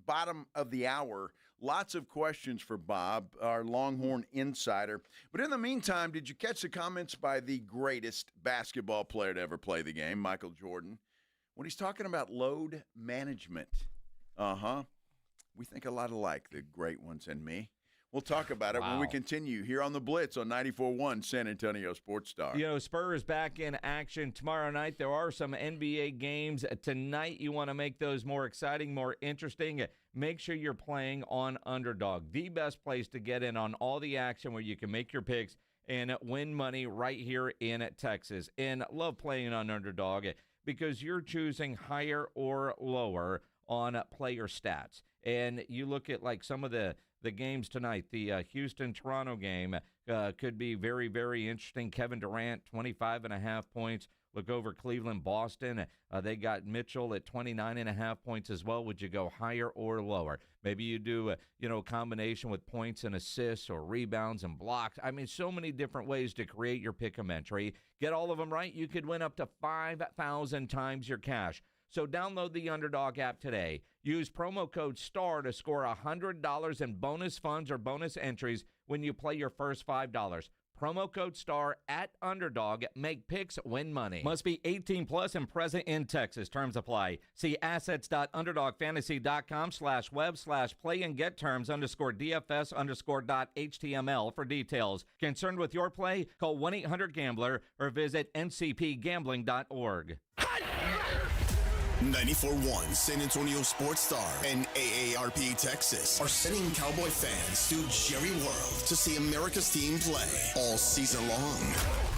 bottom of the hour. Lots of questions for Bob, our Longhorn insider. But in the meantime, did you catch the comments by the greatest basketball player to ever play the game, Micheal Jordan, when he's talking about load management? We think a lot alike, the great ones and me. We'll talk about it when we continue here on the Blitz on 94.1 San Antonio Sports Star. Spurs back in action tomorrow night. There are some NBA games tonight. You want to make those more exciting, more interesting. Make sure you're playing on Underdog, the best place to get in on all the action where you can make your picks and win money right here in Texas. And love playing on Underdog because you're choosing higher or lower on player stats. And you look at some of the games tonight. The Houston-Toronto game could be very, very interesting. Kevin Durant, 25.5 points. Look over Cleveland-Boston. They got Mitchell at 29.5 points as well. Would you go higher or lower? Maybe you do a combination with points and assists or rebounds and blocks. I mean, so many different ways to create your pick-em entry. Get all of them right, you could win up to 5,000 times your cash. So download the Underdog app today. Use promo code STAR to score $100 in bonus funds or bonus entries when you play your first $5. Promo code STAR at Underdog. Make picks, win money. Must be 18 plus and present in Texas. Terms apply. See assets.underdogfantasy.com/web/play and get terms _DFS_.html for details. Concerned with your play? Call 1-800-GAMBLER or visit ncpgambling.org. 94.1 San Antonio Sports Star and AARP Texas are sending Cowboy fans to Jerry World to see America's team play all season long.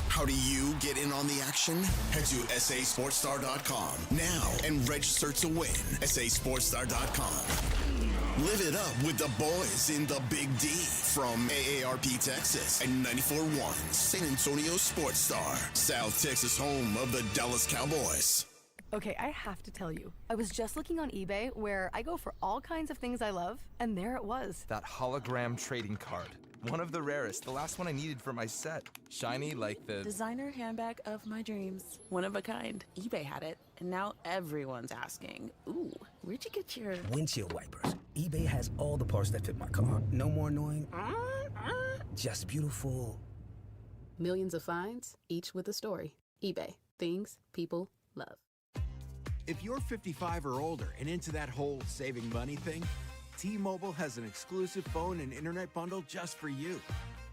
How do you get in on the action? Head to sasportstar.com now and register to win. sasportstar.com. Live it up with the boys in the Big D from AARP Texas and 94.1 San Antonio Sports Star, South Texas home of the Dallas Cowboys. Okay, I have to tell you, I was just looking on eBay where I go for all kinds of things I love, and there it was. That hologram trading card. One of the rarest, the last one I needed for my set. Shiny like the designer handbag of my dreams. One of a kind. eBay had it, and now everyone's asking, ooh, where'd you get your windshield wipers? eBay has all the parts that fit my car. No more annoying, just beautiful. Millions of finds, each with a story. eBay. Things people love. If you're 55 or older and into that whole saving money thing, T-Mobile has an exclusive phone and internet bundle just for you.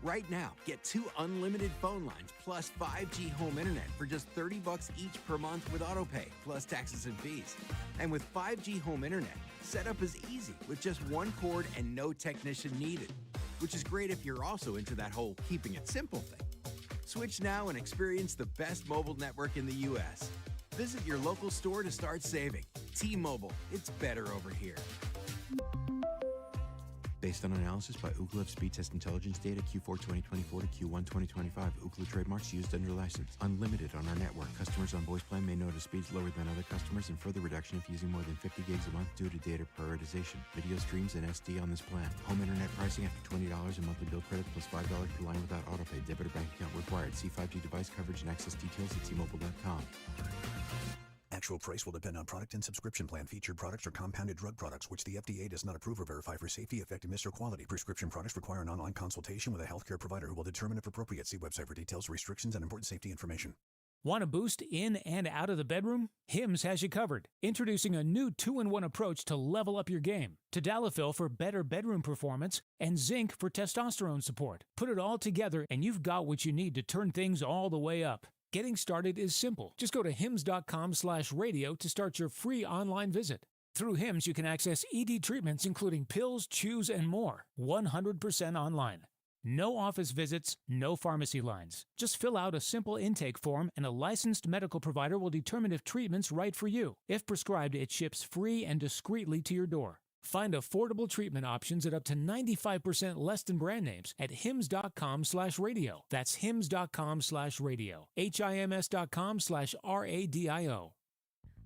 Right now, get 2 unlimited phone lines plus 5G home internet for just $30 each per month with autopay, plus taxes and fees. And with 5G home internet, setup is easy with just 1 cord and no technician needed, which is great if you're also into that whole keeping it simple thing. Switch now and experience the best mobile network in the U.S. Visit your local store to start saving. T-Mobile, it's better over here. Based on analysis by Ookla Speed Test Intelligence data Q4 2024 to Q1 2025, Ookla trademarks used under license. Unlimited on our network. Customers on voice plan may notice speeds lower than other customers and further reduction if using more than 50 gigs a month due to data prioritization. Video streams and SD on this plan. Home internet pricing after $20 a monthly bill credit plus $5 per line without autopay. Debit or bank account required. See 5G device coverage and access details at T-Mobile.com. Actual price will depend on product and subscription plan. Featured products are compounded drug products, which the FDA does not approve or verify for safety, effectiveness, or quality. Prescription products require an online consultation with a healthcare provider who will determine if appropriate. See website for details, restrictions, and important safety information. Want a boost in and out of the bedroom? Hims has you covered. Introducing a new 2-in-1 approach to level up your game. Tadalafil for better bedroom performance and zinc for testosterone support. Put it all together and you've got what you need to turn things all the way up. Getting started is simple. Just go to hims.com/radio to start your free online visit. Through Hims, you can access ED treatments including pills, chews, and more. 100% online. No office visits, no pharmacy lines. Just fill out a simple intake form and a licensed medical provider will determine if treatment's right for you. If prescribed, it ships free and discreetly to your door. Find affordable treatment options at up to 95% less than brand names at hims.com/radio. That's hims.com/radio. HIMS.com/RADIO.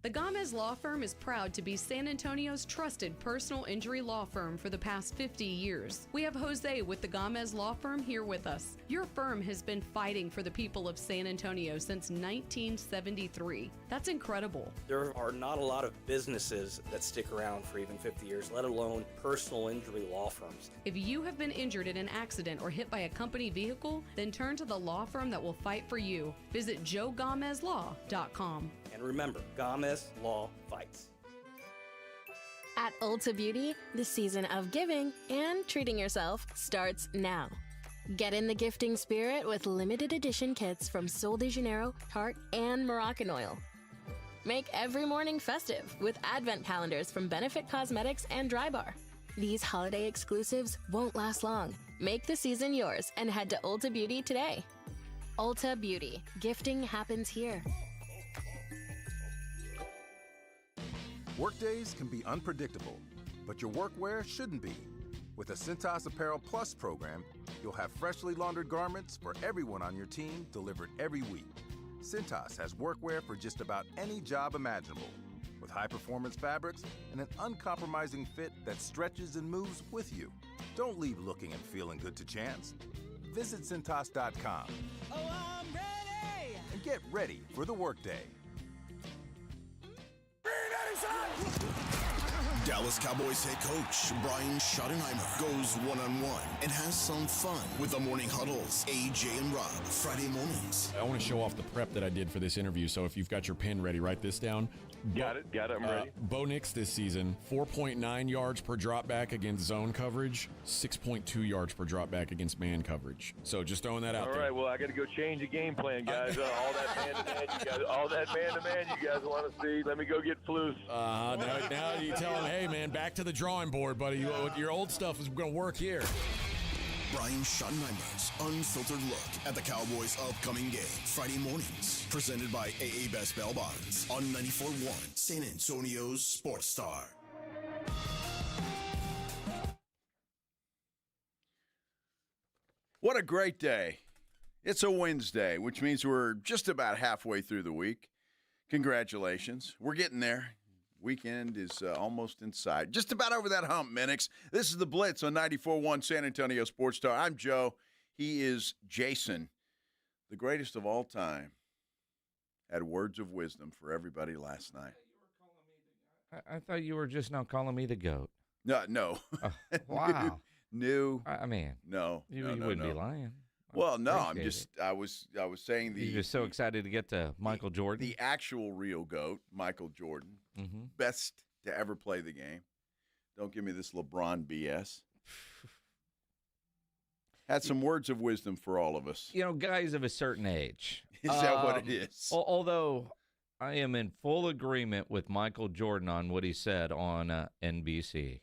The Gomez Law Firm is proud to be San Antonio's trusted personal injury law firm for the past 50 years. We have Jose with the Gomez Law Firm here with us. Your firm has been fighting for the people of San Antonio since 1973. That's incredible. There are not a lot of businesses that stick around for even 50 years, let alone personal injury law firms. If you have been injured in an accident or hit by a company vehicle, then turn to the law firm that will fight for you. Visit joegomezlaw.com. And remember, Gomez Law fights. At Ulta Beauty, the season of giving and treating yourself starts now. Get in the gifting spirit with limited edition kits from Sol de Janeiro, Tarte, and Moroccan Oil. Make every morning festive with advent calendars from Benefit Cosmetics and Drybar. These holiday exclusives won't last long. Make the season yours and head to Ulta Beauty today. Ulta Beauty. Gifting happens here. Workdays can be unpredictable, but your workwear shouldn't be. With the Cintas Apparel Plus program, you'll have freshly laundered garments for everyone on your team delivered every week. Cintas has workwear for just about any job imaginable, with high-performance fabrics and an uncompromising fit that stretches and moves with you. Don't leave looking and feeling good to chance. Visit Cintas.com. Oh, I'm ready! And get ready for the workday. Dallas Cowboys head coach Brian Schottenheimer goes one-on-one and has some fun with the Morning Huddles, AJ and Rob, Friday mornings. I want to show off the prep that I did for this interview, so if you've got your pen ready, write this down. Got it, I'm ready. Bo Nix this season, 4.9 yards per drop back against zone coverage, 6.2 yards per drop back against man coverage. So just throwing that out there. All right, well, I got to go change the game plan, guys. All that man-to-man, you guys want to see. Let me go get Flus. Now you tell him, hey, man, back to the drawing board, buddy. Your old stuff is going to work here. Brian Schottenheimer's unfiltered look at the Cowboys' upcoming game. Friday mornings, presented by AA Best Bail Bonds on 94.1 San Antonio's Sports Star. What a great day. It's a Wednesday, which means we're just about halfway through the week. Congratulations. We're getting there. Weekend is almost in sight. Just about over that hump, Minix. This is the Blitz on 94.1 San Antonio Sports Star. I'm Joe. He is Jason, the greatest of all time. Had words of wisdom for everybody last night. I thought you were just now calling me the GOAT. No. Wow. New. I mean, no. You wouldn't be lying. Well, no, I was saying You're just so excited to get to Micheal Jordan. The actual real GOAT, Micheal Jordan. Mm-hmm. Best to ever play the game. Don't give me this LeBron BS. Had some words of wisdom for all of us. You know, guys of a certain age. Is that what it is? Although I am in full agreement with Micheal Jordan on what he said on NBC.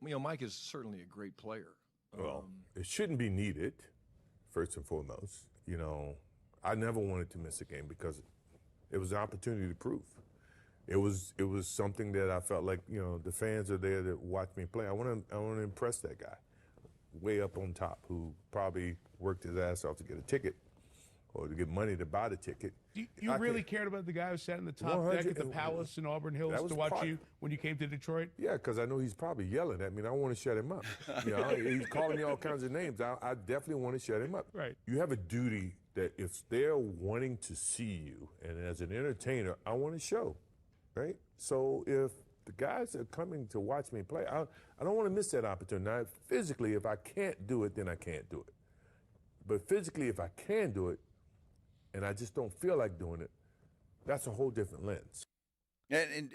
You know, Mike is certainly a great player. Well, it shouldn't be needed, first and foremost. You know, I never wanted to miss a game because it was an opportunity to prove. It was something that I felt like, you know, the fans are there to watch me play. I want to impress that guy way up on top who probably worked his ass off to get a ticket or to get money to buy the ticket. You really cared about the guy who sat in the top deck at the Palace in Auburn Hills to watch you when you came to Detroit? Yeah, because I know he's probably yelling at me, and I want to shut him up. You know, he's calling me all kinds of names. I definitely want to shut him up. Right. You have a duty that if they're wanting to see you, and as an entertainer, I want to show, right? So if the guys are coming to watch me play, I don't want to miss that opportunity. Now, physically, if I can't do it, then I can't do it. But physically, if I can do it, and I just don't feel like doing it, that's a whole different lens. And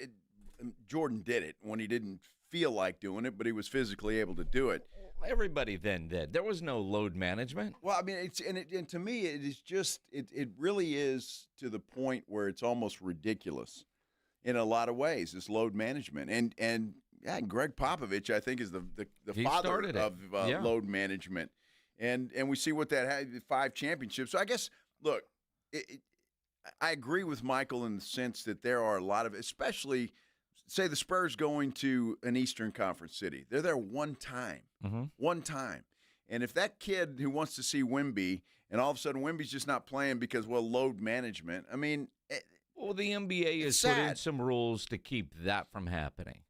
Jordan did it when he didn't feel like doing it, but he was physically able to do it. Everybody then did. There was no load management. Well, I mean, and to me, it is just it really is to the point where it's almost ridiculous in a lot of ways. This load management, and Greg Popovich, I think, is the father of load management, and we see what that had 5 championships. So I guess look. I agree with Michael in the sense that there are a lot of, especially, say the Spurs going to an Eastern Conference city. They're there one time. And if that kid who wants to see Wemby, and all of a sudden Wemby's just not playing because, load management, I mean. Well, the NBA has put in some rules to keep that from happening.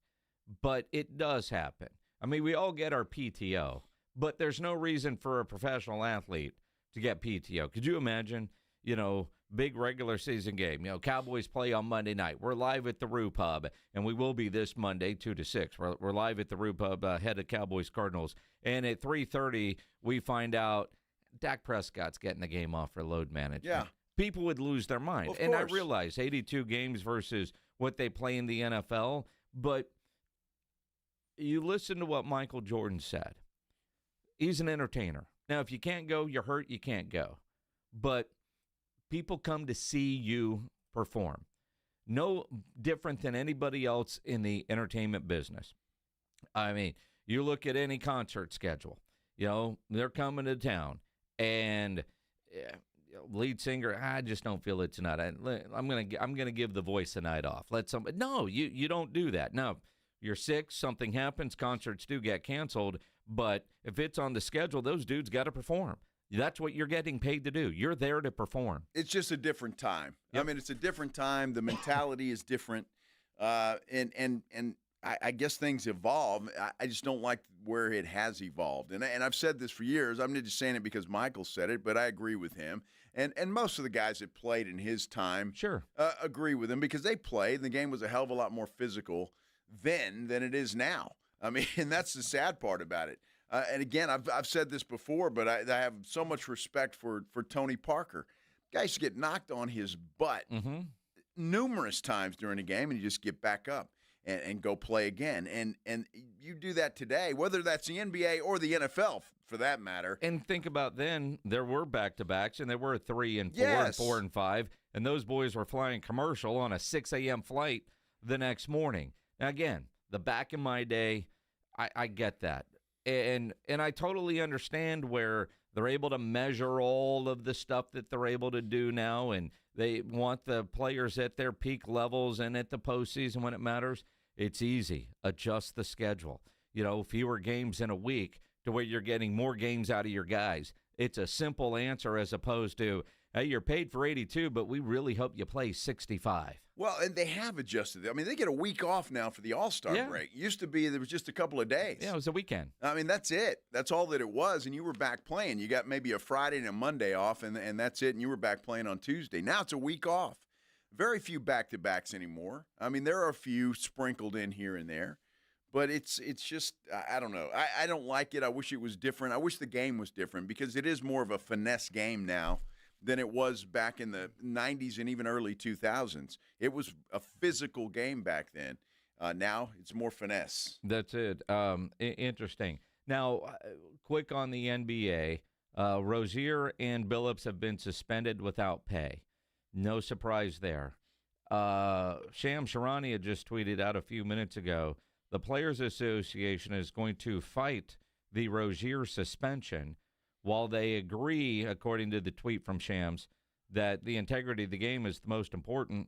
But it does happen. I mean, we all get our PTO, but there's no reason for a professional athlete to get PTO. Could you imagine? You know, big regular season game. You know, Cowboys play on Monday night. We're live at the Roo Pub, and we will be this Monday, 2 to 6. We're live at the Roo Pub, ahead of Cowboys Cardinals. And at 3:30, we find out Dak Prescott's getting the game off for load management. Yeah. People would lose their mind. Of and I course. realize 82 games versus what they play in the NFL, but you listen to what Micheal Jordan said. He's an entertainer. Now, if you can't go, you're hurt, you can't go. But people come to see you perform. No different than anybody else in the entertainment business. I mean, you look at any concert schedule. You know, they're coming to town, and lead singer, I just don't feel it tonight. I'm gonna give the voice the night off. No, you don't do that. No, you're sick, something happens, concerts do get canceled. But if it's on the schedule, those dudes got to perform. That's what you're getting paid to do. You're there to perform. It's just a different time. Yep. I mean, it's a different time. The mentality is different. And I guess things evolve. I just don't like where it has evolved. And I've said this for years. I'm not just saying it because Michael said it, but I agree with him. And most of the guys that played in his time sure agree with him because they played. The game was a hell of a lot more physical then than it is now. I mean, and that's the sad part about it. And again, I've said this before, but I have so much respect for Tony Parker. Guy used to get knocked on his butt numerous times during a game, and you just get back up and go play again. And you do that today, whether that's the NBA or the NFL, for that matter. And think about then, there were back-to-backs, and there were 3 and 4 Yes. and 4 and 5, and those boys were flying commercial on a 6 a.m. flight the next morning. Now, again, the back in my day, I get that. And I totally understand where they're able to measure all of the stuff that they're able to do now, and they want the players at their peak levels and at the postseason when it matters. It's easy. Adjust the schedule. Fewer games in a week to where you're getting more games out of your guys. It's a simple answer as opposed to, hey, you're paid for 82, but we really hope you play 65. Well, and they have adjusted. I mean, they get a week off now for the All-Star break. It used to be there was just a couple of days. Yeah, it was a weekend. I mean, that's it. That's all that it was, and you were back playing. You got maybe a Friday and a Monday off, and that's it, and you were back playing on Tuesday. Now it's a week off. Very few back-to-backs anymore. I mean, there are a few sprinkled in here and there, but it's just, I don't know. I don't like it. I wish it was different. I wish the game was different because it is more of a finesse game now than it was back in the 90s and even early 2000s. It was a physical game back then. Now it's more finesse. That's it. Interesting. Now, quick on the NBA. Rozier and Billups have been suspended without pay. No surprise there. Shams Charania just tweeted out a few minutes ago, the Players Association is going to fight the Rozier suspension while they agree, according to the tweet from Shams, that the integrity of the game is the most important.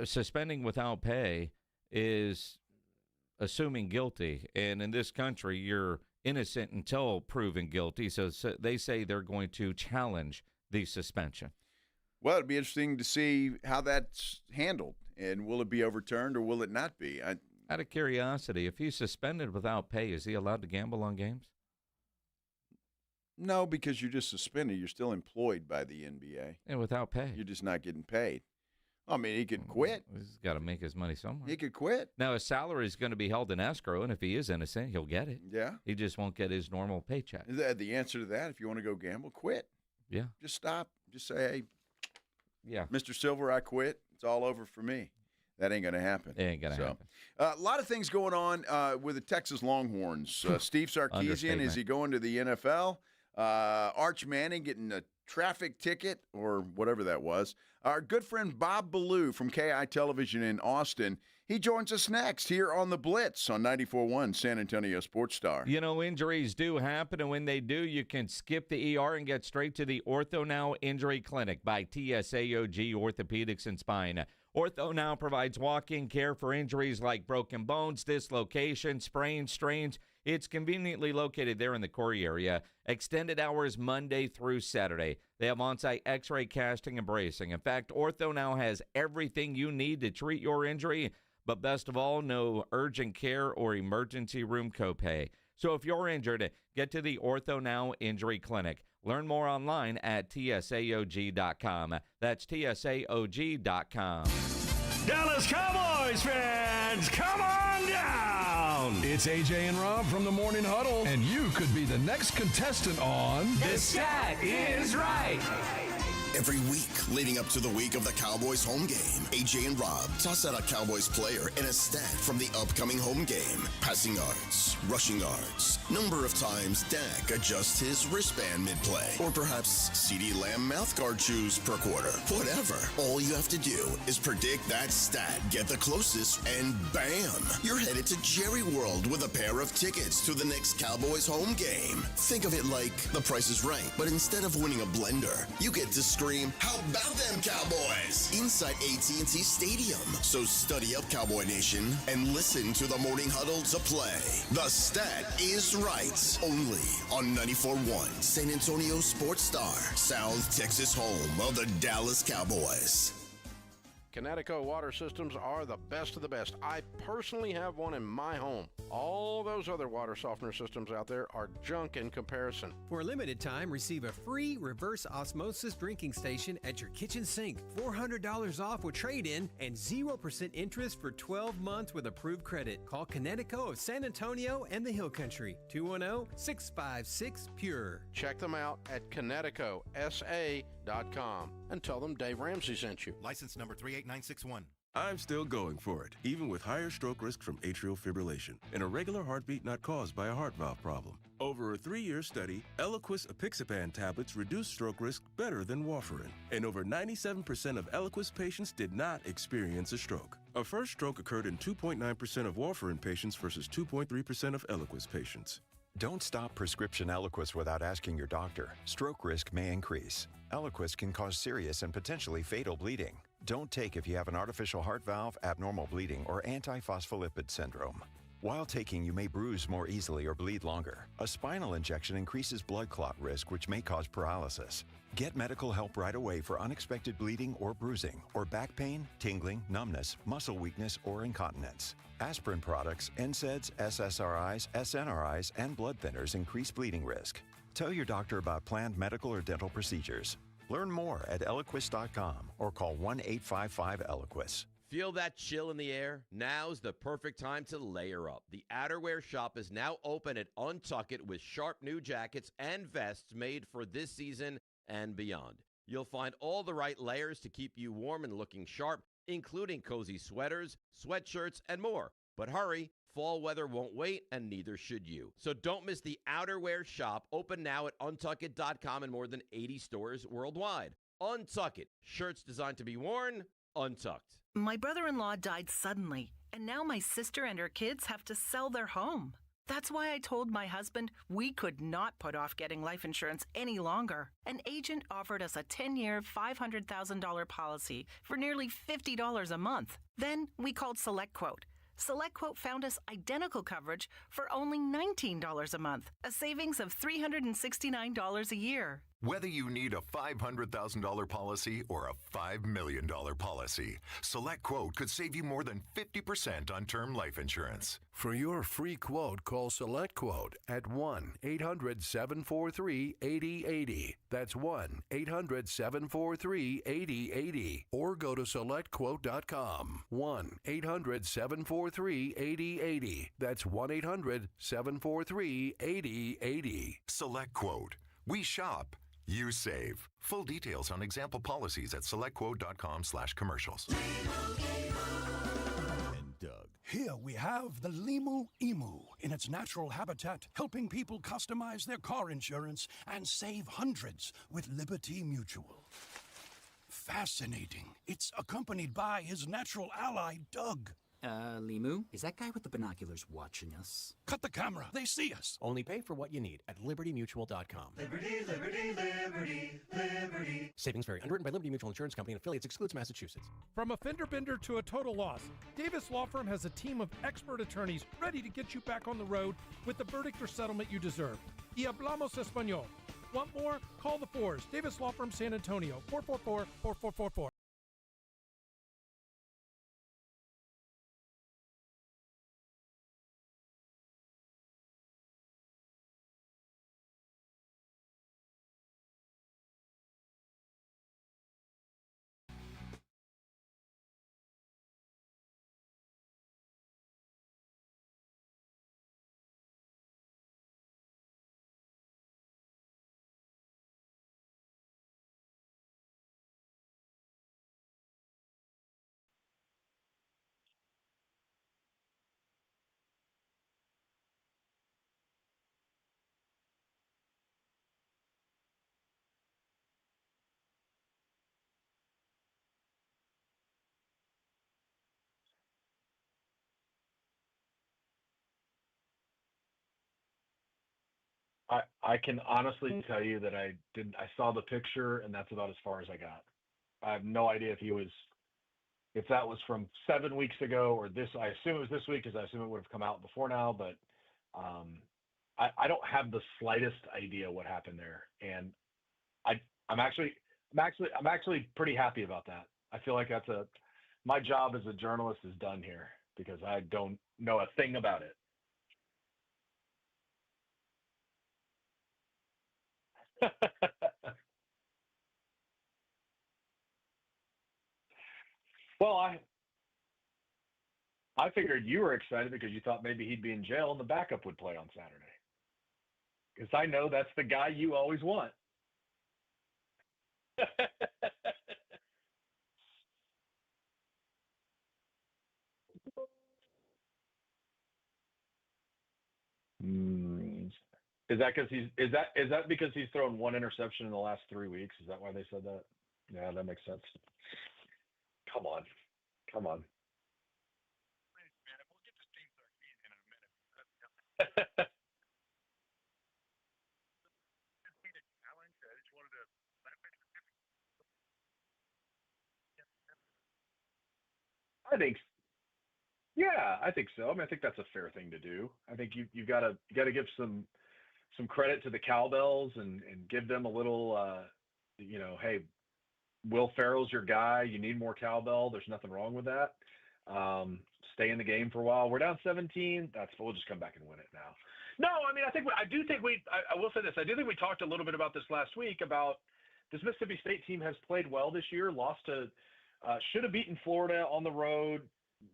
Suspending without pay is assuming guilty. And in this country, you're innocent until proven guilty. So they say they're going to challenge the suspension. Well, it'd be interesting to see how that's handled. And will it be overturned or will it not be? Out of curiosity, if he's suspended without pay, is he allowed to gamble on games? No, because you're just suspended. You're still employed by the NBA. And without pay. You're just not getting paid. I mean, he could quit. He's got to make his money somewhere. He could quit. Now, his salary is going to be held in escrow, and if he is innocent, he'll get it. Yeah. He just won't get his normal paycheck. The answer to that, if you want to go gamble, quit. Yeah. Just stop. Just say, hey, yeah, Mr. Silver, I quit. It's all over for me. That ain't going to happen. It ain't going to happen. A lot of things going on with the Texas Longhorns. Steve Sarkisian, is he going to the NFL? Arch Manning getting a traffic ticket or whatever that was. Our good friend Bob Ballou from KI Television in Austin, he joins us next here on the Blitz on 94.1 San Antonio Sports Star. Injuries do happen, and when they do, you can skip the ER and get straight to the Ortho Now Injury Clinic by TSAOG Orthopedics and Spine. Ortho Now provides walk-in care for injuries like broken bones, dislocations, sprains, strains. It's conveniently located there in the Corey area. Extended hours Monday through Saturday. They have on-site x-ray, casting, and bracing. In fact, Ortho Now has everything you need to treat your injury, but best of all, no urgent care or emergency room copay. So if you're injured, get to the Ortho Now Injury Clinic. Learn more online at tsaog.com. That's tsaog.com. Dallas Cowboys fans, come on down! It's AJ and Rob from the Morning Huddle, and you could be the next contestant on The Stat Is Right. Every week leading up to the week of the Cowboys home game, AJ and Rob toss out a Cowboys player and a stat from the upcoming home game. Passing yards, rushing yards, number of times Dak adjusts his wristband mid-play, or perhaps CeeDee Lamb mouthguard chews per quarter. Whatever. All you have to do is predict that stat, get the closest, and bam! You're headed to Jerry World with a pair of tickets to the next Cowboys home game. Think of it like The Price is Right, but instead of winning a blender, you get to scream, "How about them Cowboys?" inside AT&T Stadium. So study up, Cowboy Nation, and listen to the Morning Huddle to play. The Stat Is Right, only on 94.1 San Antonio Sports Star, South Texas home of the Dallas Cowboys. Connecticut water systems are the best of the best. I personally have one in my home. All those other water softener systems out there are junk in comparison. For a limited time, receive a free reverse osmosis drinking station at your kitchen sink. $400 off with trade-in and 0% interest for 12 months with approved credit. Call Connecticut of San Antonio and the Hill Country. 210-656-PURE. Check them out at ConnecticutSA.com and tell them Dave Ramsey sent you. License number 38961. I'm still going for it, even with higher stroke risk from atrial fibrillation, an irregular heartbeat not caused by a heart valve problem. Over a 3-year study, Eliquis apixaban tablets reduced stroke risk better than warfarin, and over 97% of Eliquis patients did not experience a stroke. A first stroke occurred in 2.9% of warfarin patients versus 2.3% of Eliquis patients. Don't stop prescription Eliquis without asking your doctor. Stroke risk may increase. Eliquis can cause serious and potentially fatal bleeding. Don't take if you have an artificial heart valve, abnormal bleeding, or antiphospholipid syndrome. While taking, you may bruise more easily or bleed longer. A spinal injection increases blood clot risk, which may cause paralysis. Get medical help right away for unexpected bleeding or bruising, or back pain, tingling, numbness, muscle weakness, or incontinence. Aspirin products, NSAIDs, SSRIs, SNRIs, and blood thinners increase bleeding risk. Tell your doctor about planned medical or dental procedures. Learn more at Eliquis.com or call 1-855-ELIQUIS. Feel that chill in the air? Now's the perfect time to layer up. The outerwear shop is now open at Untuckit with sharp new jackets and vests made for this season and beyond. You'll find all the right layers to keep you warm and looking sharp, including cozy sweaters, sweatshirts, and more. But hurry, fall weather won't wait, and neither should you. So don't miss the outerwear shop, open now at Untuckit.com in more than 80 stores worldwide. Untuckit, shirts designed to be worn, untucked. My brother-in-law died suddenly, and now my sister and her kids have to sell their home. That's why I told my husband we could not put off getting life insurance any longer. An agent offered us a 10-year, $500,000 policy for nearly $50 a month. Then we called SelectQuote. SelectQuote found us identical coverage for only $19 a month, a savings of $369 a year. Whether you need a $500,000 policy or a $5 million policy, SelectQuote could save you more than 50% on term life insurance. For your free quote, call SelectQuote at 1-800-743-8080. That's 1-800-743-8080. Or go to SelectQuote.com. 1-800-743-8080. That's 1-800-743-8080. SelectQuote. We shop. You save. Full details on example policies at SelectQuote.com/commercials. And Doug. Here we have the Limu Emu in its natural habitat, helping people customize their car insurance and save hundreds with Liberty Mutual. Fascinating. It's accompanied by his natural ally, Doug. Limu, is that guy with the binoculars watching us? Cut the camera. They see us. Only pay for what you need at libertymutual.com. Liberty, liberty, liberty, liberty. Savings vary. Underwritten by Liberty Mutual Insurance Company and affiliates. Excludes Massachusetts. From a fender bender to a total loss, Davis Law Firm has a team of expert attorneys ready to get you back on the road with the verdict or settlement you deserve. Y hablamos español. Want more? Call the Fours. Davis Law Firm, San Antonio, 444-4444. I can honestly tell you that I saw the picture and that's about as far as I got. I have no idea if that was from 7 weeks ago or this. I assume it was this week because I assume it would have come out before now, but I don't have the slightest idea what happened there. And I'm actually pretty happy about that. I feel like that's my job as a journalist is done here because I don't know a thing about it. Well, I figured you were excited because you thought maybe he'd be in jail and the backup would play on Saturday. Because I know that's the guy you always want. Is that because he's thrown one interception in the last 3 weeks? Is that why they said that? Yeah, that makes sense. Come on. I think so. I mean, I think that's a fair thing to do. I think you got to give some credit to the Cowbells and give them a little, hey, Will Ferrell's your guy. You need more cowbell. There's nothing wrong with that. Stay in the game for a while. We're down 17. We'll just come back and win it now. No, I mean, I will say this. I do think we talked a little bit about this last week about this Mississippi State team has played well this year. Should have beaten Florida on the road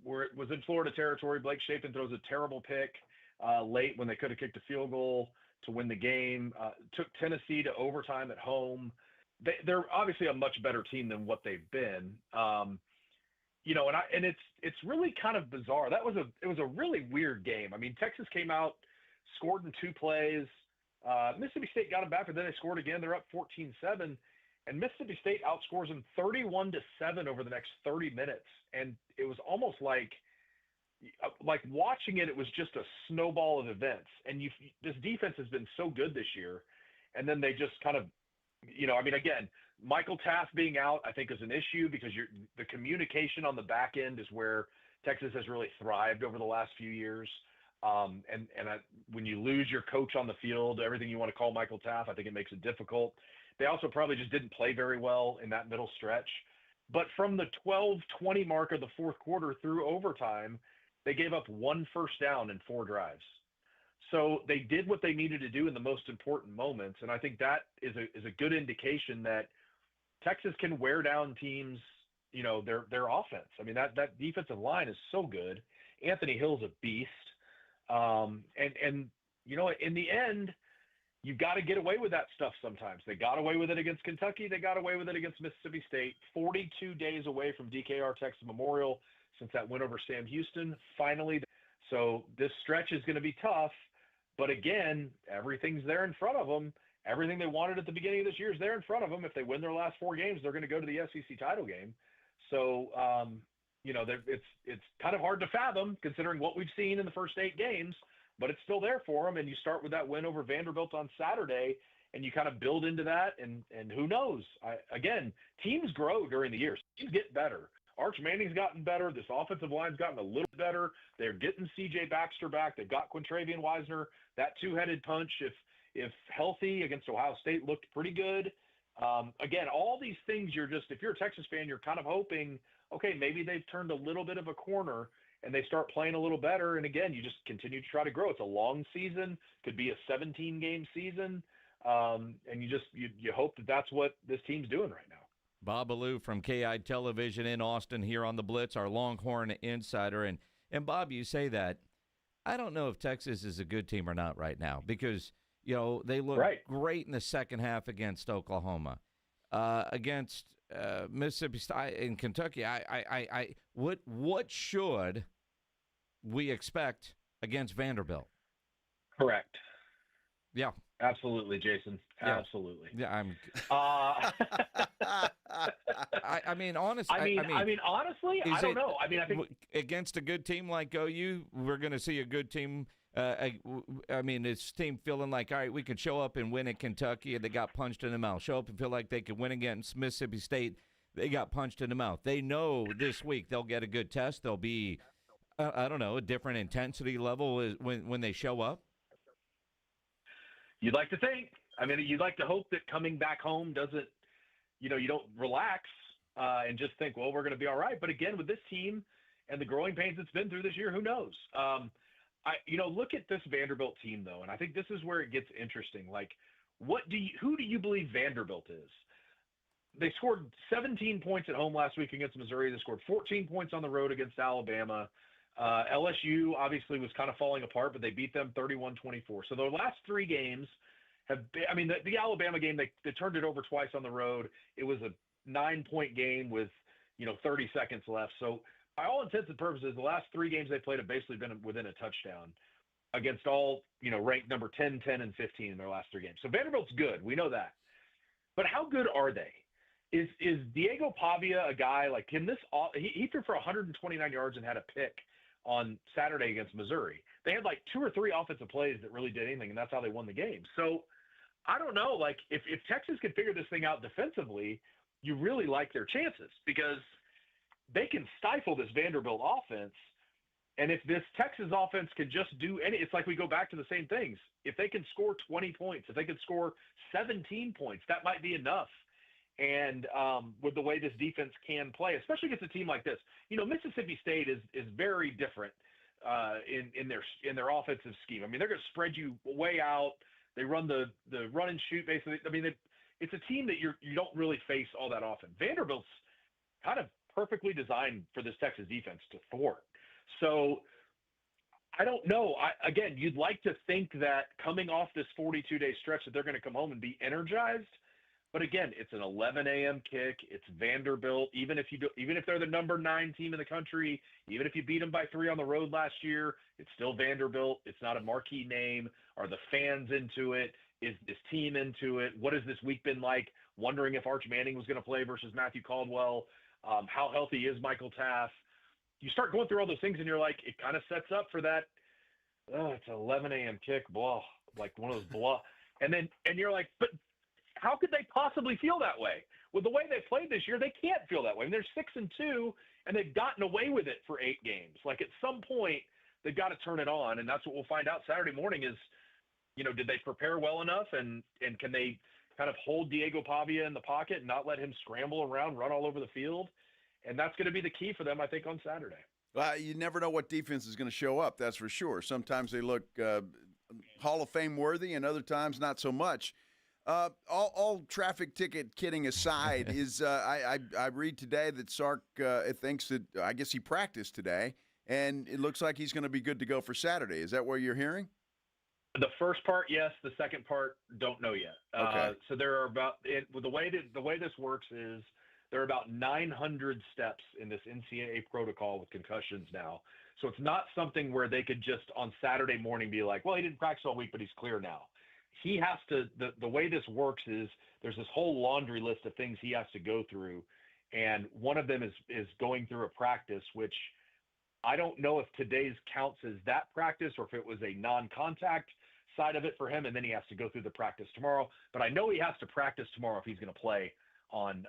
where it was in Florida territory. Blake Shapen throws a terrible pick late when they could have kicked a field goal to win the game. Took Tennessee to overtime at home. They're obviously a much better team than what they've been. And it's really kind of bizarre. It was a really weird game. I mean, Texas came out, scored in 2 plays. Mississippi State got them back, but then they scored again. They're up 14-7, and Mississippi State outscores them 31-7 over the next 30 minutes. And it was almost like watching it. It was just a snowball of events. And this defense has been so good this year, and then they just kind of. Again, Michael Taft being out, I think, is an issue because the communication on the back end is where Texas has really thrived over the last few years. When you lose your coach on the field, everything you want to call Michael Taft, I think it makes it difficult. They also probably just didn't play very well in that middle stretch. But from the 12-20 mark of the fourth quarter through overtime, they gave up 1 first down in 4 drives. So they did what they needed to do in the most important moments, and I think that is a good indication that Texas can wear down teams, their offense. I mean, that defensive line is so good. Anthony Hill's a beast. In the end, you've got to get away with that stuff sometimes. They got away with it against Kentucky. They got away with it against Mississippi State. 42 days away from DKR Texas Memorial since that win over Sam Houston. Finally. So this stretch is going to be tough. But again, everything's there in front of them. Everything they wanted at the beginning of this year is there in front of them. If they win their last 4 games, they're going to go to the SEC title game. So, it's kind of hard to fathom considering what we've seen in the first 8 games, but it's still there for them. And you start with that win over Vanderbilt on Saturday, and you kind of build into that. And who knows? Teams grow during the year. Teams get better. Arch Manning's gotten better. This offensive line's gotten a little better. They're getting C.J. Baxter back. They've got Quintravian Wisner. That 2-headed punch, if healthy against Ohio State, looked pretty good. All these things if you're a Texas fan, you're kind of hoping, okay, maybe they've turned a little bit of a corner and they start playing a little better. And again, you just continue to try to grow. It's a long season, could be a 17-game season. And you hope that that's what this team's doing right now. Bob Ballou from KI Television in Austin here on the Blitz, our Longhorn insider. And Bob, you say that. I don't know if Texas is a good team or not right now because, they look great in the second half against Oklahoma. Against Mississippi State and Kentucky, what should we expect against Vanderbilt? Correct. Yeah. Absolutely, Jason. Yeah. Absolutely. Yeah, I'm. honestly, honestly, I don't know. I think against a good team like OU, we're going to see a good team. This team feeling like, all right, we could show up and win at Kentucky, and they got punched in the mouth. Show up and feel like they could win against Mississippi State, they got punched in the mouth. They know this week they'll get a good test. They'll be, a different intensity level when they show up. You'd like to think. You'd like to hope that coming back home doesn't, you don't relax. and just think, well, we're going to be all right. But again, with this team and the growing pains it's been through this year, who knows? Look at this Vanderbilt team, though, and I think this is where it gets interesting. Like, who do you believe Vanderbilt is? They scored 17 points at home last week against Missouri. They scored 14 points on the road against Alabama. LSU obviously was kind of falling apart, but they beat them 31-24. So their last three games have been, the Alabama game, they turned it over twice on the road. It was a 9-point game with, 30 seconds left. So by all intents and purposes, the last three games they played have basically been within a touchdown against all, ranked number 10, 10, and 15 in their last three games. So Vanderbilt's good. We know that. But how good are they? Is Diego Pavia a guy like, he threw for 129 yards and had a pick on Saturday against Missouri. They had like two or three offensive plays that really did anything, and that's how they won the game. So I don't know, like if Texas can figure this thing out defensively, you really like their chances because they can stifle this Vanderbilt offense. And if this Texas offense can just do it's like we go back to the same things. If they can score 20 points, if they can score 17 points, that might be enough. And with the way this defense can play, especially against a team like this, Mississippi State is very different in their offensive scheme. They're going to spread you way out. They run the run and shoot basically. It's a team that you don't really face all that often. Vanderbilt's kind of perfectly designed for this Texas defense to thwart. So I don't know. Again, you'd like to think that coming off this 42-day stretch that they're going to come home and be energized. But again, it's an 11 a.m. kick. It's Vanderbilt. Even if they're the number 9 team in the country, even if you beat them by 3 on the road last year, it's still Vanderbilt. It's not a marquee name. Are the fans into it? Is this team into it? What has this week been like? Wondering if Arch Manning was going to play versus Matthew Caldwell. How healthy is Michael Taft? You start going through all those things, and you're like, it kind of sets up for that. Oh, it's an 11 a.m. kick, blah, like one of those blah, and you're like, but. How could they possibly feel that way? With the way they played this year, they can't feel that way. They're 6-2, and they've gotten away with it for 8 games. Like at some point, they've got to turn it on, and that's what we'll find out Saturday morning is, did they prepare well enough, and can they kind of hold Diego Pavia in the pocket and not let him scramble around, run all over the field? And that's going to be the key for them, I think, on Saturday. You never know what defense is going to show up, that's for sure. Sometimes they look Hall of Fame worthy, and other times not so much. All traffic ticket kidding aside, is I read today that Sark thinks that I guess he practiced today, and it looks like he's going to be good to go for Saturday. Is that what you're hearing? The first part, yes. The second part, don't know yet. Okay. So there are the way this works is there are about 900 steps in this NCAA protocol with concussions now. So it's not something where they could just on Saturday morning be like, well, he didn't practice all week, but he's clear now. He has to, the way this works is there's this whole laundry list of things he has to go through. And one of them is going through a practice, which I don't know if today's counts as that practice or if it was a non-contact side of it for him. And then he has to go through the practice tomorrow, but I know he has to practice tomorrow if he's going to play on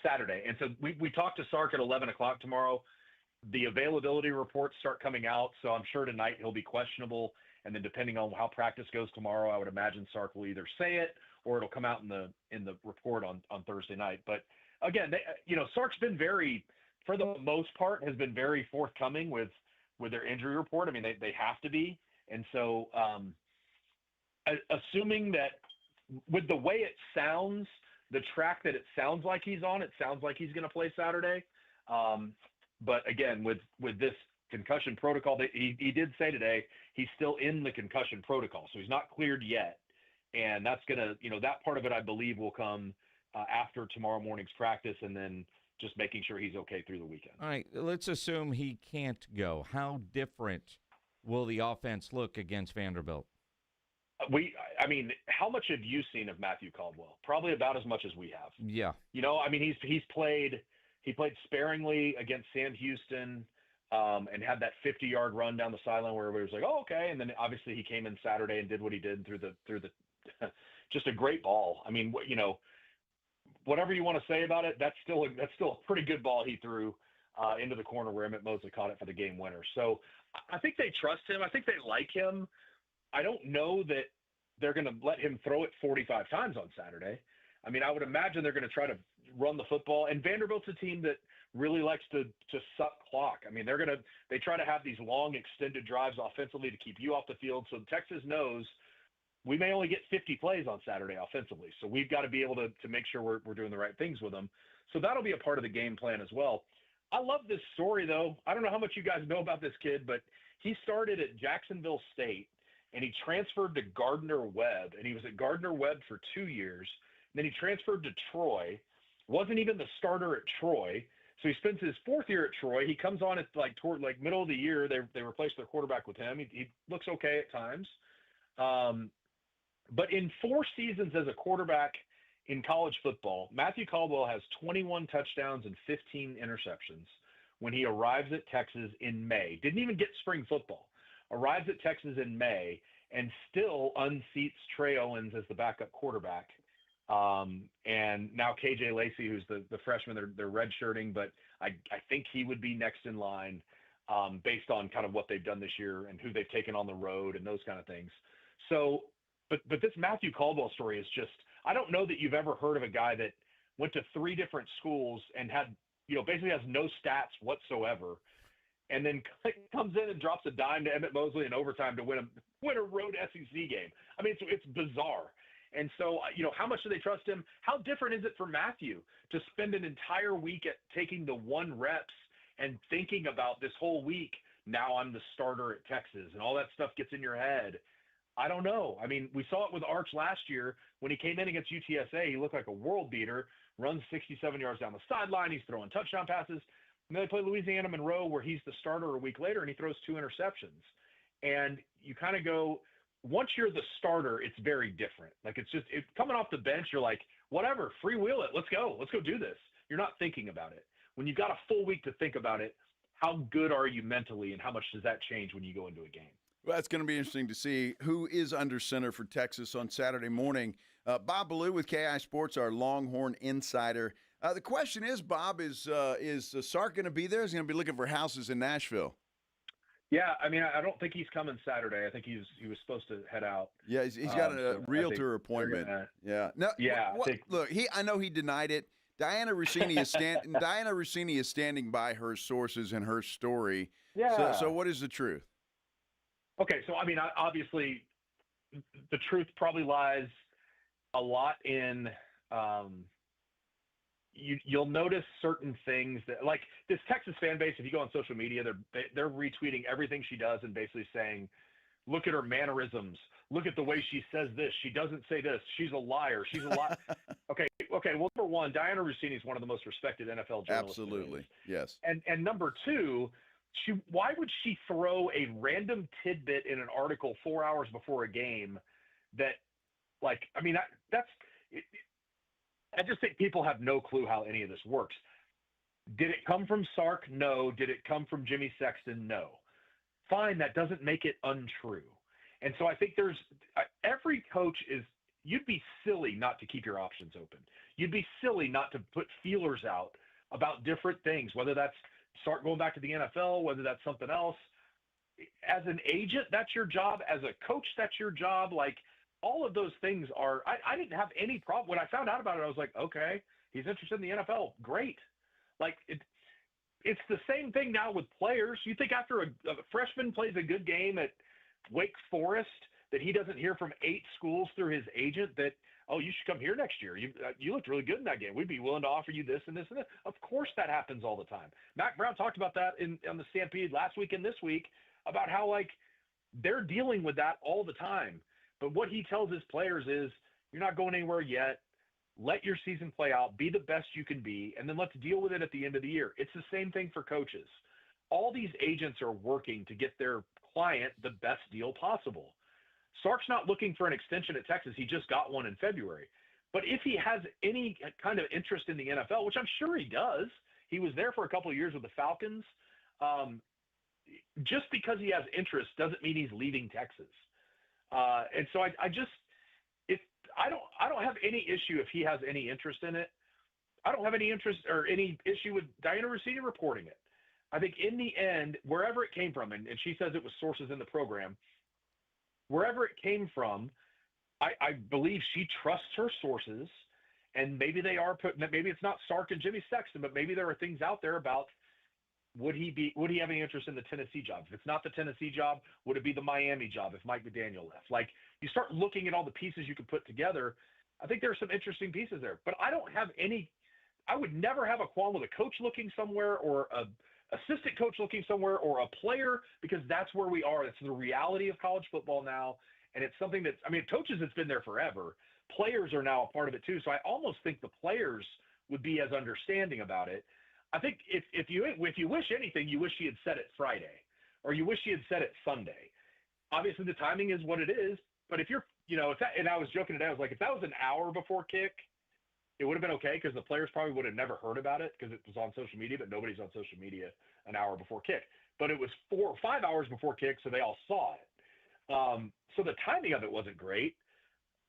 Saturday. And so we talked to Sark at 11 o'clock tomorrow. The availability reports start coming out. So I'm sure tonight he'll be questionable. And then depending on how practice goes tomorrow, I would imagine Sark will either say it or it'll come out in the report on Thursday night. But again, Sark's been for the most part, has been very forthcoming with their injury report. They have to be. And so assuming that with the way it sounds, the track that it sounds like he's on, it sounds like he's going to play Saturday. But again, with this concussion protocol, he did say today he's still in the concussion protocol, so he's not cleared yet, and that's gonna that part of it I believe will come after tomorrow morning's practice, and then just making sure he's okay through the weekend. All right, let's assume he can't go. How different will the offense look against Vanderbilt? How much have you seen of Matthew Caldwell? Probably about as much as we have. Yeah. He played sparingly against Sam Houston. And had that 50-yard run down the sideline where everybody was like, "Oh, okay." And then obviously he came in Saturday and did what he did through the just a great ball. Whatever you want to say about it, that's still a pretty good ball he threw into the corner where Emmett Mosley caught it for the game winner. So I think they trust him. I think they like him. I don't know that they're going to let him throw it 45 times on Saturday. I would imagine they're going to try to run the football. And Vanderbilt's a team that really likes to suck clock. I mean, they try to have these long extended drives offensively to keep you off the field. So Texas knows we may only get 50 plays on Saturday offensively. So we've got to be able to make sure we're doing the right things with them. So that'll be a part of the game plan as well. I love this story, though. I don't know how much you guys know about this kid, but he started at Jacksonville State, and he transferred to Gardner-Webb, and he was at Gardner-Webb for 2 years. And then he transferred to Troy, wasn't even the starter at Troy. So he spends his 4th year at Troy. He comes on at toward middle of the year. They replaced their quarterback with him. He looks okay at times. But in 4 seasons as a quarterback in college football, Matthew Caldwell has 21 touchdowns and 15 interceptions when he arrives at Texas in May. Didn't even get spring football. Arrives at Texas in May and still unseats Trey Owens as the backup quarterback. And now KJ Lacey, who's the freshman, they're redshirting, but I think he would be next in line based on kind of what they've done this year and who they've taken on the road and those kind of things. So, but this Matthew Caldwell story is just, I don't know that you've ever heard of a guy that went to 3 different schools and had, basically has no stats whatsoever, and then comes in and drops a dime to Emmett Mosley in overtime to win a road SEC game. I mean, it's bizarre. And so, how much do they trust him? How different is it for Matthew to spend an entire week at taking the 1 reps and thinking about this whole week, now I'm the starter at Texas, and all that stuff gets in your head? I don't know. I mean, we saw it with Arch last year. When he came in against UTSA, he looked like a world beater, runs 67 yards down the sideline. He's throwing touchdown passes. And then they play Louisiana Monroe, where he's the starter a week later, and he throws 2 interceptions. And you kind of go, once you're the starter, it's very different. Like, it's coming off the bench, you're like, whatever, freewheel it. Let's go do this. You're not thinking about it. When you've got a full week to think about it, how good are you mentally, and how much does that change when you go into a game? Well, it's going to be interesting to see who is under center for Texas on Saturday morning. Bob Ballou with KI Sports, our Longhorn insider. The question is, Bob, is Sark going to be there? Is he going to be looking for houses in Nashville? Yeah, I mean, I don't think he's coming Saturday. I think he was supposed to head out. Yeah, he's got a realtor appointment. Yeah. No. Yeah. Look, I know he denied it. Diana Rossini is standing by her sources and her story. Yeah. So what is the truth? Okay, so I mean, obviously, the truth probably lies a lot in. You'll notice certain things that, like this Texas fan base, if you go on social media, they're retweeting everything she does and basically saying, look at her mannerisms, look at the way she says this, she doesn't say this, she's a liar, she's a liar. Okay, well, number one, Diana Rossini is one of the most respected NFL journalists. Absolutely, yes. And number two, why would she throw a random tidbit in an article 4 hours before a game that, like, I mean, I just think people have no clue how any of this works. Did it come from Sark? No. Did it come from Jimmy Sexton? No. Fine, that doesn't make it untrue. And so I think every coach you'd be silly not to keep your options open. You'd be silly not to put feelers out about different things, whether that's Sark going back to the NFL, whether that's something else. As an agent, that's your job. As a coach, that's your job. Like, all of those things are – I didn't have any problem. When I found out about it, I was like, okay, he's interested in the NFL. Great. Like, it's the same thing now with players. You think after a freshman plays a good game at Wake Forest that he doesn't hear from 8 schools through his agent that, oh, you should come here next year. You looked really good in that game. We'd be willing to offer you this and this and this. Of course that happens all the time. Mac Brown talked about that on the Stampede last week and this week about how, like, they're dealing with that all the time. But what he tells his players is, you're not going anywhere yet. Let your season play out. Be the best you can be, and then let's deal with it at the end of the year. It's the same thing for coaches. All these agents are working to get their client the best deal possible. Sark's not looking for an extension at Texas. He just got one in February. But if he has any kind of interest in the NFL, which I'm sure he does, he was there for a couple of years with the Falcons. Just because he has interest doesn't mean he's leaving Texas. And so I don't have any issue if he has any interest in it. I don't have any interest or any issue with Diana Rossini reporting it. I think in the end, wherever it came from, and she says it was sources in the program, wherever it came from, I believe she trusts her sources, And maybe they are maybe it's not Sark and Jimmy Sexton, but maybe there are things out there about would he have any interest in the Tennessee job? If it's not the Tennessee job, would it be the Miami job if Mike McDaniel left? Like, you start looking at all the pieces you can put together. I think there are some interesting pieces there, but I would never have a qualm with a coach looking somewhere or a assistant coach looking somewhere or a player, because that's where we are. That's the reality of college football now. And it's something that, coaches, it's been there forever. Players are now a part of it too. So I almost think the players would be as understanding about it. I think if you wish anything, you wish he had said it Friday, or you wish he had said it Sunday. Obviously the timing is what it is, but if you're, and I was joking today, I was like, if that was an hour before kick, it would have been okay, because the players probably would have never heard about it because it was on social media, but nobody's on social media an hour before kick. But it was 4 or 5 hours before kick, so they all saw it. So the timing of it wasn't great.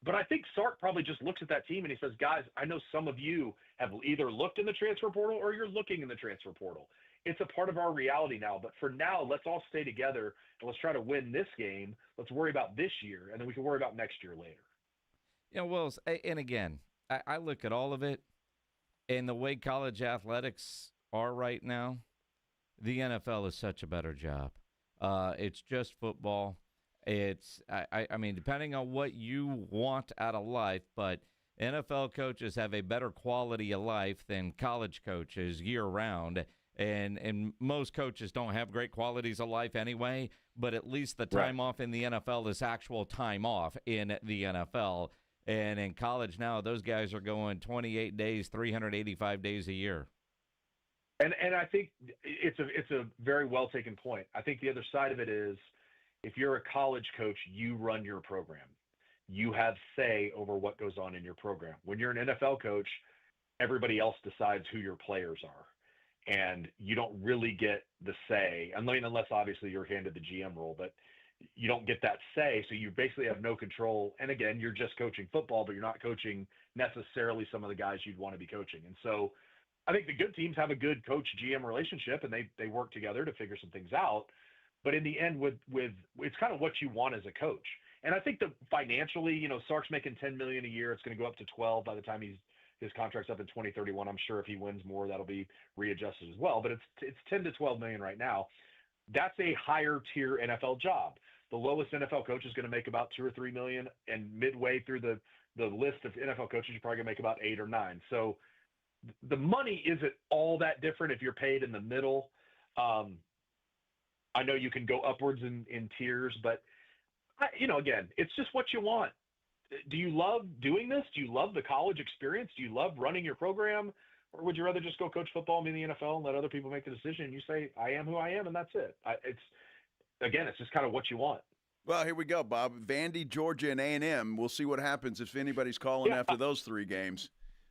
But I think Sark probably just looks at that team and he says, guys, I know some of you have either looked in the transfer portal or you're looking in the transfer portal. It's a part of our reality now. But for now, let's all stay together and let's try to win this game. Let's worry about this year, and then we can worry about next year later. Wills, and again, I look at all of it, and the way college athletics are right now, the NFL is such a better job. It's just football. It's, I mean, depending on what you want out of life, but NFL coaches have a better quality of life than college coaches year-round, and most coaches don't have great qualities of life anyway, but at least the time off in the NFL is actual time off in the NFL. And in college now, those guys are going 28 days, 385 days a year. And I think it's a very well taken point. I think the other side of it is, if you're a college coach, you run your program. You have say over what goes on in your program. When you're an NFL coach, everybody else decides who your players are. And you don't really get the say, unless obviously you're handed the GM role, but you don't get that say. So you basically have no control. And again, you're just coaching football, but you're not coaching necessarily some of the guys you'd want to be coaching. And so I think the good teams have a good coach GM relationship, and they work together to figure some things out. But in the end, with it's kind of what you want as a coach. And I think that financially, Sark's making $10 million a year. It's going to go up to 12 by the time his contract's up in 2031. I'm sure if he wins more, that'll be readjusted as well. But it's 10 to 12 million right now. That's a higher tier NFL job. The lowest NFL coach is going to make about 2 or 3 million, and midway through the list of NFL coaches, you're probably going to make about 8 or 9. So the money isn't all that different if you're paid in the middle. I know you can go upwards in tiers, but again, it's just what you want. Do you love doing this? Do you love the college experience? Do you love running your program? Or would you rather just go coach football in the NFL and let other people make the decision? And you say, I am who I am, and that's it. It's just kind of what you want. Well, here we go, Bob. Vandy, Georgia, and A&M. We'll see what happens if anybody's calling after those 3 games.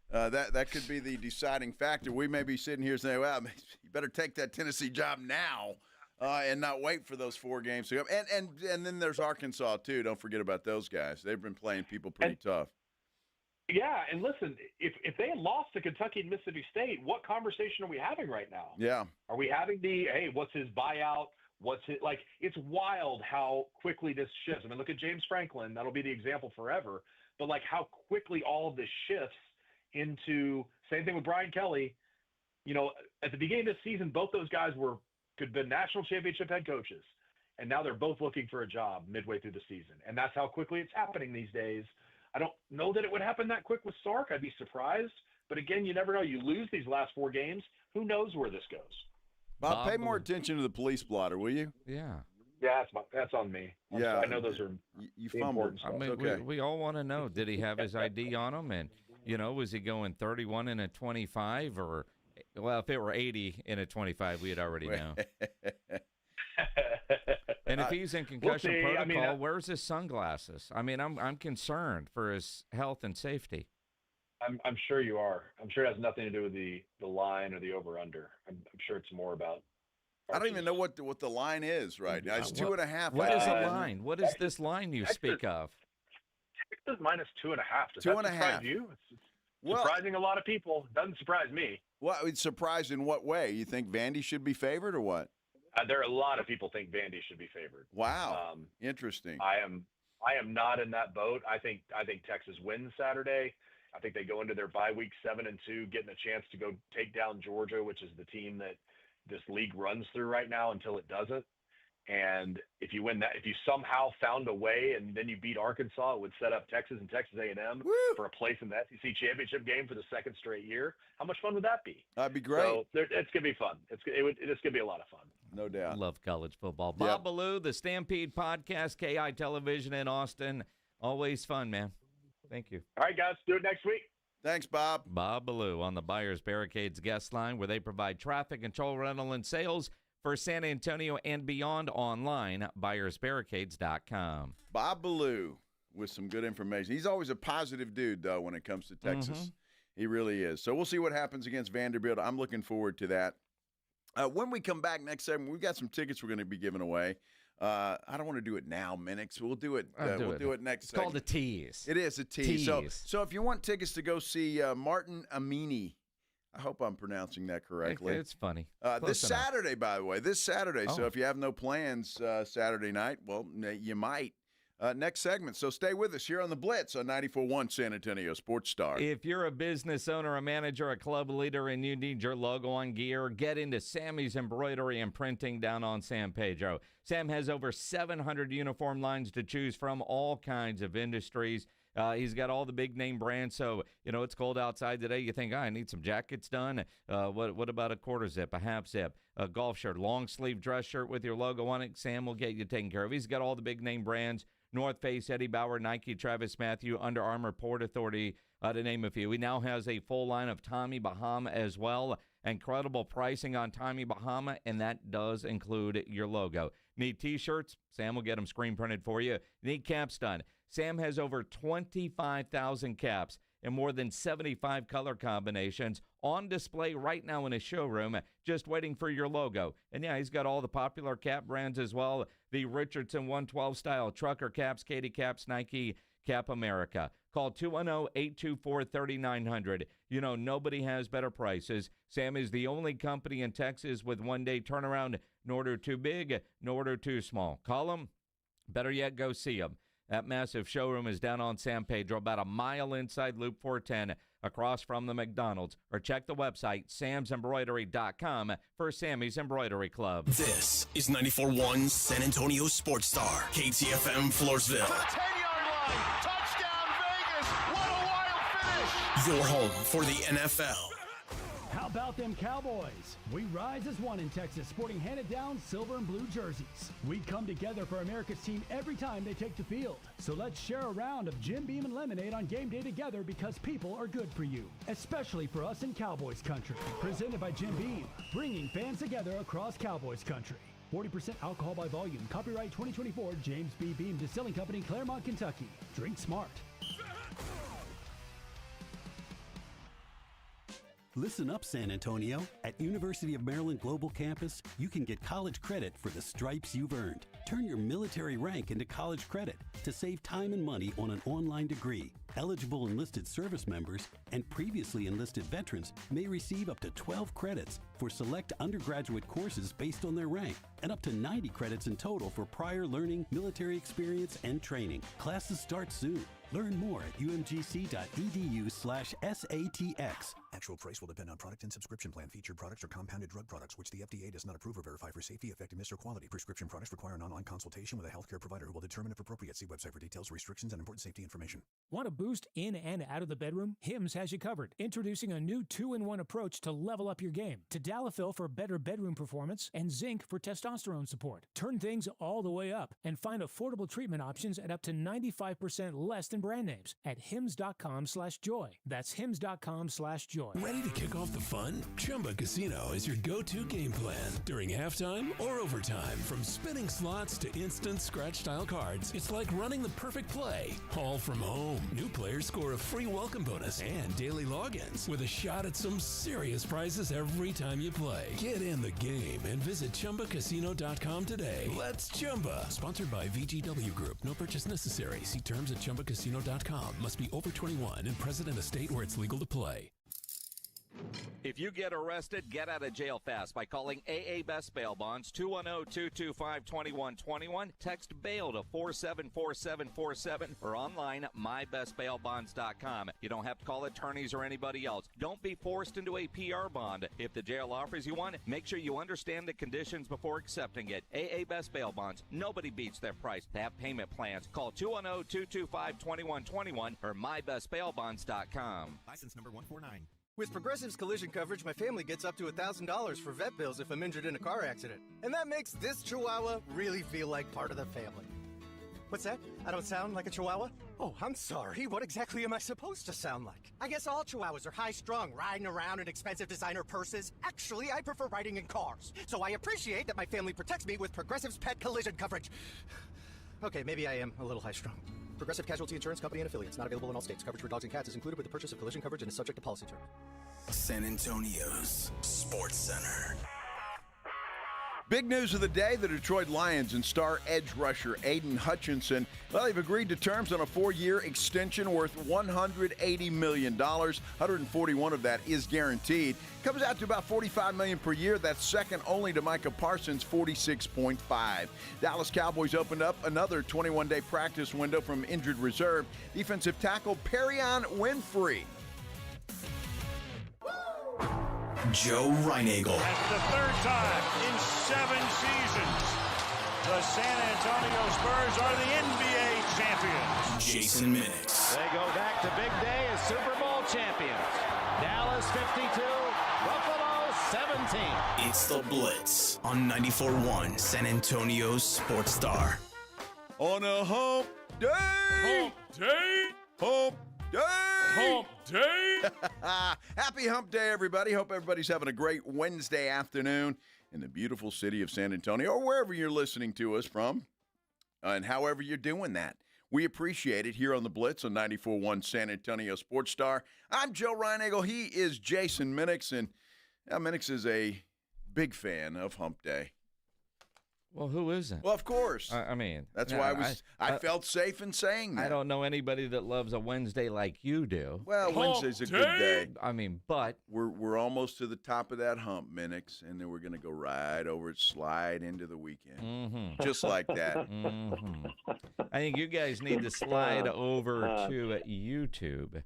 That could be the deciding factor. We may be sitting here saying, well, you better take that Tennessee job now. And not wait for those 4 games to go. And then there's Arkansas, too. Don't forget about those guys. They've been playing people pretty tough. Yeah, and listen, if they had lost to Kentucky and Mississippi State, what conversation are we having right now? Yeah. Are we having hey, what's his buyout? It's wild how quickly this shifts. I mean, look at James Franklin. That'll be the example forever. But, how quickly all of this shifts into – same thing with Brian Kelly. At the beginning of this season, both those guys could have been national championship head coaches, and now they're both looking for a job midway through the season. And that's how quickly it's happening these days. I don't know that it would happen that quick with Sark. I'd be surprised. But again, you never know. You lose these last 4 games. Who knows where this goes? Bob, pay more attention to the police blotter, will you? Yeah. Yeah, that's on me. I know those are you fumbled. I mean, okay. we all want to know, did he have his ID on him? And, was he going 31 and a 25 or – well, if it were 80 in a 25, we'd already know. And if he's in concussion protocol, where's his sunglasses? I mean, I'm concerned for his health and safety. I'm sure you are. I'm sure it has nothing to do with the line or the over/under. I'm sure it's more about. I don't even know what the line is right now. It's 2.5. What is a line? What is this line you speak of? Texas minus 2.5. Does 2.5. That surprise you? It's surprising a lot of people. Doesn't surprise me. Well, it's surprised in what way? You think Vandy should be favored or what? There are a lot of people think Vandy should be favored. Wow, interesting. I am not in that boat. I think Texas wins Saturday. I think they go into their bye week 7-2, getting a chance to go take down Georgia, which is the team that this league runs through right now until it doesn't. And if you win that, if you somehow found a way and then you beat Arkansas, it would set up Texas and Texas A&M for a place in the SEC championship game for the second straight year. How much fun would that be? That'd be great. So it's going to be fun. It's going to be a lot of fun. No doubt. Love college football. Bob Ballou, the Stampede Podcast, KI Television in Austin. Always fun, man. Thank you. All right, guys. Do it next week. Thanks, Bob. Bob Ballou on the Buyers Barricades guest line, where they provide traffic control, rental, and sales for San Antonio and beyond online, buyersbarricades.com. Bob Ballou with some good information. He's always a positive dude, though, when it comes to Texas. He really is. So we'll see what happens against Vanderbilt. I'm looking forward to that. When we come back next segment, we've got some tickets we're going to be giving away. I don't want to do it now, Minix. We'll do it. We'll do it next segment. It's called a tease. It is a tease. So if you want tickets to go see Martin Amini, I hope I'm pronouncing that correctly. It's funny. This Saturday, by the way. This Saturday. So if you have no plans Saturday night, well, you might. Next segment. So stay with us here on the Blitz on 94.1 San Antonio Sports Star. If you're a business owner, a manager, a club leader, and you need your logo on gear, get into Sammy's Embroidery and Printing down on San Pedro. Sam has over 700 uniform lines to choose from, all kinds of industries. He's got all the big name brands. So, it's cold outside today. You think, I need some jackets done. What about a quarter zip, a half zip, a golf shirt, long sleeve dress shirt with your logo on it? Sam will get you taken care of. He's got all the big name brands. North Face, Eddie Bauer, Nike, Travis Matthew, Under Armour, Port Authority, to name a few. He now has a full line of Tommy Bahama as well. Incredible pricing on Tommy Bahama, and that does include your logo. Need T-shirts? Sam will get them screen printed for you. Need caps done? Sam has over 25,000 caps and more than 75 color combinations on display right now in his showroom, just waiting for your logo. And yeah, he's got all the popular cap brands as well. The Richardson 112 style, Trucker Caps, Katie Caps, Nike, Cap America. Call 210-824-3900. Nobody has better prices. Sam is the only company in Texas with one-day turnaround. No order too big, no order too small. Call him. Better yet, go see him. That massive showroom is down on San Pedro, about a mile inside Loop 410, across from the McDonald's. Or check the website, samsembroidery.com, for Sammy's Embroidery Club. This is 94.1 San Antonio Sports Star, KTFM Floresville. To the 10-yard line. Touchdown, Vegas. What a wild finish. Your home for the NFL. How about them Cowboys? We rise as one in Texas, sporting handed-down silver and blue jerseys. We come together for America's team every time they take the field. So let's share a round of Jim Beam and lemonade on game day together, because people are good for you, especially for us in Cowboys country. Presented by Jim Beam, bringing fans together across Cowboys country. 40% alcohol by volume. Copyright 2024, James B. Beam Distilling Company, Claremont, Kentucky. Drink smart. Listen up, San Antonio. At University of Maryland Global Campus, you can get college credit for the stripes you've earned. Turn your military rank into college credit to save time and money on an online degree. Eligible enlisted service members and previously enlisted veterans may receive up to 12 credits for select undergraduate courses based on their rank, and up to 90 credits in total for prior learning, military experience, and training. Classes start soon. Learn more at umgc.edu/SATX. Actual price will depend on product and subscription plan. Featured products are compounded drug products, which the FDA does not approve or verify for safety, effectiveness, or quality. Prescription products require an online consultation with a healthcare provider who will determine if appropriate. See website for details, restrictions, and important safety information. Want a boost in and out of the bedroom? Hims has you covered. Introducing a new 2-in-1 approach to level up your game. Tadalafil for better bedroom performance and zinc for testosterone support. Turn things all the way up and find affordable treatment options at up to 95% less than brand names at hims.com/joy. That's hims.com/joy. Ready to kick off the fun? Chumba Casino is your go-to game plan during halftime or overtime. From spinning slots to instant scratch-style cards, it's like running the perfect play, all from home. New players score a free welcome bonus and daily logins with a shot at some serious prizes every time you play. Get in the game and visit ChumbaCasino.com today. Let's Chumba. Sponsored by VGW Group. No purchase necessary. See terms at ChumbaCasino.com. Must be over 21 and present in a state where it's legal to play. If you get arrested, get out of jail fast by calling AA Best Bail Bonds, 210-225-2121. Text bail to 474747 or online mybestbailbonds.com. You don't have to call attorneys or anybody else. Don't be forced into a PR bond. If the jail offers you one, make sure you understand the conditions before accepting it. AA Best Bail Bonds. Nobody beats their price. They have payment plans. Call 210-225-2121 or mybestbailbonds.com. License number 149. With Progressive's collision coverage, my family gets up to $1,000 for vet bills if I'm injured in a car accident. And that makes this Chihuahua really feel like part of the family. What's that? I don't sound like a Chihuahua? Oh, I'm sorry. What exactly am I supposed to sound like? I guess all Chihuahuas are high-strung, riding around in expensive designer purses. Actually, I prefer riding in cars. So I appreciate that my family protects me with Progressive's pet collision coverage. Okay, maybe I am a little high-strung. Progressive Casualty Insurance Company and Affiliates. Not available in all states. Coverage for dogs and cats is included with the purchase of collision coverage and is subject to policy terms. San Antonio's Sports Center. Big news of the day, the Detroit Lions and star edge rusher Aiden Hutchinson, well, they've agreed to terms on a 4-year extension worth $180 million. 141 of that is guaranteed. Comes out to about $45 million per year. That's second only to Micah Parsons' $46.5. Dallas Cowboys opened up another 21-day practice window from injured reserve defensive tackle Perion Winfrey. Joe Reinagel. That's the third time in 7 seasons the San Antonio Spurs are the NBA champions. Jason Minix. They go back to big day as Super Bowl champions. Dallas 52, Buffalo 17. It's the Blitz on 94.1 San Antonio's Sports Star. On a hump day! Hump day! Hump day! Hump day! Happy hump day, everybody. Hope everybody's having a great Wednesday afternoon in the beautiful city of San Antonio or wherever you're listening to us from and however you're doing that. We appreciate it here on the Blitz on 94.1 San Antonio Sports Star. I'm Joe Reinagel. He is Jason Minix, and Minix is a big fan of hump day. Well, who isn't? Well, of course. I mean, that's why I felt safe in saying that. I don't know anybody that loves a Wednesday like you do. Well, Wednesday's a good day. I mean, but we're almost to the top of that hump, Minix, and then we're going to go right over it, slide into the weekend, just like that. I think you guys need to slide over to YouTube.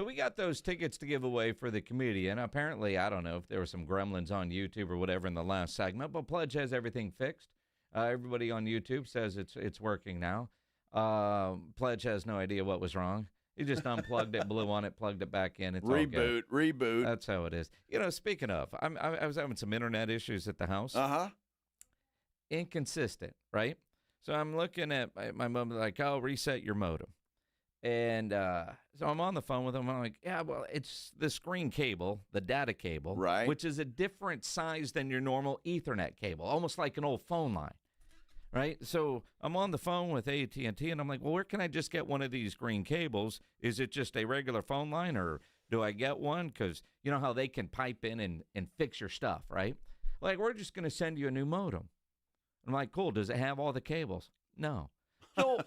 We got those tickets to give away for the community, and apparently, I don't know if there were some gremlins on YouTube or whatever in the last segment, but Pledge has everything fixed. Everybody on YouTube says it's working now. Pledge has no idea what was wrong. He just unplugged it, blew on it, plugged it back in. It's Reboot. That's how it is. You know, speaking of, I was having some internet issues at the house. Inconsistent, right? So I'm looking at my mom, like, oh, reset your modem. And so I'm on the phone with him. I'm like, yeah, well, it's the screen cable, the data cable, right, which is a different size than your normal Ethernet cable, almost like an old phone line, right? So I'm on the phone with AT&T, and I'm like, well, where can I just get one of these green cables? Is it just a regular phone line, or do I get one? Because you know how they can pipe in and fix your stuff, right? Like, we're just going to send you a new modem. I'm like, cool. Does it have all the cables? No. So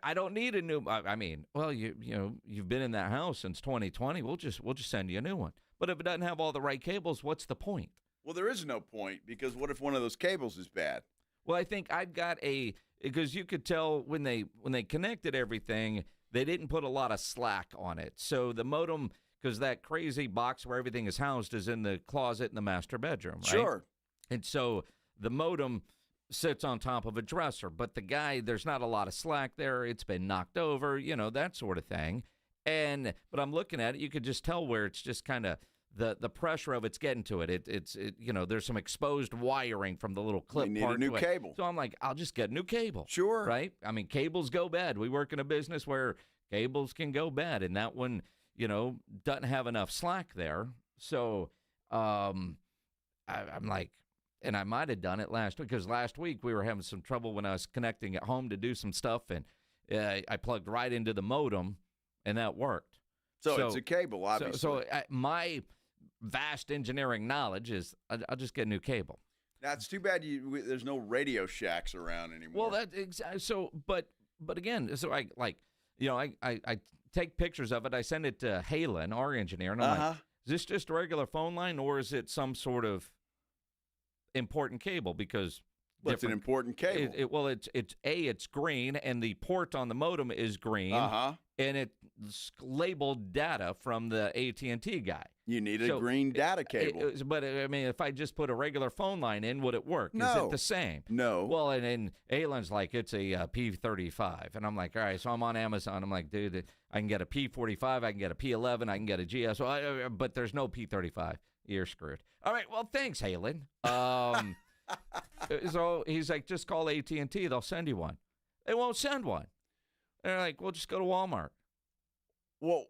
I don't need a new. I mean, well, you've been in that house since 2020. We'll just send you a new one. But if it doesn't have all the right cables, what's the point? Well, there is no point, because what if one of those cables is bad? Well, I think I've got because you could tell when they connected everything, they didn't put a lot of slack on it. So the modem, because that crazy box where everything is housed is in the closet in the master bedroom, right? Sure. And so the modem sits on top of a dresser, but there's not a lot of slack there. It's been knocked over, that sort of thing. But I'm looking at it, you could just tell where it's just kind of the pressure of it's getting to it. It's there's some exposed wiring from the little clip part. You need a new cable. So I'm like, I'll just get a new cable. Sure. Right? I mean, cables go bad. We work in a business where cables can go bad, and that one, doesn't have enough slack there. So I'm like, and I might have done it last week, because last week we were having some trouble when I was connecting at home to do some stuff, and I plugged right into the modem, and that worked. So it's a cable, obviously. So my vast engineering knowledge is I'll just get a new cable. Now, it's too bad there's no Radio Shacks around anymore. Well, but again, so I take pictures of it. I send it to Halen, our engineer, and I'm like, is this just a regular phone line, or is it some sort of important cable? Because it's an important cable. It's green, and the port on the modem is green, and it's labeled data from the AT&T guy. You need a green data cable. But, I mean, if I just put a regular phone line in, would it work? No. Is it the same? No. Well, and Aylin's like, it's a P35. And I'm like, all right, so I'm on Amazon. I'm like, dude, I can get a P45, I can get a P11, I can get a GS, but there's no P35. You're screwed. All right, well, thanks, Aylin. So he's like, just call AT&T. They'll send you one. They won't send one. They're like, well, just go to Walmart. Well,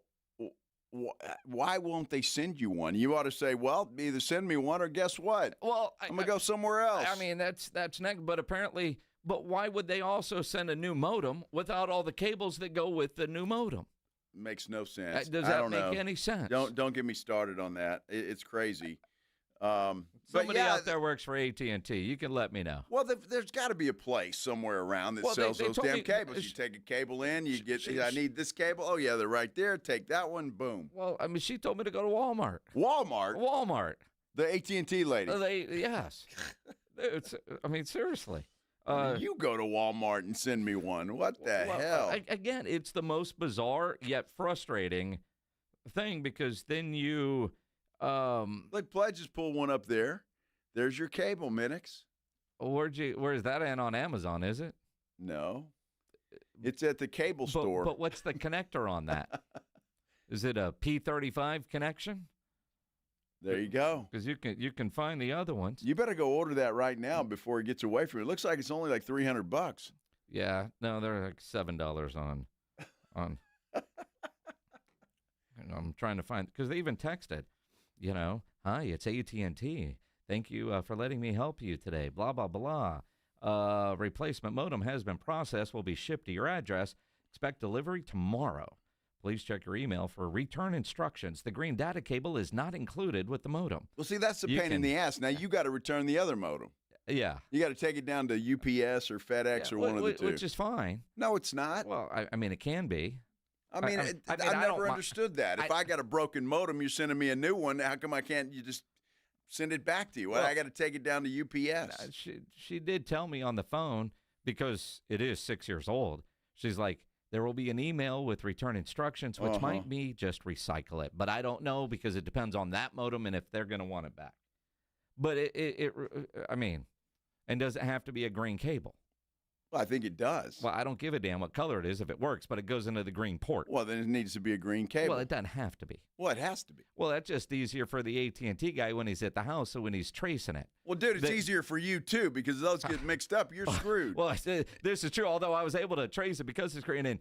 why won't they send you one? You ought to say, well, either send me one or guess what? Well, I'm going to go somewhere else. I mean, that's next. But apparently, why would they also send a new modem without all the cables that go with the new modem? Makes no sense. Does that make any sense? Don't get me started on that. It's crazy. Somebody out there works for AT&T. You can let me know. Well, there's got to be a place somewhere around that sells those damn cables. You take a cable in, you get, I need this cable. Oh, yeah, they're right there. Take that one. Boom. Well, I mean, she told me to go to Walmart. Walmart? The AT&T lady. Yes. I mean, seriously. You go to Walmart and send me one. What the hell? Again, it's the most bizarre yet frustrating thing because then you... Look, Pledge just pull one up there. There's your cable, Minix. Where's that on Amazon, is it? No. It's at the cable store. But what's the connector on that? Is it a P35 connection? There you go. Because you can find the other ones. You better go order that right now before it gets away from you. It looks like it's only like $300. Yeah. No, they're like $7 on. I'm trying to find because they even texted. You know, hi, it's AT&T. Thank you for letting me help you today. Blah, blah, blah. Replacement modem has been processed, will be shipped to your address. Expect delivery tomorrow. Please check your email for return instructions. The green data cable is not included with the modem. Well, see, that's the pain in the ass. Now, you got to return the other modem. Yeah. You got to take it down to UPS or FedEx or one of the two. Which is fine. No, it's not. Well, I mean, it can be. I never understood that. If I got a broken modem, you're sending me a new one. How come you just send it back to you? Well, I got to take it down to UPS. She did tell me on the phone, because it is 6 years old, she's like, there will be an email with return instructions, which might be just recycle it. But I don't know because it depends on that modem and if they're going to want it back. But I mean, and does it have to be a green cable? Well, I think it does. Well, I don't give a damn what color it is if it works, but it goes into the green port. Well, then it needs to be a green cable. Well, it doesn't have to be. Well, it has to be. Well, that's just easier for the AT&T guy when he's at the house, so when he's tracing it. Well, dude, it's easier for you, too, because those get mixed up. You're screwed. Well, this is true, although I was able to trace it because it's green, and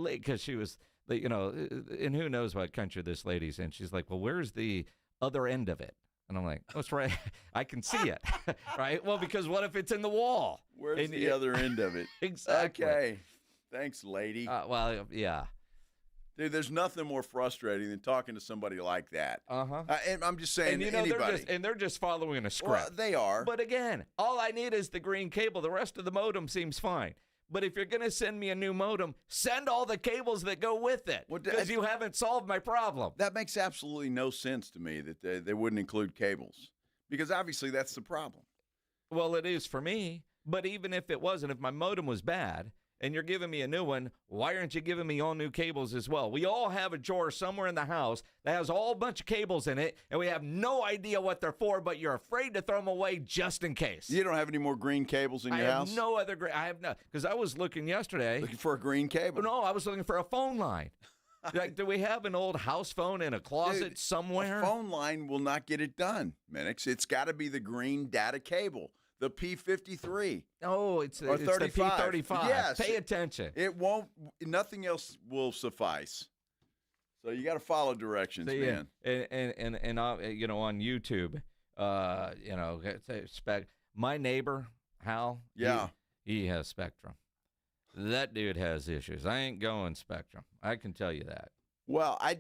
because she was, you know, and who knows what country this lady's in. She's like, well, where's the other end of it? And I'm like, that's right. I can see it, right? Well, because what if it's in the wall? Where's the other end of it? Exactly. Okay. Thanks, lady. Well, yeah. Dude, there's nothing more frustrating than talking to somebody like that. And I'm just saying, and, you know, anybody. They're just following a script. Well, they are. But again, all I need is the green cable. The rest of the modem seems fine. But if you're going to send me a new modem, send all the cables that go with it, because you haven't solved my problem. That makes absolutely no sense to me that they wouldn't include cables, because obviously that's the problem. Well, it is for me, but even if it wasn't, if my modem was bad and you're giving me a new one, why aren't you giving me all new cables as well? We all have a drawer somewhere in the house that has a whole bunch of cables in it, and we have no idea what they're for, but you're afraid to throw them away just in case. You don't have any more green cables in your house? I have no other green. I have no, because I was looking yesterday. Looking for a green cable? No, I was looking for a phone line. Like, do we have an old house phone in a closet somewhere? A phone line will not get it done, Minix. It's got to be the green data cable. The P53. Oh, it's the P35. Yes. Pay attention. It won't. Nothing else will suffice. So you got to follow directions, man. And you know, on YouTube, you know, my neighbor Hal. Yeah. He has Spectrum. That dude has issues. I ain't going Spectrum. I can tell you that. Well, I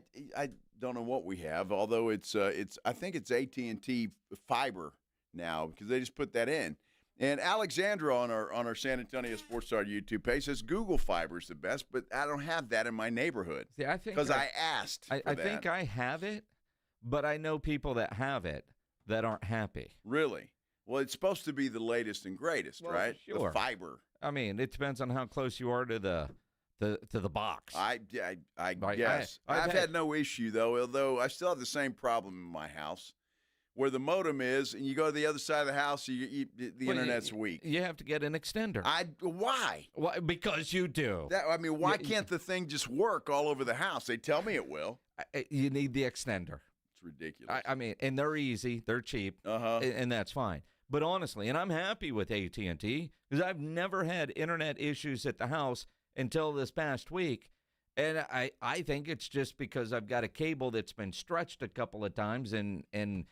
don't know what we have. Although it's I think it's AT&T fiber now, because they just put that in. And Alexandra on our San Antonio Sports Star YouTube page says Google Fiber is the best, but I don't have that in my neighborhood. See, I think because I asked. I think I have it, but I know people that have it that aren't happy. Really? Well, it's supposed to be the latest and greatest, right? Sure. The fiber. I mean, it depends on how close you are to the box. I guess. I've had no issue, though, although I still have the same problem in my house where the modem is, and you go to the other side of the house, the internet's weak. You have to get an extender. Why? Why? Because you do. Why can't the thing just work all over the house? They tell me it will. You need the extender. It's ridiculous. I mean, and they're easy, they're cheap, and that's fine. But honestly, and I'm happy with AT&T because I've never had internet issues at the house until this past week. And I think it's just because I've got a cable that's been stretched a couple of times and it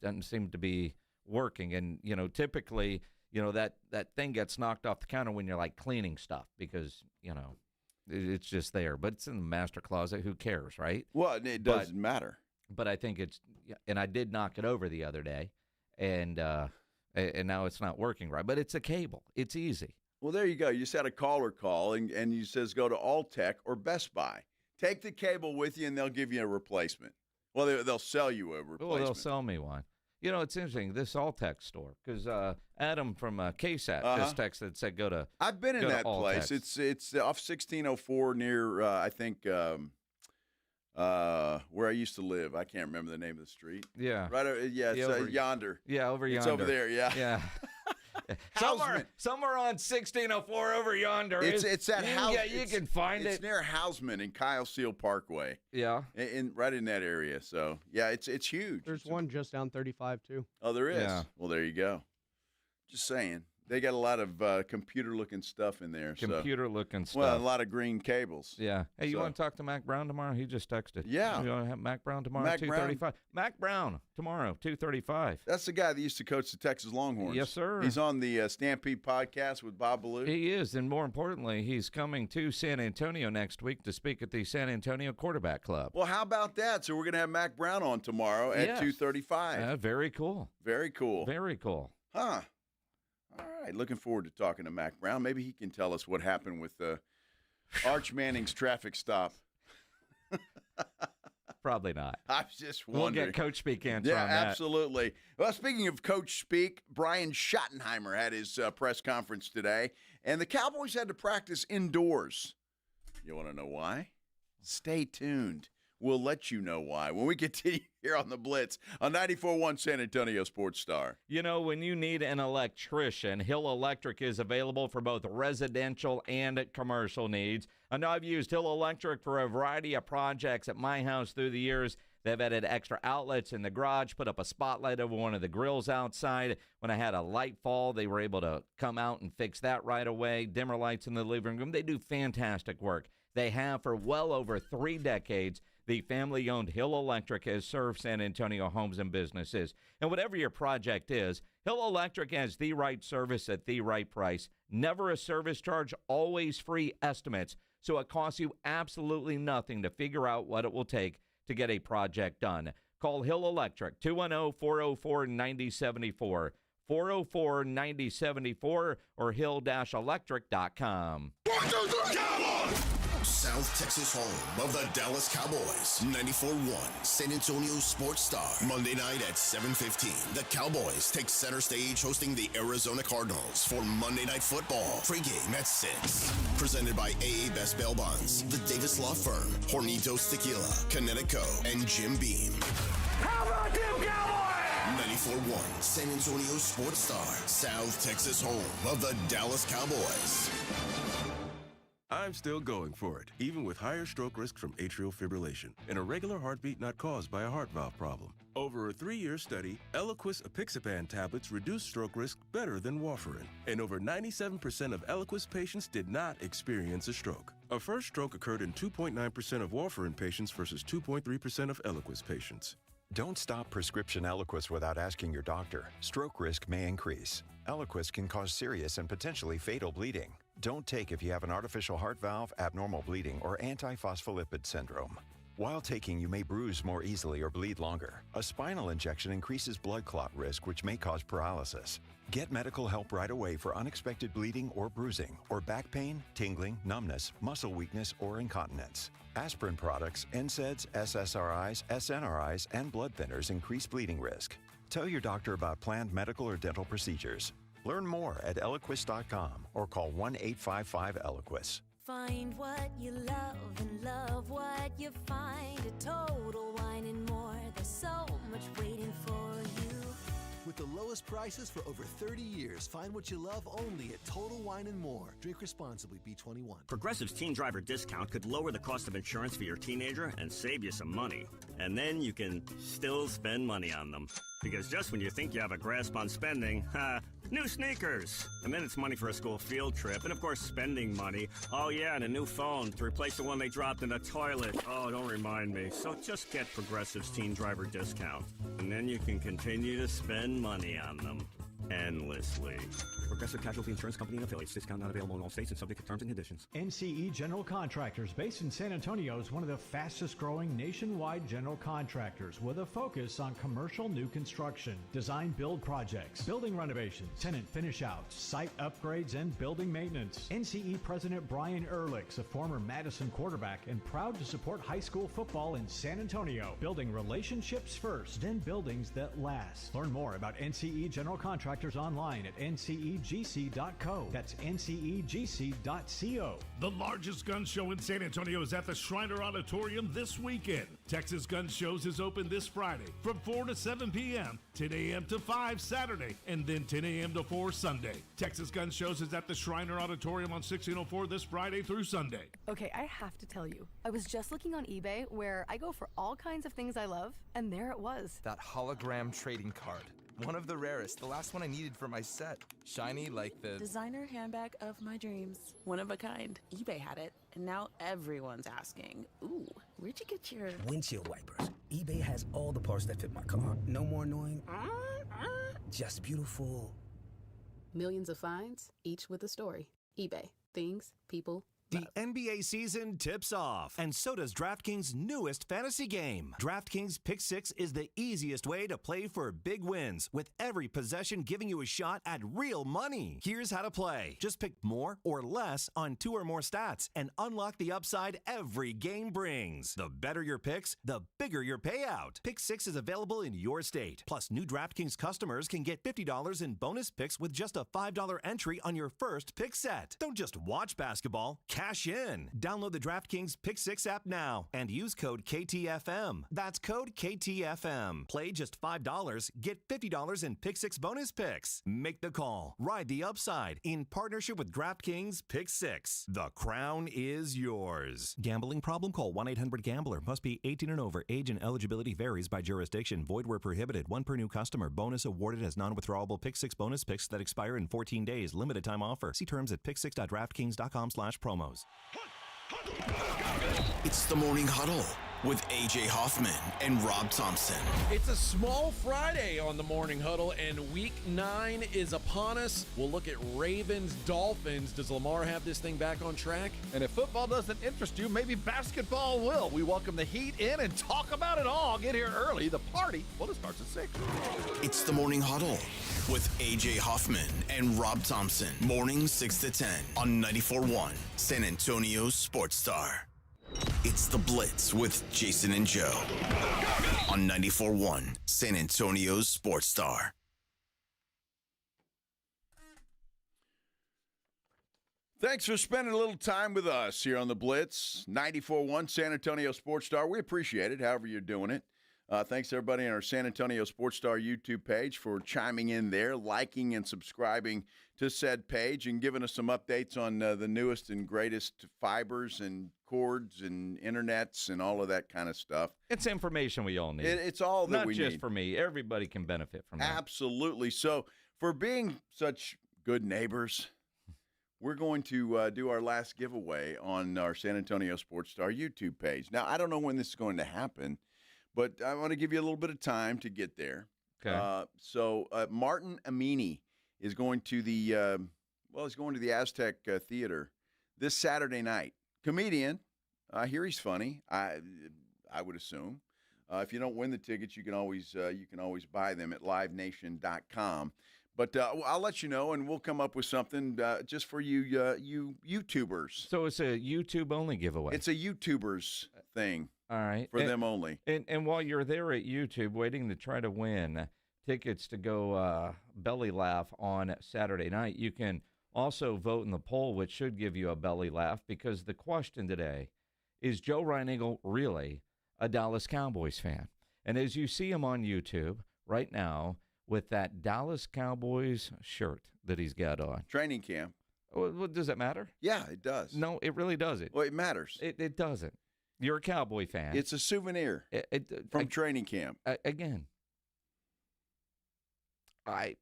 doesn't seem to be working. And, typically, that thing gets knocked off the counter when you're like cleaning stuff because, it's just there. But it's in the master closet. Who cares, right? Well, it doesn't matter. But I think and I did knock it over the other day and now it's not working right. But it's a cable. It's easy. Well, there you go. You just had a caller call, and you says go to Alltech or Best Buy. Take the cable with you, and they'll give you a replacement. Well, they'll sell you a replacement. Well, they'll sell me one. It's interesting, this Alltech store, because Adam from KSAT just texted, said go to I've been in that place. It's off 1604 near, I think, where I used to live. I can't remember the name of the street. Yeah. Right. It's yonder. Yeah, over yonder. It's over there, yeah. Yeah. Somewhere on 1604 over yonder. It's that house. Yeah, you can find it. It's near Hausman and Kyle Seal Parkway. Yeah, right in that area. So yeah, it's huge. There's one just down 35 too. Oh, there is. Yeah. Well, there you go. Just saying. They got a lot of computer-looking stuff in there. Computer-looking stuff. Well, a lot of green cables. Yeah. Hey, you want to talk to Mac Brown tomorrow? He just texted. Yeah. You want to have Mac Brown tomorrow, 2:35? Mac Brown tomorrow, 2:35. That's the guy that used to coach the Texas Longhorns. Yes, sir. He's on the Stampede podcast with Bob Ballou. He is, and more importantly, he's coming to San Antonio next week to speak at the San Antonio Quarterback Club. Well, how about that? So we're going to have Mac Brown on tomorrow at 2:35. Very cool. Very cool. Very cool. Huh. All right, looking forward to talking to Mac Brown. Maybe he can tell us what happened with Arch Manning's traffic stop. Probably not. I was just wondering. We'll get Coach Speak answer on that. Yeah, absolutely. Well, speaking of Coach Speak, Brian Schottenheimer had his press conference today, and the Cowboys had to practice indoors. You want to know why? Stay tuned. We'll let you know why when we continue here on the Blitz on 94.1 San Antonio Sports Star. When you need an electrician, Hill Electric is available for both residential and commercial needs. I know I've used Hill Electric for a variety of projects at my house through the years. They've added extra outlets in the garage, put up a spotlight over one of the grills outside. When I had a light fall, they were able to come out and fix that right away. Dimmer lights in the living room. They do fantastic work. They have for well over 3 decades. The family-owned Hill Electric has served San Antonio homes and businesses. And whatever your project is, Hill Electric has the right service at the right price. Never a service charge, always free estimates. So it costs you absolutely nothing to figure out what it will take to get a project done. Call Hill Electric, 210-404-9074, 404-9074, or hill-electric.com. South Texas home of the Dallas Cowboys. 94.1 San Antonio Sports Star. Monday night at 7:15. The Cowboys take center stage hosting the Arizona Cardinals for Monday Night Football. Pre-game at 6. Presented by AA Best Bail Bonds, the Davis Law Firm, Hornitos Tequila, Connecticut, and Jim Beam. How about them Cowboys? 94.1 San Antonio Sports Star. South Texas home of the Dallas Cowboys. I'm still going for it, even with higher stroke risk from atrial fibrillation, an irregular heartbeat not caused by a heart valve problem. Over a 3-year study, Eliquis apixaban tablets reduced stroke risk better than warfarin, and over 97% of Eliquis patients did not experience a stroke. A first stroke occurred in 2.9% of warfarin patients versus 2.3% of Eliquis patients. Don't stop prescription Eliquis without asking your doctor. Stroke risk may increase. Eliquis can cause serious and potentially fatal bleeding. Don't take if you have an artificial heart valve, abnormal bleeding, or antiphospholipid syndrome. While taking, you may bruise more easily or bleed longer. A spinal injection increases blood clot risk, which may cause paralysis. Get medical help right away for unexpected bleeding or bruising, or back pain, tingling, numbness, muscle weakness, or incontinence. Aspirin products, NSAIDs, SSRIs, SNRIs, and blood thinners increase bleeding risk. Tell your doctor about planned medical or dental procedures. Learn more at Eliquis.com or call 1-855-ELIQUIS. Find what you love and love what you find at Total Wine and More. There's so much waiting for you. With the lowest prices for over 30 years, find what you love only at Total Wine and More. Drink responsibly, B21. Progressive's Teen Driver discount could lower the cost of insurance for your teenager and save you some money. And then you can still spend money on them. Because just when you think you have a grasp on spending, new sneakers. And then it's money for a school field trip. And of course, spending money. Oh yeah, and a new phone to replace the one they dropped in the toilet. Oh, don't remind me. So just get Progressive's Teen Driver discount. And then you can continue to spend money on them endlessly. Progressive Casualty Insurance Company and affiliates. Discount not available in all states and subject to terms and conditions. NCE General Contractors, based in San Antonio, is one of the fastest growing nationwide general contractors with a focus on commercial new construction, design build projects, building renovations, tenant finish outs, site upgrades, and building maintenance. NCE President Brian Ehrlich's a former Madison quarterback and proud to support high school football in San Antonio, building relationships first, then buildings that last. Learn more about NCE General Contractors online at ncegc.co. That's ncegc.co. The largest gun show in San Antonio is at the Shriner Auditorium this weekend. Texas Gun Shows is open this Friday from 4 to 7 p.m., 10 a.m. to 5 Saturday, and then 10 a.m. to 4 Sunday. Texas Gun Shows is at the Shriner Auditorium on 1604 this Friday through Sunday. Okay, I have to tell you, I was just looking on eBay where I go for all kinds of things I love, and there it was. That hologram trading card. One of the rarest, the last one I needed for my set. Shiny like the designer handbag of my dreams. One of a kind. eBay had it, and now everyone's asking, ooh, where'd you get your windshield wipers? eBay has all the parts that fit my car. No more annoying, just beautiful. Millions of finds, each with a story. eBay. Things, people, the NBA season tips off, and so does DraftKings' newest fantasy game. DraftKings Pick 6 is the easiest way to play for big wins, with every possession giving you a shot at real money. Here's how to play. Just pick more or less on 2 or more stats and unlock the upside every game brings. The better your picks, the bigger your payout. Pick 6 is available in your state. Plus, new DraftKings customers can get $50 in bonus picks with just a $5 entry on your first pick set. Don't just watch basketball. Cash in. Download the DraftKings Pick 6 app now and use code KTFM. That's code KTFM. Play just $5. Get $50 in Pick 6 bonus picks. Make the call. Ride the upside in partnership with DraftKings Pick 6. The crown is yours. Gambling problem? Call 1-800-GAMBLER. Must be 18 and over. Age and eligibility varies by jurisdiction. Void where prohibited. 1 per new customer. Bonus awarded as non-withdrawable Pick 6 bonus picks that expire in 14 days. Limited time offer. See terms at pick6.draftkings.com/promos. It's the Morning Huddle with A.J. Hoffman and Rob Thompson. It's a small Friday on the Morning Huddle, and Week 9 is upon us. We'll look at Ravens-Dolphins. Does Lamar have this thing back on track? And if football doesn't interest you, maybe basketball will. We welcome the Heat in and talk about it all. Get here early. The party, well, it starts at 6. It's the Morning Huddle with A.J. Hoffman and Rob Thompson. Morning 6 to 10 on 94.1 San Antonio Sports Star. It's the Blitz with Jason and Joe on 94.1 San Antonio Sports Star. Thanks for spending a little time with us here on the Blitz, 94.1 San Antonio Sports Star. We appreciate it, however you're doing it. Thanks to everybody on our San Antonio Sports Star YouTube page for chiming in there, liking and subscribing to said page, and giving us some updates on the newest and greatest fibers and cords and internets and all of that kind of stuff. It's information we all need. It's all that we need. Not just for me. Everybody can benefit from that. Absolutely. So for being such good neighbors, we're going to do our last giveaway on our San Antonio Sports Star YouTube page. Now, I don't know when this is going to happen, but I want to give you a little bit of time to get there. Okay. So Martin Amini is going to the he's going to the Aztec Theater this Saturday night. Comedian. I hear he's funny. I I would assume. If you don't win the tickets, you can always buy them at livenation.com. But I'll let you know, and we'll come up with something just for you YouTubers. So it's a YouTube-only giveaway. It's a YouTubers thing. All right. For them only. And while you're there at YouTube waiting to try to win tickets to go belly laugh on Saturday night, you can also vote in the poll, which should give you a belly laugh, because the question today is, Joe Reinigle really a Dallas Cowboys fan? And as you see him on YouTube right now with that Dallas Cowboys shirt that he's got on. Training camp. Well, does it matter? Yeah, it does. No, it really doesn't. Well, it matters. It doesn't. You're a Cowboy fan. It's a souvenir from training camp. Again, let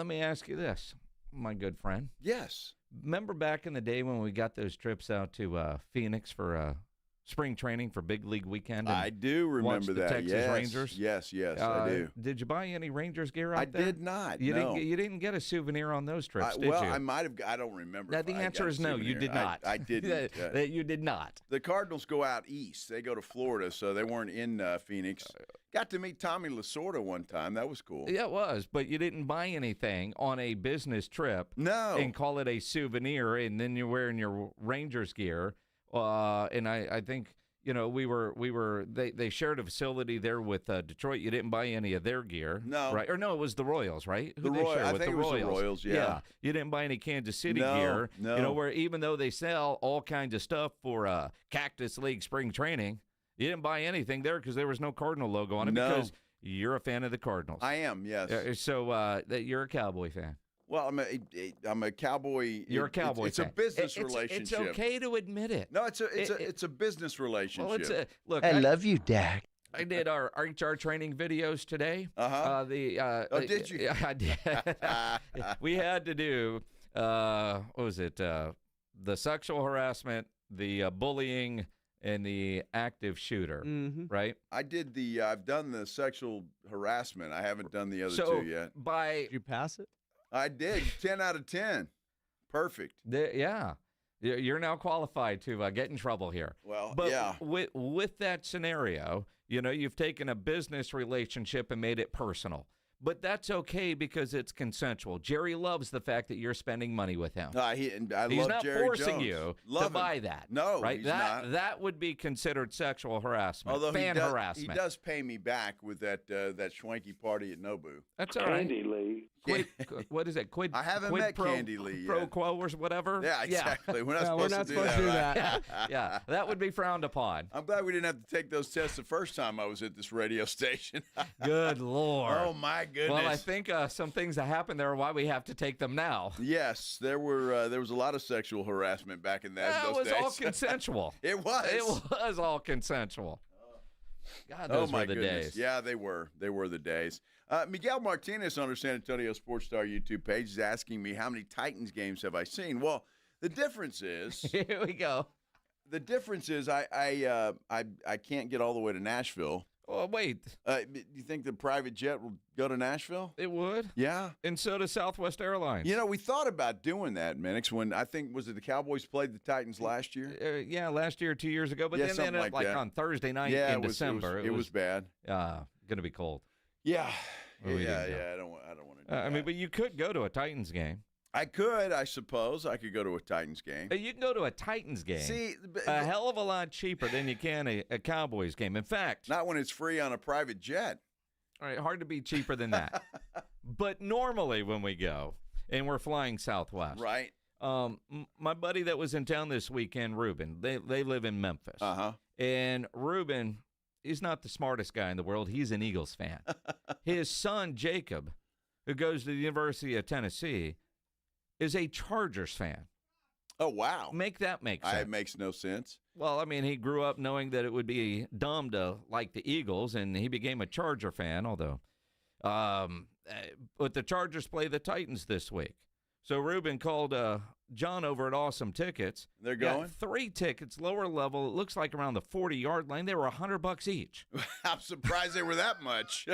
me ask you this, my good friend. Yes. Remember back in the day when we got those trips out to Phoenix for spring training for Big League Weekend? I do remember the that. Texas Rangers? Yes, I do. Did you buy any Rangers gear out there? I did not, You no. didn't get a souvenir on those trips, did you? Well, I might have. I don't remember. Now, the answer is no, you did not. I didn't. You did not. The Cardinals go out east. They go to Florida, so they weren't in Phoenix. Got to meet Tommy Lasorda one time. That was cool. Yeah, it was, but you didn't buy anything on a business trip. No. And call it a souvenir, and then you're wearing your Rangers gear. And I think, they shared a facility there with Detroit. You didn't buy any of their gear. No. Right? Or no, it was the Royals, right? I think it was the Royals, yeah. You didn't buy any Kansas City No, gear. no. Where even though they sell all kinds of stuff for Cactus League spring training, you didn't buy anything there because there was no Cardinal logo on it because you're a fan of the Cardinals. I am, yes. So you're a Cowboy fan. Well, I'm a Cowboy. You're a Cowboy It's a fan. business relationship. It's okay to admit it. No, it's a business relationship. Well, look. I love you, Dak. I did our HR training videos today. Did you? I did. We had to do what was it? The sexual harassment, the bullying, and the active shooter. Right? I've done the sexual harassment. I haven't done the other two yet. Did you pass it? I did. 10 out of 10. Perfect. Yeah. You're now qualified to get in trouble here. Well, but yeah. With that scenario, you've taken a business relationship and made it personal. But that's okay because it's consensual. Jerry loves the fact that you're spending money with him. He's not love Jerry forcing Jones. you Love to him. buy that. No, right? he's not. That would be considered sexual harassment, Although harassment. he does pay me back with that swanky party at Nobu. That's all right. Candy Lee. What is it? I haven't met Candy Lee pro yet. quo or whatever. Yeah, exactly. We're not No, we're supposed not to supposed to do that. that. Yeah, that would be frowned upon. I'm glad we didn't have to take those tests the first time I was at this radio station. Good Lord. Oh, my goodness. Well, I think some things that happened there are why we have to take them now. Yes, there was a lot of sexual harassment back in those It was days. all consensual. It was. It was all consensual. God, those my were the goodness. days. Yeah, they were. They were the days. Miguel Martinez on our San Antonio Sports Star YouTube page is asking me how many Titans games have I seen. Well, the difference is here we go. The difference is I can't get all the way to Nashville. Oh, wait. Do you think the private jet will go to Nashville? It would. Yeah. And so does Southwest Airlines. We thought about doing that, Minix, when I think, was it the Cowboys played the Titans last year? Yeah, last year, 2 years ago. But Yeah, then something ended up like that. on Thursday night in December. It was bad. Going to be cold. Yeah. Well, we yeah. didn't I don't want to do that. I mean, but you could go to a Titans game. I could, I suppose. I could go to a Titans game. You can go to a Titans game. See, a hell of a lot cheaper than you can a Cowboys game. In fact, not when it's free on a private jet. All right, hard to be cheaper than that. But normally when we go, and we're flying Southwest. Right. My buddy that was in town this weekend, Ruben, they live in Memphis. Uh-huh. And Ruben, he's not the smartest guy in the world. He's an Eagles fan. His son, Jacob, who goes to the University of Tennessee, is a Chargers fan. Oh, wow. Make that make sense. It makes no sense. Well, I mean, he grew up knowing that it would be dumb to like the Eagles, and he became a Charger fan, although. But the Chargers play the Titans this week. So Ruben called John over at Awesome Tickets. They're going? Got 3 tickets, lower level. It looks like around the 40-yard line. They were $100 each. I'm surprised they were that much.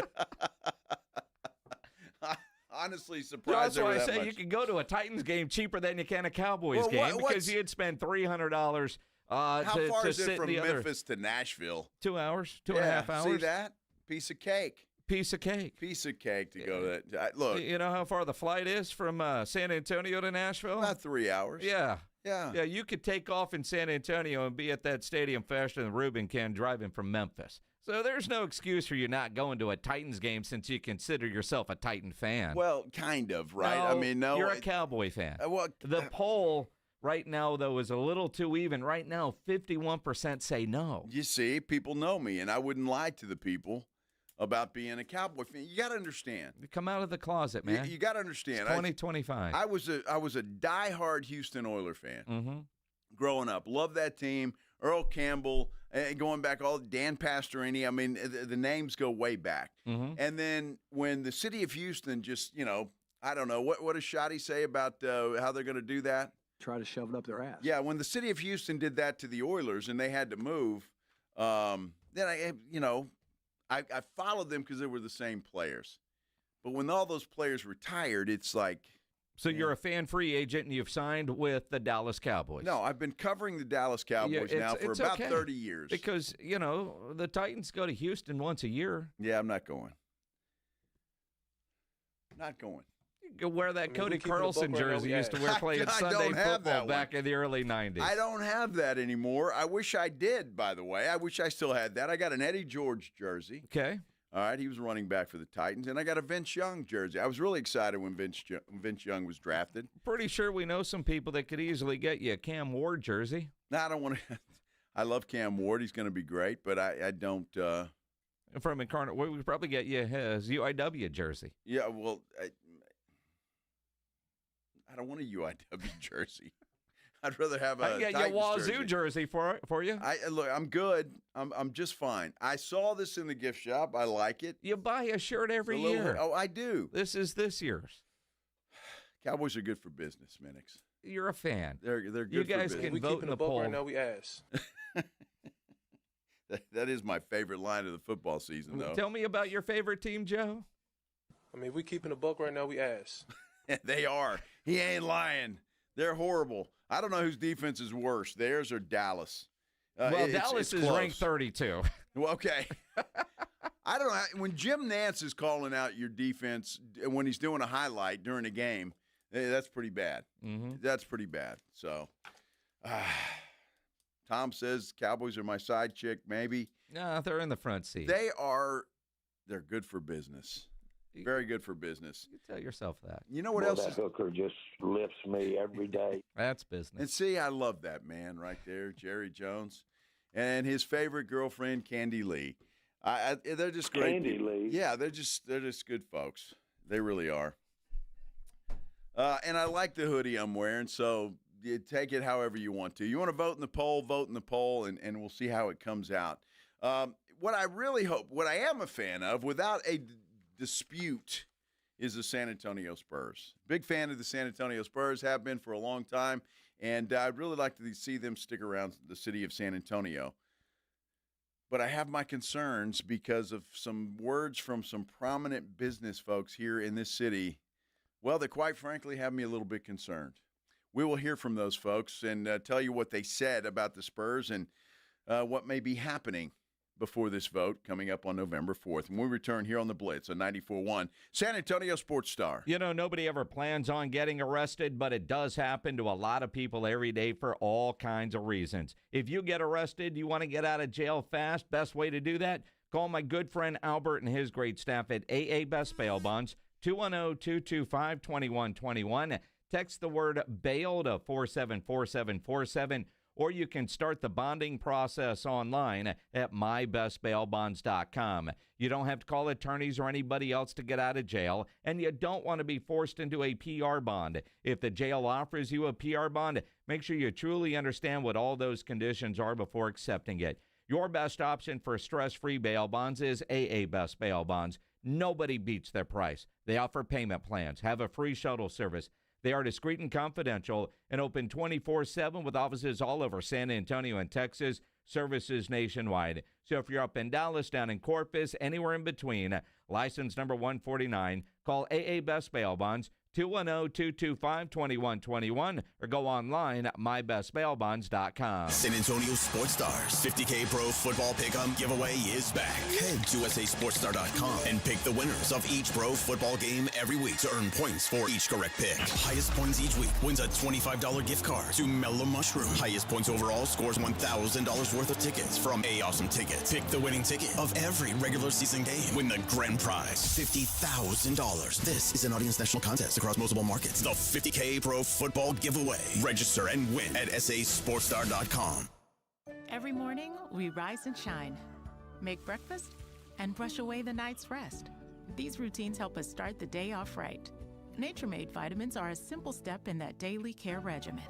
Honestly, surprised That's why I that say much. you can go to a Titans game cheaper than you can a Cowboys game because you'd spend $300 How far to is sit it from in the other Memphis to Nashville? 2 hours, 2.5 hours. See that? Piece of cake. Piece of cake. Piece of cake to go that. Look. You know how far the flight is from San Antonio to Nashville? About 3 hours. Yeah. Yeah. Yeah, you could take off in San Antonio and be at that stadium faster than Reuben can driving from Memphis. So there's no excuse for you not going to a Titans game since you consider yourself a Titan fan. Well, kind of, right? No, I mean, no. You're a Cowboy fan. Well, the poll right now, though, is a little too even. Right now, 51% say no. You see, people know me, and I wouldn't lie to the people about being a Cowboy fan. You got to understand. Come out of the closet, man. You got to understand. It's 2025. I was a diehard Houston Oiler fan growing up. Loved that team. Earl Campbell, going back, all Dan Pastorini. I mean, the names go way back. And then when the city of Houston just, I don't know, what does Shotty say about how they're going to do that? Try to shove it up their ass. Yeah, when the city of Houston did that to the Oilers and they had to move, then I followed them because they were the same players. But when all those players retired, it's like. So you're a fan free agent and you've signed with the Dallas Cowboys. No, I've been covering the Dallas Cowboys now for about 30 years. Because, the Titans go to Houston once a year. Yeah, I'm not going. Not going. You wear that Cody Carlson jersey you used to wear playing Sunday football back in the early 90s. I don't have that anymore. I wish I did, by the way. I wish I still had that. I got an Eddie George jersey. Okay. All right, he was running back for the Titans, and I got a Vince Young jersey. I was really excited when Vince Young was drafted. Pretty sure we know some people that could easily get you a Cam Ward jersey. No, I don't want to. I love Cam Ward. He's going to be great, but I don't. From Incarnate, we could probably get you his UIW jersey. Yeah, well, I don't want a UIW jersey. I'd rather have a Titans Titans Wazoo jersey for you. Look, I'm good. I'm just fine. I saw this in the gift shop. I like it. You buy a shirt every year. Oh, I do. This is this year's. Cowboys are good for business, Minix. You're a fan. They're good. You guys for can business. vote in the poll. Right now, we ass. That is my favorite line of the football season, though. Tell me about your favorite team, Joe. I mean, we keeping a buck right now, we ass. They are. He ain't lying. They're horrible. I don't know whose defense is worse, theirs or Dallas. Dallas is close. ranked 32. Well, okay. I don't know. When Jim Nantz is calling out your defense when he's doing a highlight during a game, that's pretty bad. That's pretty bad. So, Tom says Cowboys are my side chick, maybe. No, they're in the front seat. They're good for business. Very good for business. You tell yourself that. You know what else? That hooker just lifts me every day. That's business. And see, I love that man right there, Jerry Jones, and his favorite girlfriend, Candy Lee. They're just great. Candy Lee. Yeah, they're just good folks. They really are. And I like the hoodie I'm wearing, so you take it however you want to. You want to vote in the poll, and we'll see how it comes out. What I really hope, what I am a fan of, without a dispute, is the San Antonio Spurs. Big fan of the San Antonio Spurs, have been for a long time, and I'd really like to see them stick around the city of San Antonio. But I have my concerns because of some words from some prominent business folks here in this city, well, that quite frankly have me a little bit concerned. We will hear from those folks and tell you what they said about the Spurs and what may be happening before this vote coming up on November 4th. When we return here on the Blitz on 94.1, San Antonio Sports Star. You know, nobody ever plans on getting arrested, but it does happen to a lot of people every day for all kinds of reasons. If you get arrested, you want to get out of jail fast, best way to do that, call my good friend Albert and his great staff at AA Best Bail Bonds, 210-225-2121. Text the word bail to 474747. Or you can start the bonding process online at mybestbailbonds.com. You don't have to call attorneys or anybody else to get out of jail, and you don't want to be forced into a PR bond. If the jail offers you a PR bond, make sure you truly understand what all those conditions are before accepting it. Your best option for stress-free bail bonds is AA Best Bail Bonds. Nobody beats their price. They offer payment plans, have a free shuttle service. They are discreet and confidential and open 24/7 with offices all over San Antonio and Texas, services nationwide. So if you're up in Dallas, down in Corpus, anywhere in between, license number 149, call AA Best Bail Bonds, 210-225-2121 or go online at mybestbailbonds.com. San Antonio Sports Stars 50K Pro Football Pick'em giveaway is back. Head to SASportsStar.com and pick the winners of each pro football game every week to earn points for each correct pick. Highest points each week wins a $25 gift card to Mellow Mushroom. Highest points overall scores $1,000 worth of tickets from A Awesome Tickets. Pick the winning ticket of every regular season game. Win the grand prize, $50,000. This is an Audience National contest across multiple markets. The 50K Pro Football Giveaway. Register and win at SASportsStar.com. Every morning, we rise and shine, make breakfast, and brush away the night's rest. These routines help us start the day off right. Nature-Made vitamins are a simple step in that daily care regimen.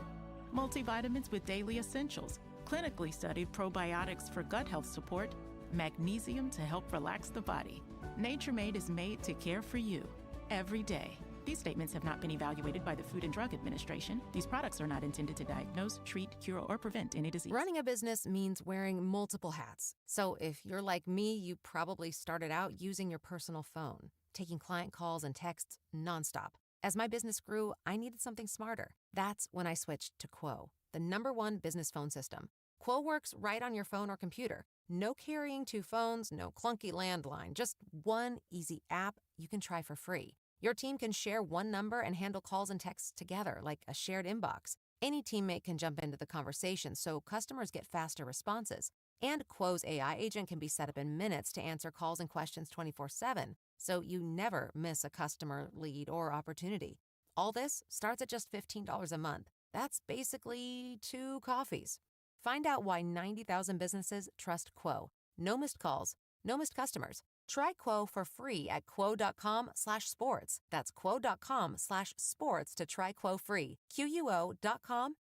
Multivitamins with daily essentials, clinically studied probiotics for gut health support, magnesium to help relax the body. Nature-Made is made to care for you every day. These statements have not been evaluated by the Food and Drug Administration. These products are not intended to diagnose, treat, cure, or prevent any disease. Running a business means wearing multiple hats. So if you're like me, you probably started out using your personal phone, taking client calls and texts nonstop. As my business grew, I needed something smarter. That's when I switched to Quo, the #1 business phone system. Quo works right on your phone or computer. No carrying 2 phones, no clunky landline, just one easy app you can try for free. Your team can share one number and handle calls and texts together like a shared inbox. Any teammate can jump into the conversation so customers get faster responses. And Quo's AI agent can be set up in minutes to answer calls and questions 24/7, so you never miss a customer lead or opportunity. All this starts at just $15 a month. That's basically 2 coffees. Find out why 90,000 businesses trust Quo. No missed calls, no missed customers. Try Quo for free at quo.com/sports. That's quo.com/sports to try Quo free. QUO.com/SPORTS.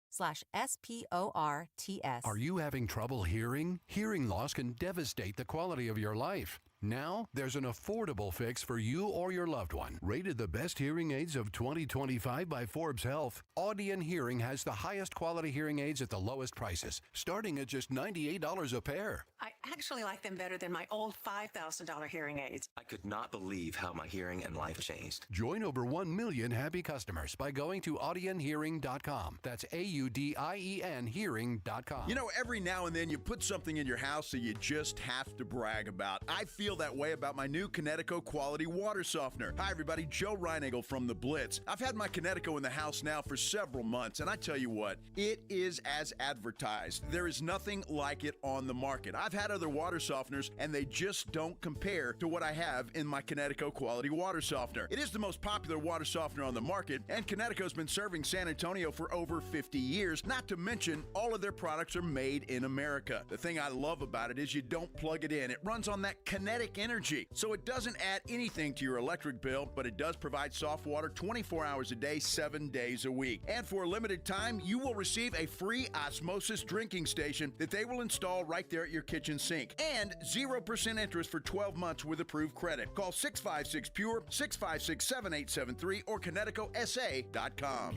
Are you having trouble hearing? Hearing loss can devastate the quality of your life. Now, there's an affordable fix for you or your loved one. Rated the best hearing aids of 2025 by Forbes Health, Audion Hearing has the highest quality hearing aids at the lowest prices, starting at just $98 a pair. I actually like them better than my old $5,000 hearing aids. I could not believe how my hearing and life changed. Join over 1 million happy customers by going to audionhearing.com. That's AUDIEN hearing.com. You know, every now and then you put something in your house that you just have to brag about. I feel that way about my new Connecticut quality water softener. Hi everybody, Joe Reinagle from the Blitz. I've had my Connecticut in the house now for several months, and I tell you what, it is as advertised. There is nothing like it on the market. I've had other water softeners, and they just don't compare to what I have in my Connecticut quality water softener. It is the most popular water softener on the market, and Connecticut's been serving San Antonio for over 50 years, not to mention all of their products are made in America. The thing I love about it is you don't plug it in. It runs on that kinetic energy, so it doesn't add anything to your electric bill, but it does provide soft water 24 hours a day, 7 days a week. And for a limited time, you will receive a free osmosis drinking station that they will install right there at your kitchen sink. And 0% interest for 12 months with approved credit. Call 656-PURE, 656-7873, or ConnecticutSA.com.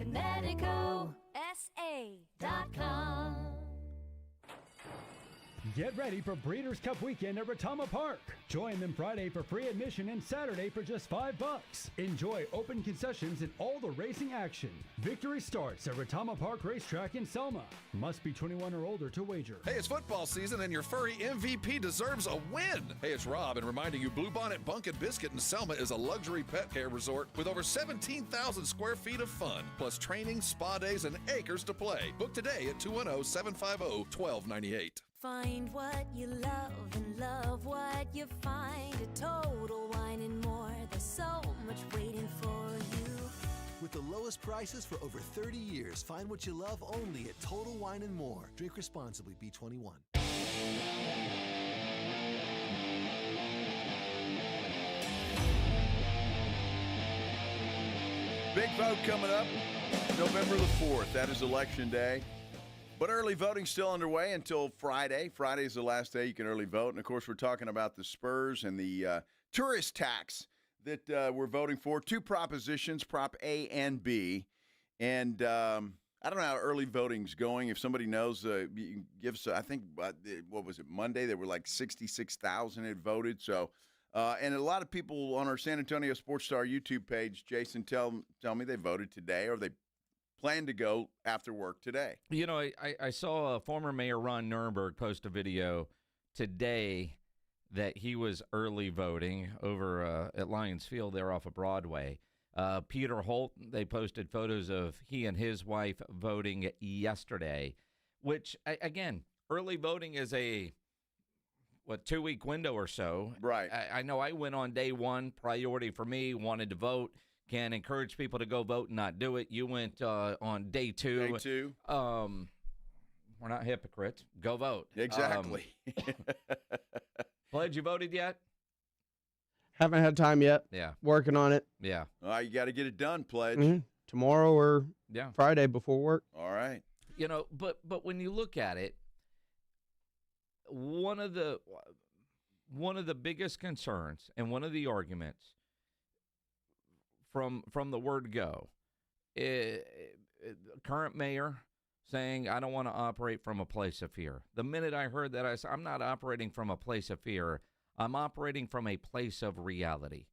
ConnecticutSA.com. Get ready for Breeders' Cup weekend at Retama Park. Join them Friday for free admission and Saturday for just $5. Enjoy open concessions and all the racing action. Victory starts at Retama Park Racetrack in Selma. Must be 21 or older to wager. Hey, it's football season and your furry MVP deserves a win. Hey, it's Rob, and reminding you Bluebonnet Bunk and Biscuit in Selma is a luxury pet care resort with over 17,000 square feet of fun, plus training, spa days, and acres to play. Book today at 210-750-1298. Find what you love and love what you find. A Total Wine and More. There's so much waiting for you. With the lowest prices for over 30 years, find what you love only at Total Wine and More. Drink responsibly, B21. Big vote coming up November the 4th. That is Election Day. But early voting still underway until Friday. Friday is the last day you can early vote. And, of course, we're talking about the Spurs and the tourist tax that we're voting for. 2 propositions, Prop A and B. And I don't know how early voting's going. If somebody knows, you can give us, I think, what was it, Monday? There were like 66,000 had voted. So And a lot of people on our San Antonio Sports Star YouTube page, Jason, tell me they voted today or they plan to go after work today. You know, I saw former Mayor Ron Nirenberg post a video today that he was early voting over at Lions Field there off of Broadway. Peter Holt, they posted photos of he and his wife voting yesterday, which, again, early voting is a, 2-week window or so. Right. I know I went on day one, priority for me, wanted to vote. Can encourage people to go vote and not do it. You went on day two. Day two. We're not hypocrites. Go vote. Exactly. Pledge, you voted yet? Haven't had time yet. Yeah. Working on it. Yeah. You got to get it done, Pledge. Mm-hmm. Tomorrow or Friday before work. All right. You know, but when you look at it, one of the biggest concerns and one of the arguments from the word go, current mayor saying, I don't want to operate from a place of fear. The minute I heard that, I said, I'm not operating from a place of fear. I'm operating from a place of reality.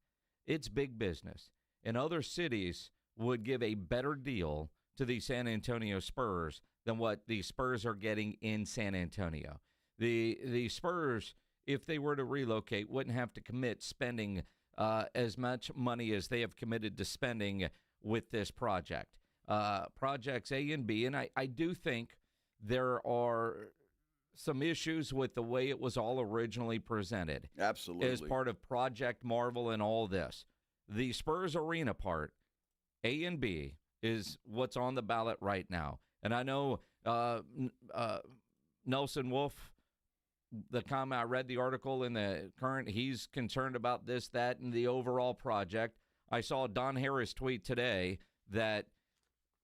It's big business. And other cities would give a better deal to the San Antonio Spurs than what the Spurs are getting in San Antonio. The Spurs, if they were to relocate, wouldn't have to commit spending as much money as they have committed to spending with this project. Projects A and B, and I do think there are some issues with the way it was all originally presented. Absolutely. As part of Project Marvel and all this. The Spurs Arena part, A and B, is what's on the ballot right now. And I know Nelson Wolf, the comment, I read the article in the Current, he's concerned about this, that, and the overall project. I saw Don Harris tweet today that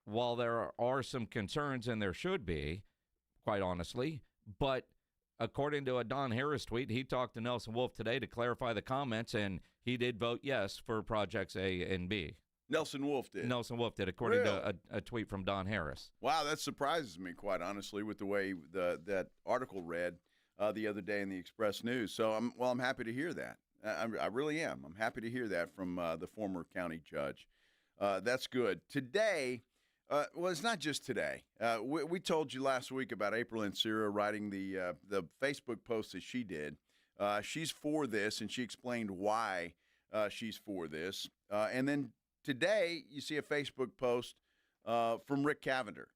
while there are some concerns, and there should be, quite honestly, but according to a Don Harris tweet, he talked to Nelson Wolf today to clarify the comments, and he did vote yes for Projects A and B. Nelson Wolf did? Nelson Wolf did, according Really? to a tweet from Don Harris. Wow, that surprises me, quite honestly, with the way that article read the other day in the Express News. So, I'm happy to hear that. I really am. I'm happy to hear that from the former county judge. That's good. Today, well, it's not just today. We told you last week about April Ancira writing the Facebook post that she did. She's for this, and she explained why she's for this. And then today, you see a Facebook post from Rick Cavender,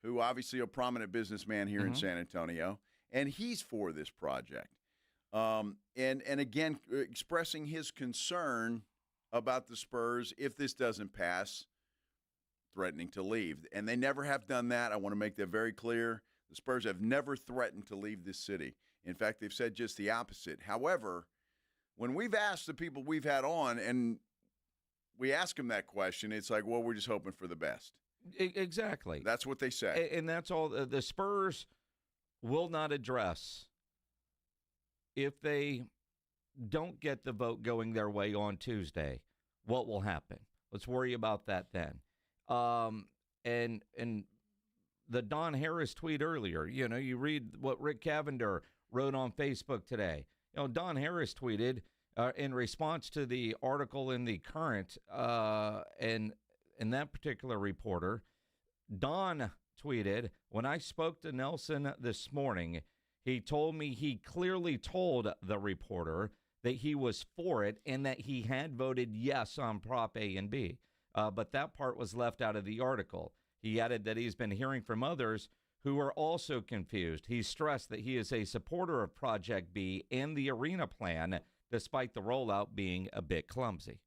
who obviously a prominent businessman here in San Antonio, and he's for this project. And again, expressing his concern about the Spurs if this doesn't pass, threatening to leave. And they never have done that. I want to make that very clear. The Spurs have never threatened to leave this city. In fact, they've said just the opposite. However, when we've asked the people we've had on and we ask them that question, it's like, well, we're just hoping for the best. Exactly. That's what they say. And that's all. The Spurs will not address if they don't get the vote going their way on Tuesday, what will happen. Let's worry about that then. And the Don Harris tweet earlier, you read what Rick Cavender wrote on Facebook today. Don Harris tweeted in response to the article in the Current, and that particular reporter, Don tweeted, when I spoke to Nelson this morning, he told me he clearly told the reporter that he was for it and that he had voted yes on Prop A and B. But that part was left out of the article. He added that he's been hearing from others who are also confused. He stressed that he is a supporter of Project B and the arena plan, despite the rollout being a bit clumsy.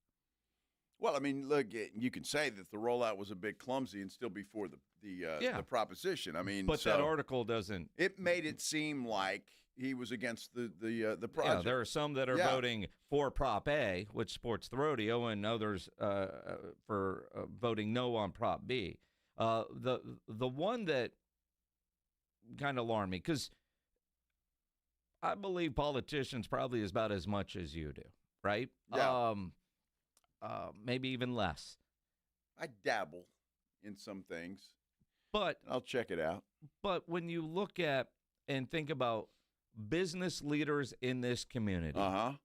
Well, I mean, look, you can say that the rollout was a bit clumsy and still be for the proposition. I mean, but that article doesn't. It made it seem like he was against the project. Yeah, there are some that are voting for Prop A, which supports the rodeo, and others for voting no on Prop B. The one that kind of alarmed me, because I believe politicians probably is about as much as you do, right? Yeah. Maybe even less. I dabble in some things, but I'll check it out. But when you look at and think about business leaders in this community,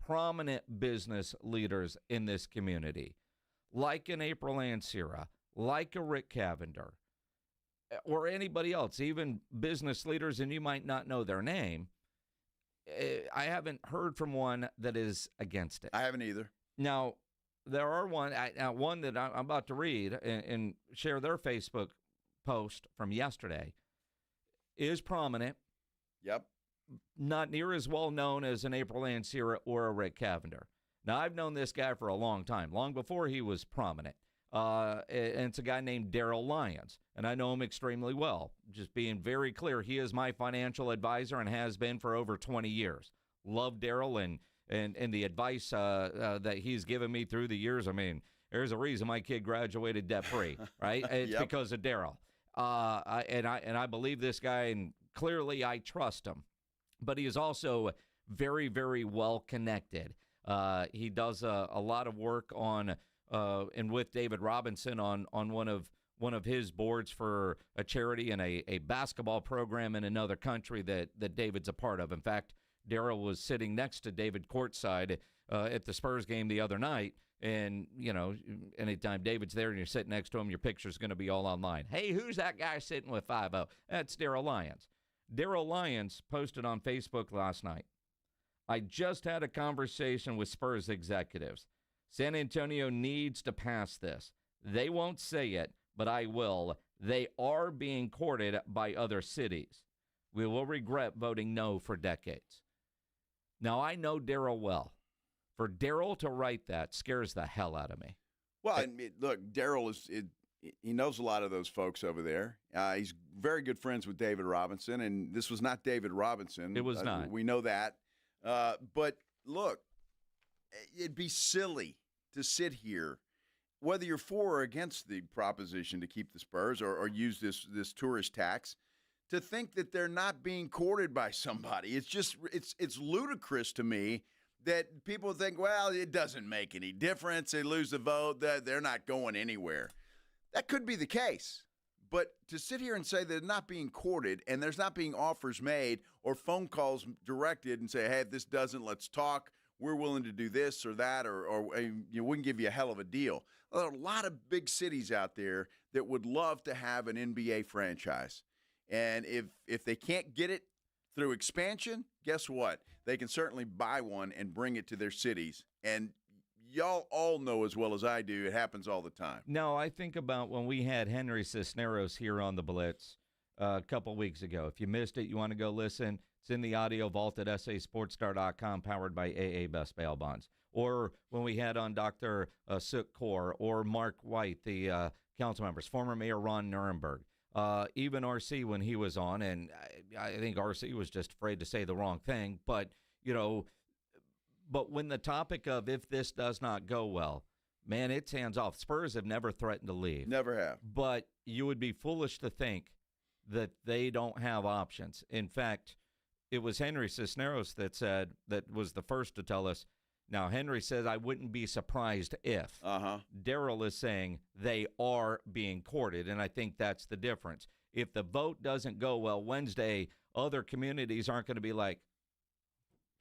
prominent business leaders in this community, like an April Ansira, like a Rick Cavender, or anybody else, even business leaders, and you might not know their name, I haven't heard from one that is against it. I haven't either. Now, there are one that I'm about to read and share their Facebook post from yesterday, is prominent. Yep. Not near as well known as an April Ansira or a Rick Cavender. Now, I've known this guy for a long time, long before he was prominent. And it's a guy named Daryl Lyons, and I know him extremely well. Just being very clear, he is my financial advisor and has been for over 20 years. Love Daryl and the advice that he's given me through the years. I mean, there's a reason my kid graduated debt-free, right? It's because of Daryl. And I believe this guy, and clearly I trust him. But he is also very, very well connected. He does a lot of work on and with David Robinson on one of his boards for a charity and a basketball program in another country that David's a part of. In fact, Daryl was sitting next to David courtside at the Spurs game the other night. And, you know, anytime David's there and you're sitting next to him, your picture's going to be all online. Hey, who's that guy sitting with 5-0? That's Daryl Lyons. Daryl Lyons posted on Facebook last night, I just had a conversation with Spurs executives. San Antonio needs to pass this. They won't say it, but I will. They are being courted by other cities. We will regret voting no for decades. Now, I know Daryl well. For Daryl to write that scares the hell out of me. Well, look, Daryl he knows a lot of those folks over there. He's very good friends with David Robinson, and this was not David Robinson. It was not. We know that. But look, it'd be silly to sit here, whether you're for or against the proposition to keep the Spurs or use this tourist tax, to think that they're not being courted by somebody. It's just it's ludicrous to me that people think, well, it doesn't make any difference. They lose the vote. They're not going anywhere. That could be the case. But to sit here and say they're not being courted and there's not being offers made or phone calls directed and say, hey, if this doesn't, let's talk. We're willing to do this or that, or we can give you a hell of a deal. There are a lot of big cities out there that would love to have an NBA franchise. And if they can't get it through expansion, guess what? They can certainly buy one and bring it to their cities. And y'all all know as well as I do, it happens all the time. No, I think about when we had Henry Cisneros here on the Blitz a couple weeks ago. If you missed it, you want to go listen. It's in the audio vault at sasportstar.com, powered by AA Best Bail Bonds. Or when we had on Dr. Sook Kaur or Mark White, the council members, former Mayor Ron Nirenberg, even RC when he was on, and I think RC was just afraid to say the wrong thing. But, but when the topic of if this does not go well, man, it's hands off. Spurs have never threatened to leave. Never have. But you would be foolish to think that they don't have options. In fact, it was Henry Cisneros that was the first to tell us. Now, Henry says, I wouldn't be surprised if. Daryl is saying they are being courted, and I think that's the difference. If the vote doesn't go well Wednesday, other communities aren't going to be like,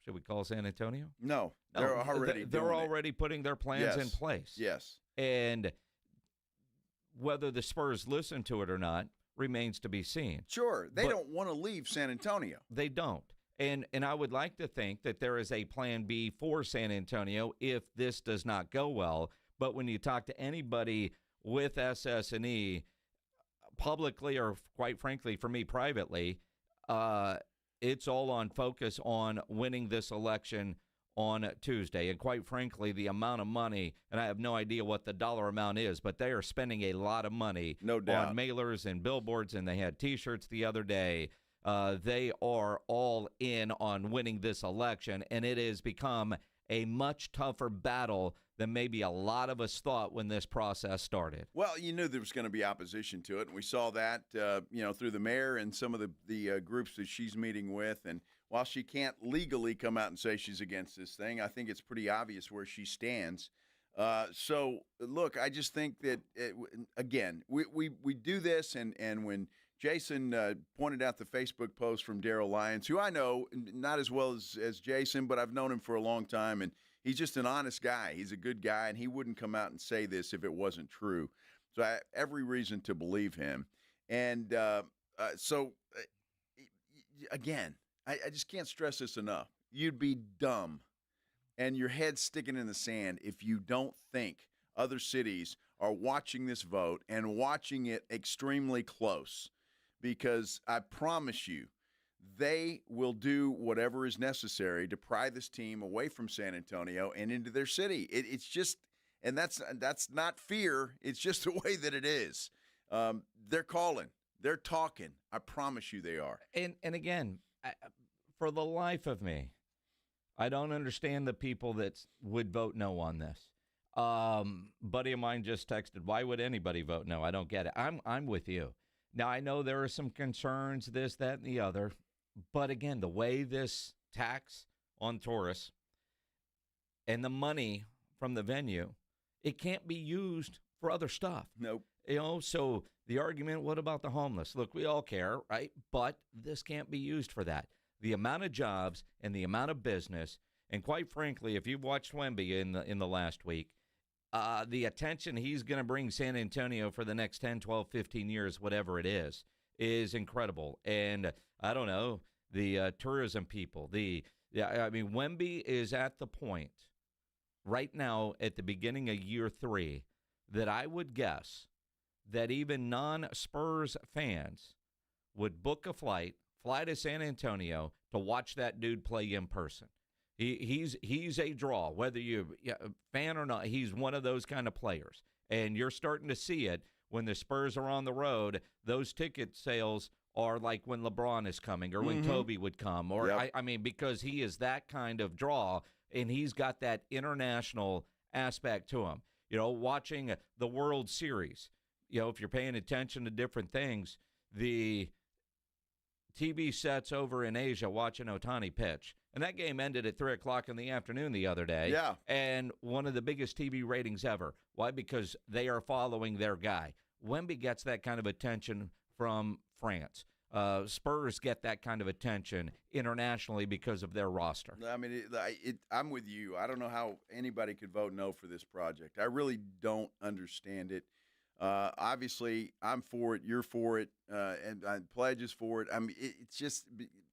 should we call San Antonio? No, they're already putting their plans in place. Yes. And whether the Spurs listen to it or not remains to be seen. Sure. They don't want to leave San Antonio. They don't. And I would like to think that there is a plan B for San Antonio if this does not go well. But when you talk to anybody with SS&E, publicly or quite frankly for me privately, it's all on focus on winning this election on Tuesday. And quite frankly, the amount of money, and I have no idea what the dollar amount is, but they are spending a lot of money no doubt. On mailers and billboards, and they had T-shirts the other day. They are all in on winning this election, and it has become a much tougher battle than maybe a lot of us thought when this process started. Well, you knew there was going to be opposition to it, and we saw that, through the mayor and some of the groups that she's meeting with. And while she can't legally come out and say she's against this thing, I think it's pretty obvious where she stands. So, look, I just think that, again, we do this, and when Jason pointed out the Facebook post from Darryl Lyons, who I know not as well as Jason, but I've known him for a long time, and he's just an honest guy. He's a good guy, and he wouldn't come out and say this if it wasn't true. So I have every reason to believe him. And again, I just can't stress this enough. You'd be dumb and your head sticking in the sand if you don't think other cities are watching this vote and watching it extremely close, because I promise you they will do whatever is necessary to pry this team away from San Antonio and into their city. It's just, and that's not fear. It's just the way that it is. They're calling. They're talking. I promise you they are. And again, for the life of me, I don't understand the people that would vote no on this. Buddy of mine just texted, why would anybody vote no? I don't get it. I'm with you. Now, I know there are some concerns, this, that, and the other. But again, the way this tax on tourists and the money from the venue, it can't be used for other stuff. Nope. So the argument, what about the homeless? Look, we all care, right? But this can't be used for that. The amount of jobs and the amount of business, and quite frankly, if you've watched Wemby in the last week, the attention he's going to bring San Antonio for the next 10, 12, 15 years, whatever it is incredible. And I don't know, the tourism people, Wemby is at the point right now at the beginning of year 3 that I would guess that even non-Spurs fans would book a fly to San Antonio to watch that dude play in person. He's a draw, whether you're a fan or not. He's one of those kind of players. And you're starting to see it when the Spurs are on the road. Those ticket sales are like when LeBron is coming or when Kobe would come. Or Yep. Because he is that kind of draw, and he's got that international aspect to him. Watching the World Series, if you're paying attention to different things, the TV sets over in Asia watching Ohtani pitch. And that game ended at 3 o'clock in the afternoon the other day. Yeah. And one of the biggest TV ratings ever. Why? Because they are following their guy. Wemby gets that kind of attention from France. Spurs get that kind of attention internationally because of their roster. I'm with you. I don't know how anybody could vote no for this project. I really don't understand it. Obviously, I'm for it. You're for it. And Pledge is for it. It's just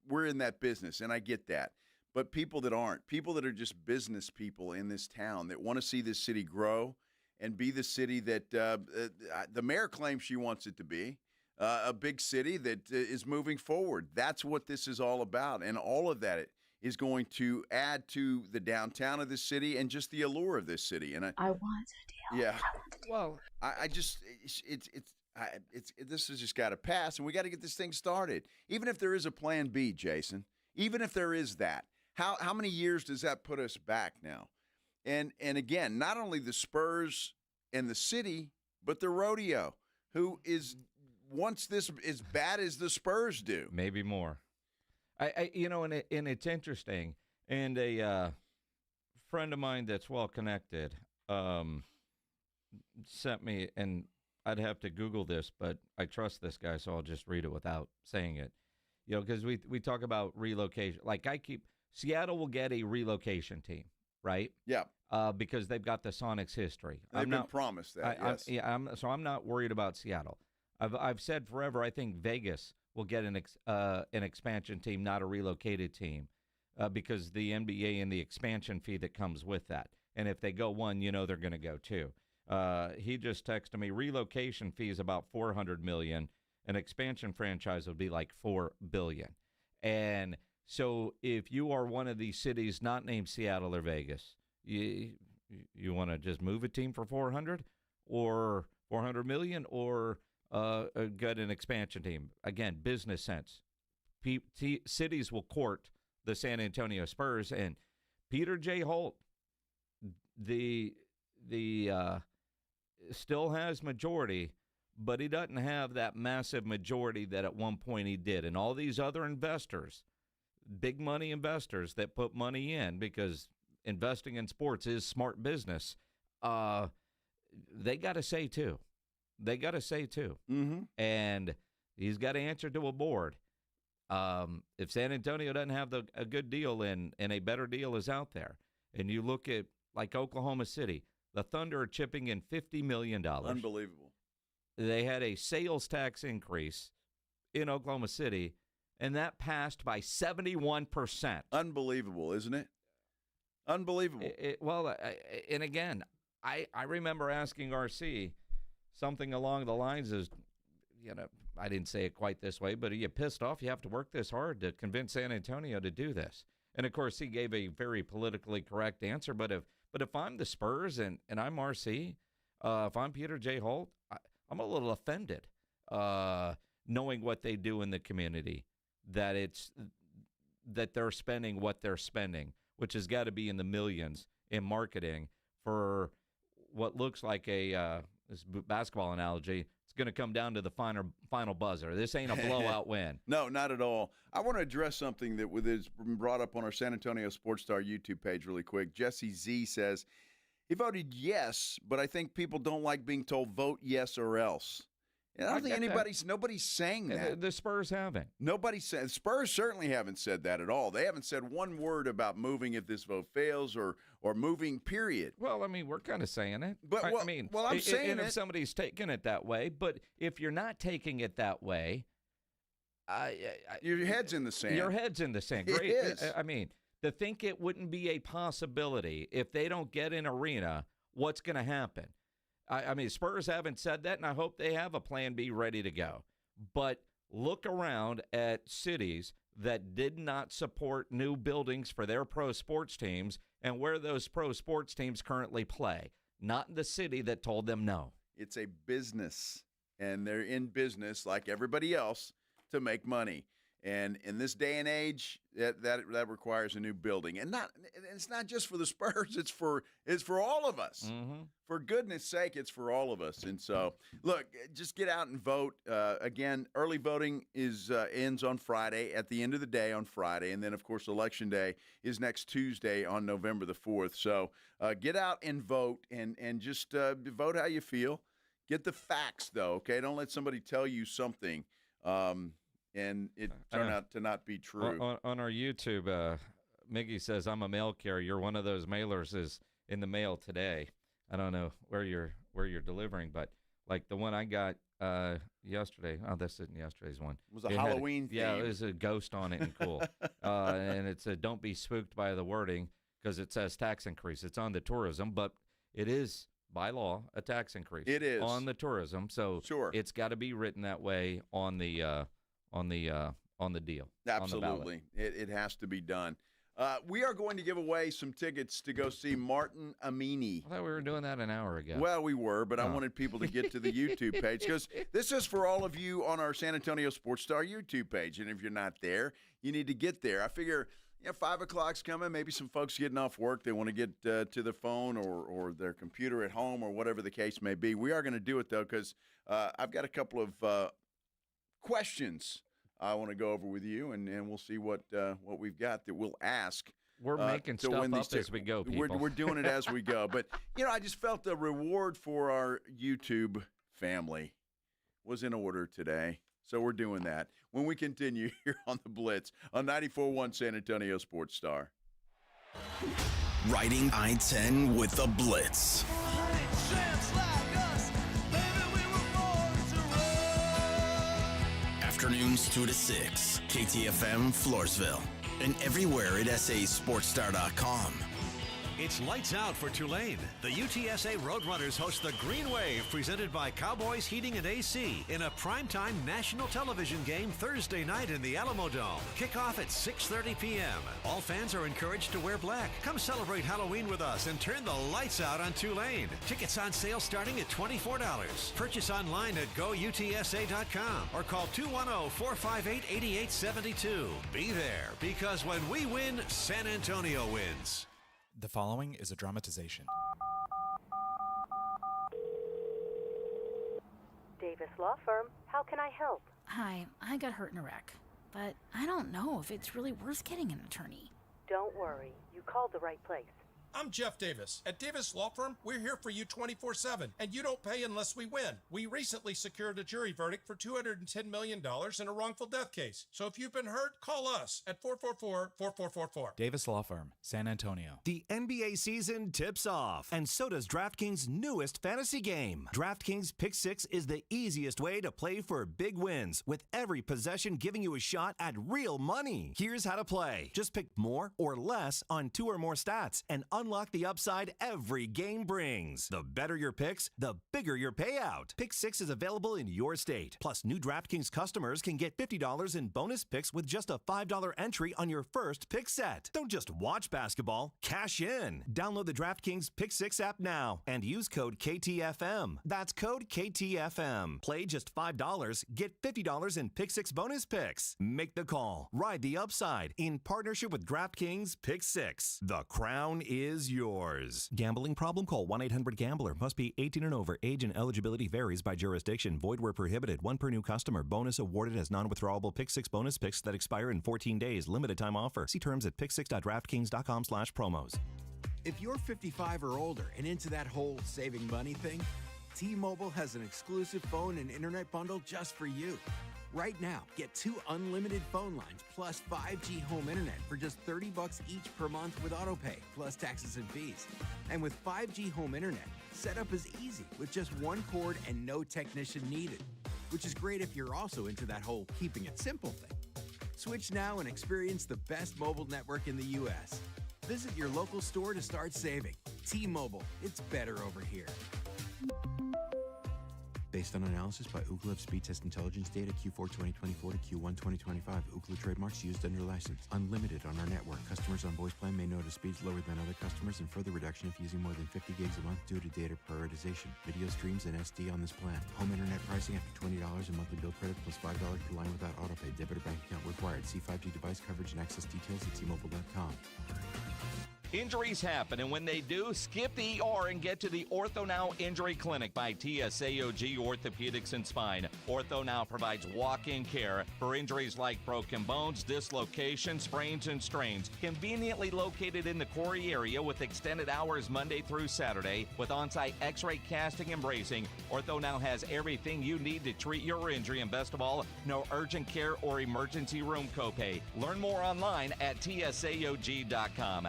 we're in that business, and I get that. But people that aren't, people that are just business people in this town that want to see this city grow and be the city that the mayor claims she wants it to be, a big city that is moving forward. That's what this is all about. And all of that is going to add to the downtown of this city and just the allure of this city. And I want a deal. Yeah. Well, this has just got to pass, and we got to get this thing started. Even if there is a plan B, Jason, even if there is that, how many years does that put us back now? And again, not only the Spurs and the city, but the rodeo, who wants this as bad as the Spurs do. Maybe more. And it's interesting. And a friend of mine that's well connected sent me, and I'd have to Google this, but I trust this guy, so I'll just read it without saying it. Because we talk about relocation. Seattle will get a relocation team, right? Yeah. Because they've got the Sonics history. They've been promised that, yes. I'm not worried about Seattle. I've said forever I think Vegas will get an expansion team, not a relocated team, because the NBA and the expansion fee that comes with that. And if they go one, they're going to go two. He just texted me, relocation fee is about $400 million. An expansion franchise would be like $4 billion. And so if you are one of these cities not named Seattle or Vegas, you want to just move a team for 400 or 400 million or get an expansion team. Again, business sense. Cities will court the San Antonio Spurs, and Peter J. Holt, the still has majority, but he doesn't have that massive majority that at one point he did. And all these other investors, big money investors that put money in, because investing in sports is smart business, they got to say too. Mm-hmm. And He's got to answer to a board. If San Antonio doesn't have a good deal and a better deal is out there, and you look at like Oklahoma City, the Thunder are chipping in $50 million. Unbelievable. They had a sales tax increase in Oklahoma City, and that passed by 71%. Unbelievable, isn't it? Unbelievable. And again, I remember asking RC something along the lines of, I didn't say it quite this way, but are you pissed off you have to work this hard to convince San Antonio to do this? And, of course, he gave a very politically correct answer. But if I'm the Spurs and I'm RC, if I'm Peter J. Holt, I'm a little offended knowing what they do in the community, that they're spending what they're spending, which has got to be in the millions in marketing for what looks like this basketball analogy. It's going to come down to the final buzzer. This ain't a blowout win. No, not at all. I want to address something that was brought up on our San Antonio Sports Star YouTube page really quick. Jesse Z says, he voted yes, but I think people don't like being told vote yes or else. And I don't think nobody's saying that. The Spurs haven't. Spurs certainly haven't said that at all. They haven't said one word about moving if this vote fails or moving, period. Well, I mean, we're kind of saying it. But I'm saying it. If somebody's taking it that way, but if you're not taking it that way, your head's in the sand. Your head's in the sand. Great. It is. I mean, to think it wouldn't be a possibility if they don't get an arena, what's going to happen? I mean, Spurs haven't said that, and I hope they have a plan B ready to go. But look around at cities that did not support new buildings for their pro sports teams and where those pro sports teams currently play, not in the city that told them no. It's a business, and they're in business like everybody else to make money. And in this day and age, that requires a new building, and it's not just for the Spurs. It's for all of us. Mm-hmm. For goodness sake, it's for all of us. And so, look, just get out and vote. Again, early voting ends on Friday. At the end of the day on Friday, and then of course Election Day is next Tuesday on November the 4th. So get out and vote, and just vote how you feel. Get the facts though, okay? Don't let somebody tell you something. And it turned out to not be true. On our YouTube, Miggy says, I'm a mail carrier. One of those mailers is in the mail today. I don't know where you're delivering, but like the one I got yesterday. Oh, this isn't yesterday's one. It was a Halloween theme. Yeah, there's a ghost on it and cool. And it said, don't be spooked by the wording because it says tax increase. It's on the tourism, but it is by law a tax increase. It is. On the tourism. So sure. It's got to be written that way on the deal. Absolutely. It has to be done. We are going to give away some tickets to go see Martin Amini. I thought we were doing that an hour ago. Well, we were, but I wanted people to get to the YouTube page because this is for all of you on our San Antonio Sports Star YouTube page. And if you're not there, you need to get there. I figure 5 o'clock's coming. Maybe some folks getting off work. They want to get to their phone or their computer at home or whatever the case may be. We are going to do it, though, because I've got a couple of questions I want to go over with you, and we'll see what we've got that we'll ask. We're making stuff up as we go, people. We're doing it as we go. But, I just felt the reward for our YouTube family was in order today. So we're doing that when we continue here on the Blitz on 94.1 San Antonio Sports Star. Riding I-10 with the Blitz. Afternoons 2 to 6, KTFM Floresville, and everywhere at sasportstar.com. It's lights out for Tulane. The UTSA Roadrunners host the Green Wave, presented by Cowboys Heating and AC, in a primetime national television game Thursday night in the Alamo Dome. Kickoff at 6:30 p.m. All fans are encouraged to wear black. Come celebrate Halloween with us and turn the lights out on Tulane. Tickets on sale starting at $24. Purchase online at goutsa.com or call 210-458-8872. Be there, because when we win, San Antonio wins. The following is a dramatization. Davis Law Firm, how can I help? Hi, I got hurt in a wreck, but I don't know if it's really worth getting an attorney. Don't worry, you called the right place. I'm Jeff Davis. At Davis Law Firm, we're here for you 24/7, and you don't pay unless we win. We recently secured a jury verdict for $210 million in a wrongful death case. So if you've been hurt, call us at 444-4444. Davis Law Firm, San Antonio. The NBA season tips off, and so does DraftKings' newest fantasy game. DraftKings Pick 6 is the easiest way to play for big wins, with every possession giving you a shot at real money. Here's how to play. Just pick more or less on 2 or more stats, and unlock the upside every game brings. The better your picks, the bigger your payout. Pick 6 is available in your state. Plus, new DraftKings customers can get $50 in bonus picks with just a $5 entry on your first pick set. Don't just watch basketball, cash in. Download the DraftKings Pick 6 app now and use code KTFM. That's code KTFM. Play just $5, get $50 in Pick 6 bonus picks. Make the call. Ride the upside in partnership with DraftKings Pick 6. The crown is yours. Gambling problem? Call 1-800-GAMBLER. Must be 18 and over. Age and eligibility varies by jurisdiction. Void where prohibited. 1 per new customer. Bonus awarded as non-withdrawable Pick 6 bonus picks that expire in 14 days. Limited time offer. See terms at pick6.draftkings.com/promos. If you're 55 or older and into that whole saving money thing, T-Mobile has an exclusive phone and internet bundle just for you. Right now, get 2 unlimited phone lines plus 5G home internet for just $30 each per month with autopay, plus taxes and fees. And with 5G home internet, setup is easy with just 1 cord and no technician needed, which is great if you're also into that whole keeping it simple thing. Switch now and experience the best mobile network in the U.S. Visit your local store to start saving. T-Mobile, it's better over here. Based on analysis by Ookla of Speed Test Intelligence data Q4 2024 to Q1 2025. Ookla trademarks used under license. Unlimited on our network. Customers on voice plan may notice speeds lower than other customers and further reduction if using more than 50 gigs a month due to data prioritization. Video streams and SD on this plan. Home internet pricing after $20 in monthly bill credit plus $5 per line without autopay. Debit or bank account required. See 5G device coverage and access details at T-Mobile.com. Injuries happen, and when they do, skip the ER and get to the Ortho Now Injury Clinic by TSAOG Orthopedics and Spine. Ortho Now provides walk-in care for injuries like broken bones, dislocations, sprains, and strains. Conveniently located in the Quarry area with extended hours Monday through Saturday with on-site x-ray casting and bracing, Ortho Now has everything you need to treat your injury, and best of all, no urgent care or emergency room copay. Learn more online at tsaog.com.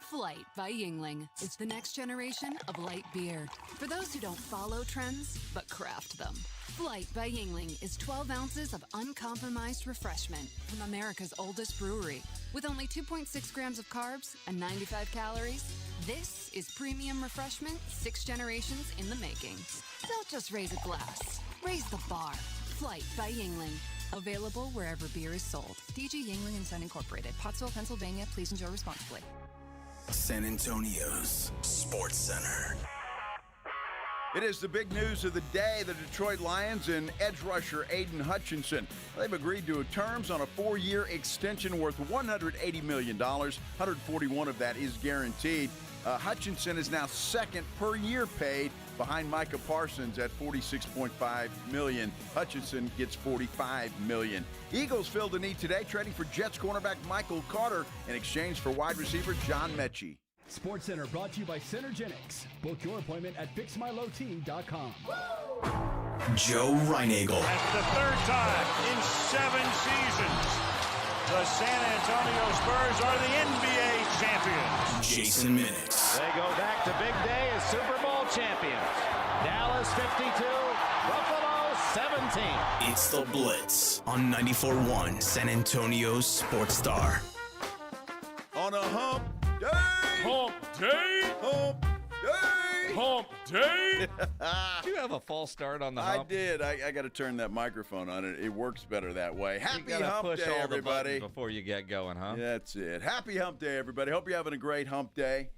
Flight by Yuengling is the next generation of light beer. For those who don't follow trends, but craft them. Flight by Yuengling is 12 ounces of uncompromised refreshment from America's oldest brewery. With only 2.6 grams of carbs and 95 calories, this is premium refreshment 6 generations in the making. Don't just raise a glass, raise the bar. Flight by Yuengling. Available wherever beer is sold. DG Yuengling and Son Incorporated, Pottsville, Pennsylvania. Please enjoy responsibly. San Antonio's Sports Center. It is the big news of the day. The Detroit Lions and edge rusher Aiden Hutchinson. They've agreed to terms on a 4-year extension worth $180 million. 141 of that is guaranteed. Hutchinson is now second per year paid behind Micah Parsons at $46.5 million. Hutchinson gets $45 million. Eagles filled a need today, trading for Jets cornerback Michael Carter in exchange for wide receiver John Mechie. Sports Center brought to you by Synergenics. Book your appointment at fixmylowteam.com. Joe Reinagel. That's the 3rd time in 7 seasons. The San Antonio Spurs are the NBA champions. Jason Minix. They go back to big day as Super Bowl champions. Dallas 52, Buffalo 17. It's the Blitz on 94.1 San Antonio's Sports Star. On a hump day. Hump day. Hump day. Hump day. Did you have a false start on the hump? I did. I got to turn that microphone on. It works better that way. Happy you hump push day, all everybody. The before you get going, huh? That's it. Happy hump day, everybody. Hope you're having a great hump day.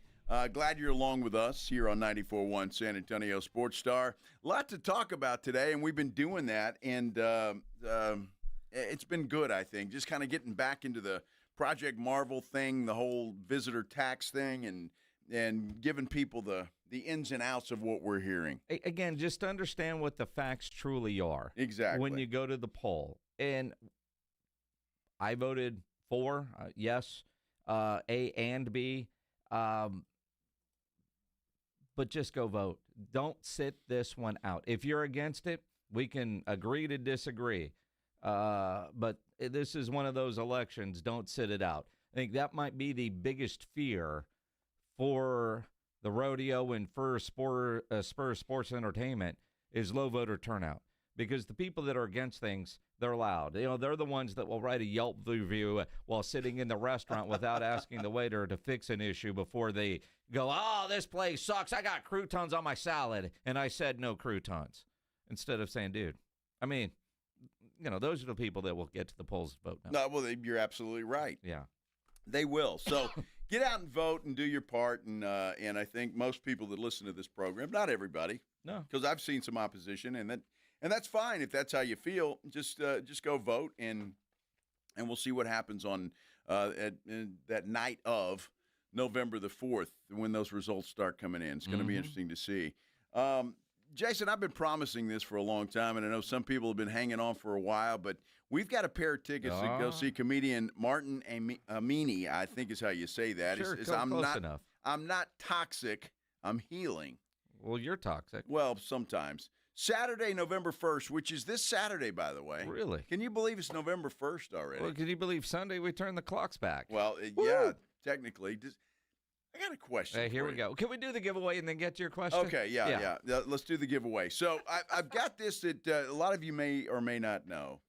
Glad you're along with us here on 94.1 San Antonio Sports Star. A lot to talk about today, and we've been doing that, and it's been good, I think. Just kind of getting back into the Project Marvel thing, the whole visitor tax thing, and giving people the ins and outs of what we're hearing. Again, just understand what the facts truly are. Exactly. When you go to the poll. And I voted for, yes, A and B. But just go vote. Don't sit this one out. If you're against it, we can agree to disagree. But this is one of those elections. Don't sit it out. I think that might be the biggest fear for the rodeo and for Spurs Sports Entertainment is low voter turnout. Because the people that are against things, they're loud. You know, they're the ones that will write a Yelp review while sitting in the restaurant without asking the waiter to fix an issue before they go, oh, this place sucks. I got croutons on my salad. And I said no croutons. Instead of saying, dude, I mean, you know, those are the people that will get to the polls to vote now. No, well, you're absolutely right. Yeah. They will. So get out and vote and do your part. And I think most people that listen to this program, not everybody. No. Because I've seen some opposition, and that's fine if that's how you feel. Just go vote, and we'll see what happens on that night of November the 4th when those results start coming in. It's going to be interesting to see. Jason, I've been promising this for a long time, and I know some people have been hanging on for a while, but we've got a pair of tickets to go see comedian Martin Amini, I think is how you say that. Sure, close enough. I'm not toxic. I'm healing. Well, you're toxic. Well, sometimes. Saturday, November 1st, which is this Saturday, by the way. Really? Can you believe it's November 1st already? Well, can you believe Sunday we turn the clocks back? Well, yeah, technically. I got a question. Hey, here we go. Can we do the giveaway and then get to your question? Okay, yeah. Let's do the giveaway. So I've got this that a lot of you may or may not know.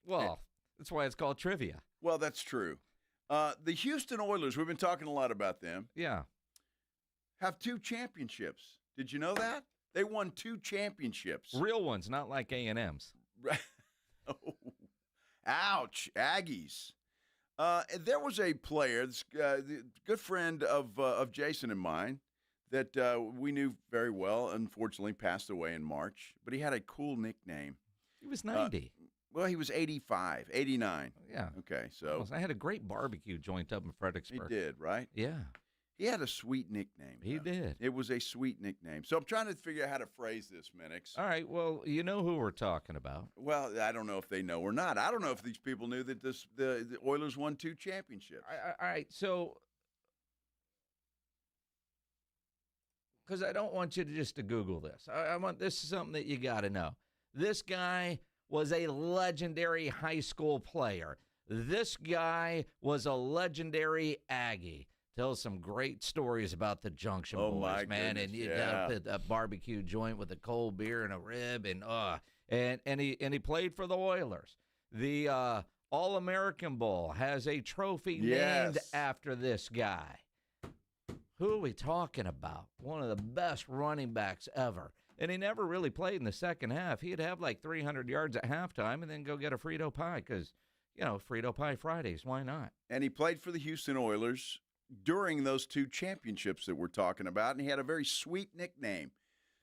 Well, that's why it's called trivia. Well, that's true. The Houston Oilers, we've been talking a lot about them. Yeah. Have 2 championships. Did you know that? They won 2 championships. Real ones, not like A&M's. Oh, ouch, Aggies. There was a player, the good friend of Jason and mine, that we knew very well, unfortunately passed away in March, but he had a cool nickname. He was 90. Well, he was 85, 89. Yeah. Okay, so. I had a great barbecue joint up in Fredericksburg. He did, right? Yeah. He had a sweet nickname. He did. It was a sweet nickname. So I'm trying to figure out how to phrase this, Minix. All right. Well, you know who we're talking about. Well, I don't know if they know or not. I don't know if these people knew that the Oilers won 2 championships. All right. So, because I don't want you to Google this. I want this is something that you got to know. This guy was a legendary high school player. This guy was a legendary Aggie. Tells some great stories about the Junction Boys, man. Goodness, and you got a barbecue joint with a cold beer and a rib, and he played for the Oilers. The All-American Bowl has a trophy named after this guy. Who are we talking about? One of the best running backs ever. And he never really played in the second half. He'd have like 300 yards at halftime and then go get a Frito pie because, Frito Pie Fridays. Why not? And he played for the Houston Oilers during those 2 championships that we're talking about, and he had a very sweet nickname.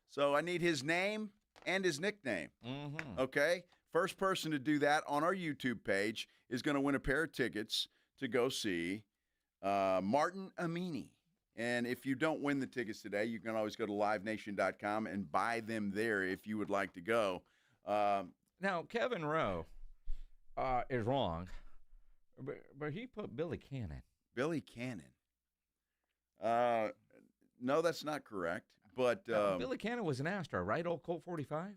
So I need his name and his nickname. Mm-hmm. Okay? First person to do that on our YouTube page is going to win a pair of tickets to go see Martin Amini. And if you don't win the tickets today, you can always go to livenation.com and buy them there if you would like to go. Now, Kevin Rowe is wrong, but he put Billy Cannon. Billy Cannon. No, that's not correct. But Billy Cannon was an Astro, right? Old Colt 45,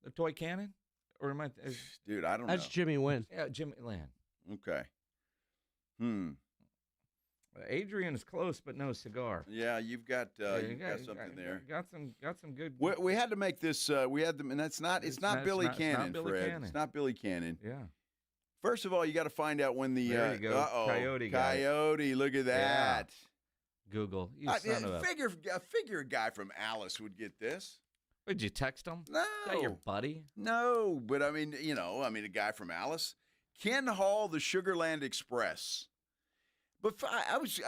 the toy cannon, or am I? Dude, I don't know. That's Jimmy Wynn. Yeah, Jimmy Land. Okay. Adrian is close, but no cigar. Yeah, you've got something there. Got some good. We had to make this. We had them, and that's not. It's not Billy Cannon, Fred. It's not Billy Cannon. Yeah. First of all, you got to find out when the there you go. Coyote. Look at that. Yeah. Google. You son of a... Figure a guy from Alice would get this. Did you text him? No. Is that your buddy? No, but I mean, a guy from Alice. Ken Hall, the Sugarland Express. But I was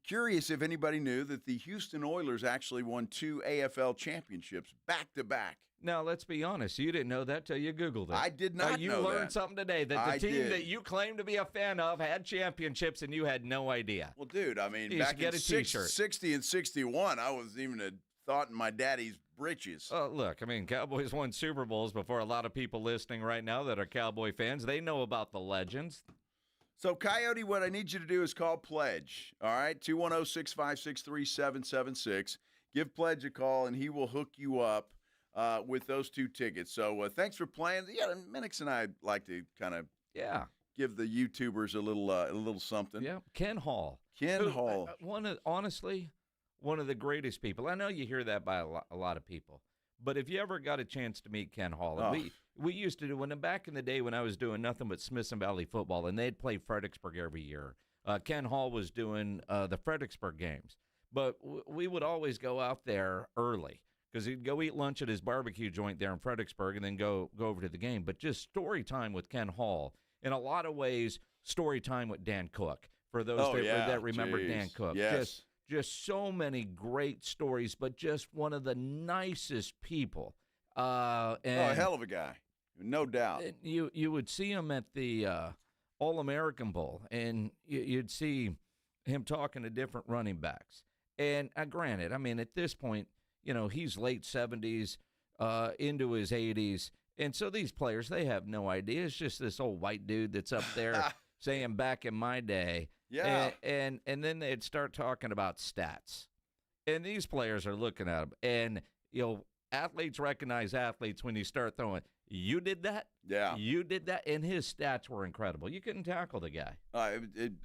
curious if anybody knew that the Houston Oilers actually won 2 AFL championships back to back. Now, let's be honest. You didn't know that till you Googled it. I did not know that. You learned something today that the team that you claim to be a fan of had championships and you had no idea. Well, dude, I mean, back in 60 and 61, I was even a thought in my daddy's britches. Look, I mean, Cowboys won Super Bowls before a lot of people listening right now that are Cowboy fans. They know about the legends. So, Coyote, what I need you to do is call Pledge, all right? 210-656-3776. Give Pledge a call, and he will hook you up with those 2 tickets. So, thanks for playing. Yeah, Minix and I like to kind of give the YouTubers a little something. Yeah, Ken Hall. Honestly, one of the greatest people. I know you hear that by a lot of people, but if you ever got a chance to meet Ken Hall, and we used to do back in the day when I was doing nothing but Smithson Valley football, and they'd play Fredericksburg every year. Ken Hall was doing the Fredericksburg games, but we would always go out there early because he'd go eat lunch at his barbecue joint there in Fredericksburg and then go over to the game. But just story time with Ken Hall. In a lot of ways, story time with Dan Cook. For those that remember Dan Cook. Yes. Just so many great stories, but just one of the nicest people. A hell of a guy, no doubt. You would see him at the All-American Bowl, and you'd see him talking to different running backs. And granted, I mean, at this point, he's late 70s, into his 80s. And so these players, they have no idea. It's just this old white dude that's up there saying back in my day. Yeah. And then they'd start talking about stats. And these players are looking at them. And, athletes recognize athletes when you start throwing, you did that? Yeah. You did that? And his stats were incredible. You couldn't tackle the guy.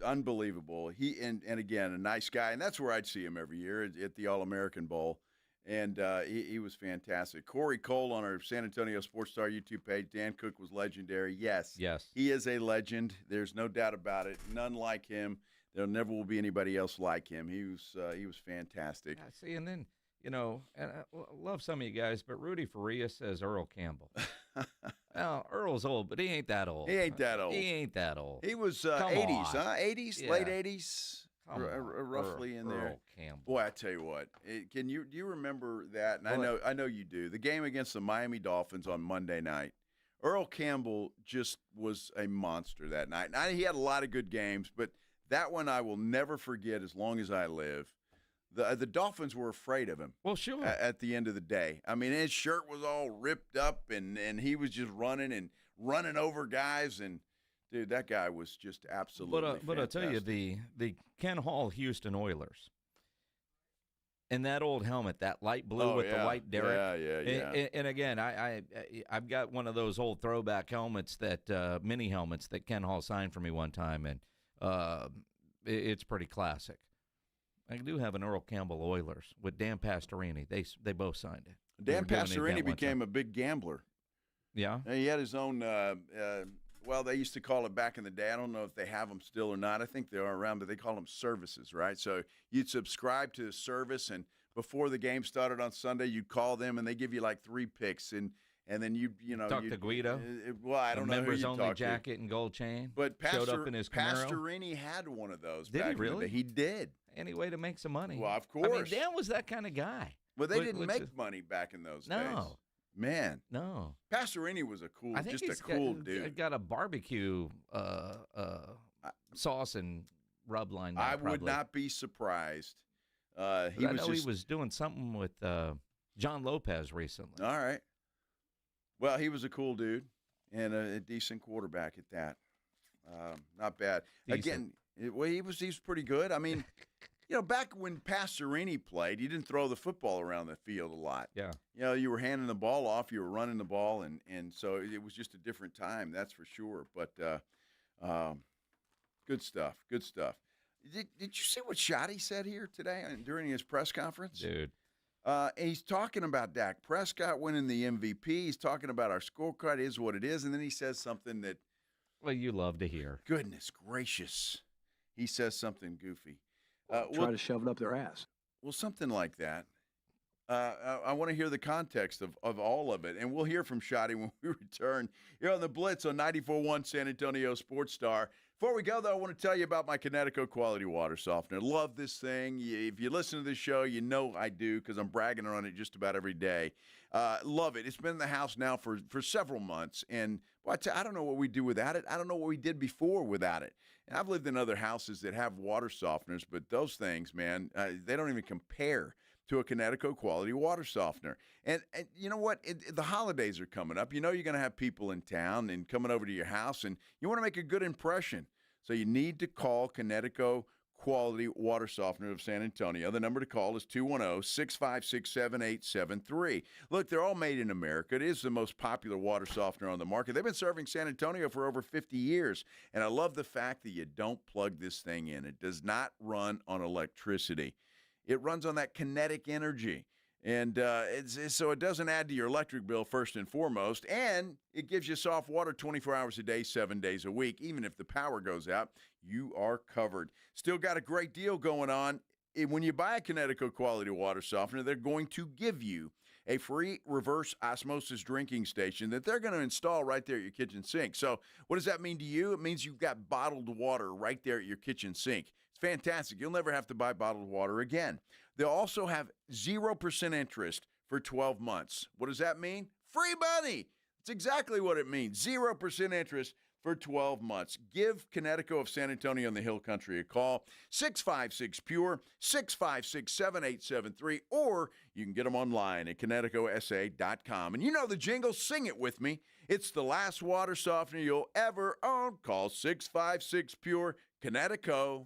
Unbelievable. And again, a nice guy. And that's where I'd see him every year at the All-American Bowl. And he was fantastic. Corey Cole on our San Antonio Sports Star YouTube page. Dan Cook was legendary. Yes. He is a legend. There's no doubt about it. None like him. There never will be anybody else like him. He was fantastic. Yeah, see, and then, and I love some of you guys, but Rudy Faria says Earl Campbell. Now, Earl's old, but he ain't that old. He ain't that old. He was 80s, huh? 80s, yeah. Late 80s. Roughly in there. Earl Campbell. Boy, I tell you what. Do you remember that? And I know you do. The game against the Miami Dolphins on Monday night. Earl Campbell just was a monster that night. Now, he had a lot of good games, but that one I will never forget as long as I live. The Dolphins were afraid of him. Well, sure. At the end of the day. I mean, his shirt was all ripped up, and he was just running over guys, and dude, that guy was just absolutely fantastic. But I'll tell you, the Ken Hall Houston Oilers, and that old helmet, that light blue with the white derrick. Yeah. And again, I've got one of those old throwback helmets, that mini helmets that Ken Hall signed for me one time, and it's pretty classic. I do have an Earl Campbell Oilers with Dan Pastorini. They both signed it. Dan Pastorini became a big gambler. Yeah? He had his own well, they used to call it back in the day. I don't know if they have them still or not. I think they are around, but they call them services, right? So you'd subscribe to the service, and before the game started on Sunday, you'd call them, and they give you like 3 picks, and then you talk to Guido. Well, I don't know who members you only talk jacket to. and gold chain. But showed up in his Camaro. Pastorini had one of those. Did he really? He did. Any way to make some money? Well, of course. I mean, Dan was that kind of guy. Well, they didn't make money back in those days. Man. No. Pastorini was a cool dude. He's got a barbecue sauce and rub line now, I would not be surprised. He was doing something with John Lopez recently. All right. Well, he was a cool dude and a decent quarterback at that. Not bad. Decent. Again, he was pretty good. I mean, back when Pastorini played, you didn't throw the football around the field a lot. Yeah. You were handing the ball off, you were running the ball, and so it was just a different time, that's for sure. But good stuff. Good stuff. Did you see what Shoddy said here today during his press conference? Dude. He's talking about Dak Prescott winning the MVP. He's talking about our scorecard is what it is, and then he says something that, well, you love to hear. Goodness gracious. He says something goofy. Try to shove it up their ass. Well, something like that. I want to hear the context of all of it, and we'll hear from Shoddy when we return here on the Blitz on 94.1 San Antonio Sports Star. Before we go, though, I want to tell you about my Connecticut Quality Water Softener. Love this thing. If you listen to this show, you know I do because I'm bragging on it just about every day. Love it. It's been in the house now for several months, and I don't know what we do without it. I don't know what we did before without it. And I've lived in other houses that have water softeners, but those things, man, they don't even compare to a Connecticut Quality Water Softener. And you know what? The holidays are coming up. You know you're going to have people in town and coming over to your house, and you want to make a good impression. So you need to call Connecticut Quality Water Softener of San Antonio. The number to call is 210-656-7873. Look, they're all made in America. It is the most popular water softener on the market. They've been serving San Antonio for over 50 years, and I love the fact that you don't plug this thing in. It does not run on electricity. It runs on that kinetic energy. And so it doesn't add to your electric bill first and foremost, and it gives you soft water 24 hours a day, 7 days a week. Even if the power goes out, you are covered. Still got a great deal going on. When you buy a Connecticut Quality Water Softener, they're going to give you a free reverse osmosis drinking station that they're going to install right there at your kitchen sink. So what does that mean to you? It means you've got bottled water right there at your kitchen sink. It's fantastic. You'll never have to buy bottled water again. They'll also have 0% interest for 12 months. What does that mean? Free money. That's exactly what it means. 0% interest for 12 months. Give Connecticut of San Antonio and the Hill Country a call. 656-PURE, 656-7873, or you can get them online at ConnecticutSA.com. And you know the jingle. Sing it with me. It's the last water softener you'll ever own. Call 656-PURE, Connecticut.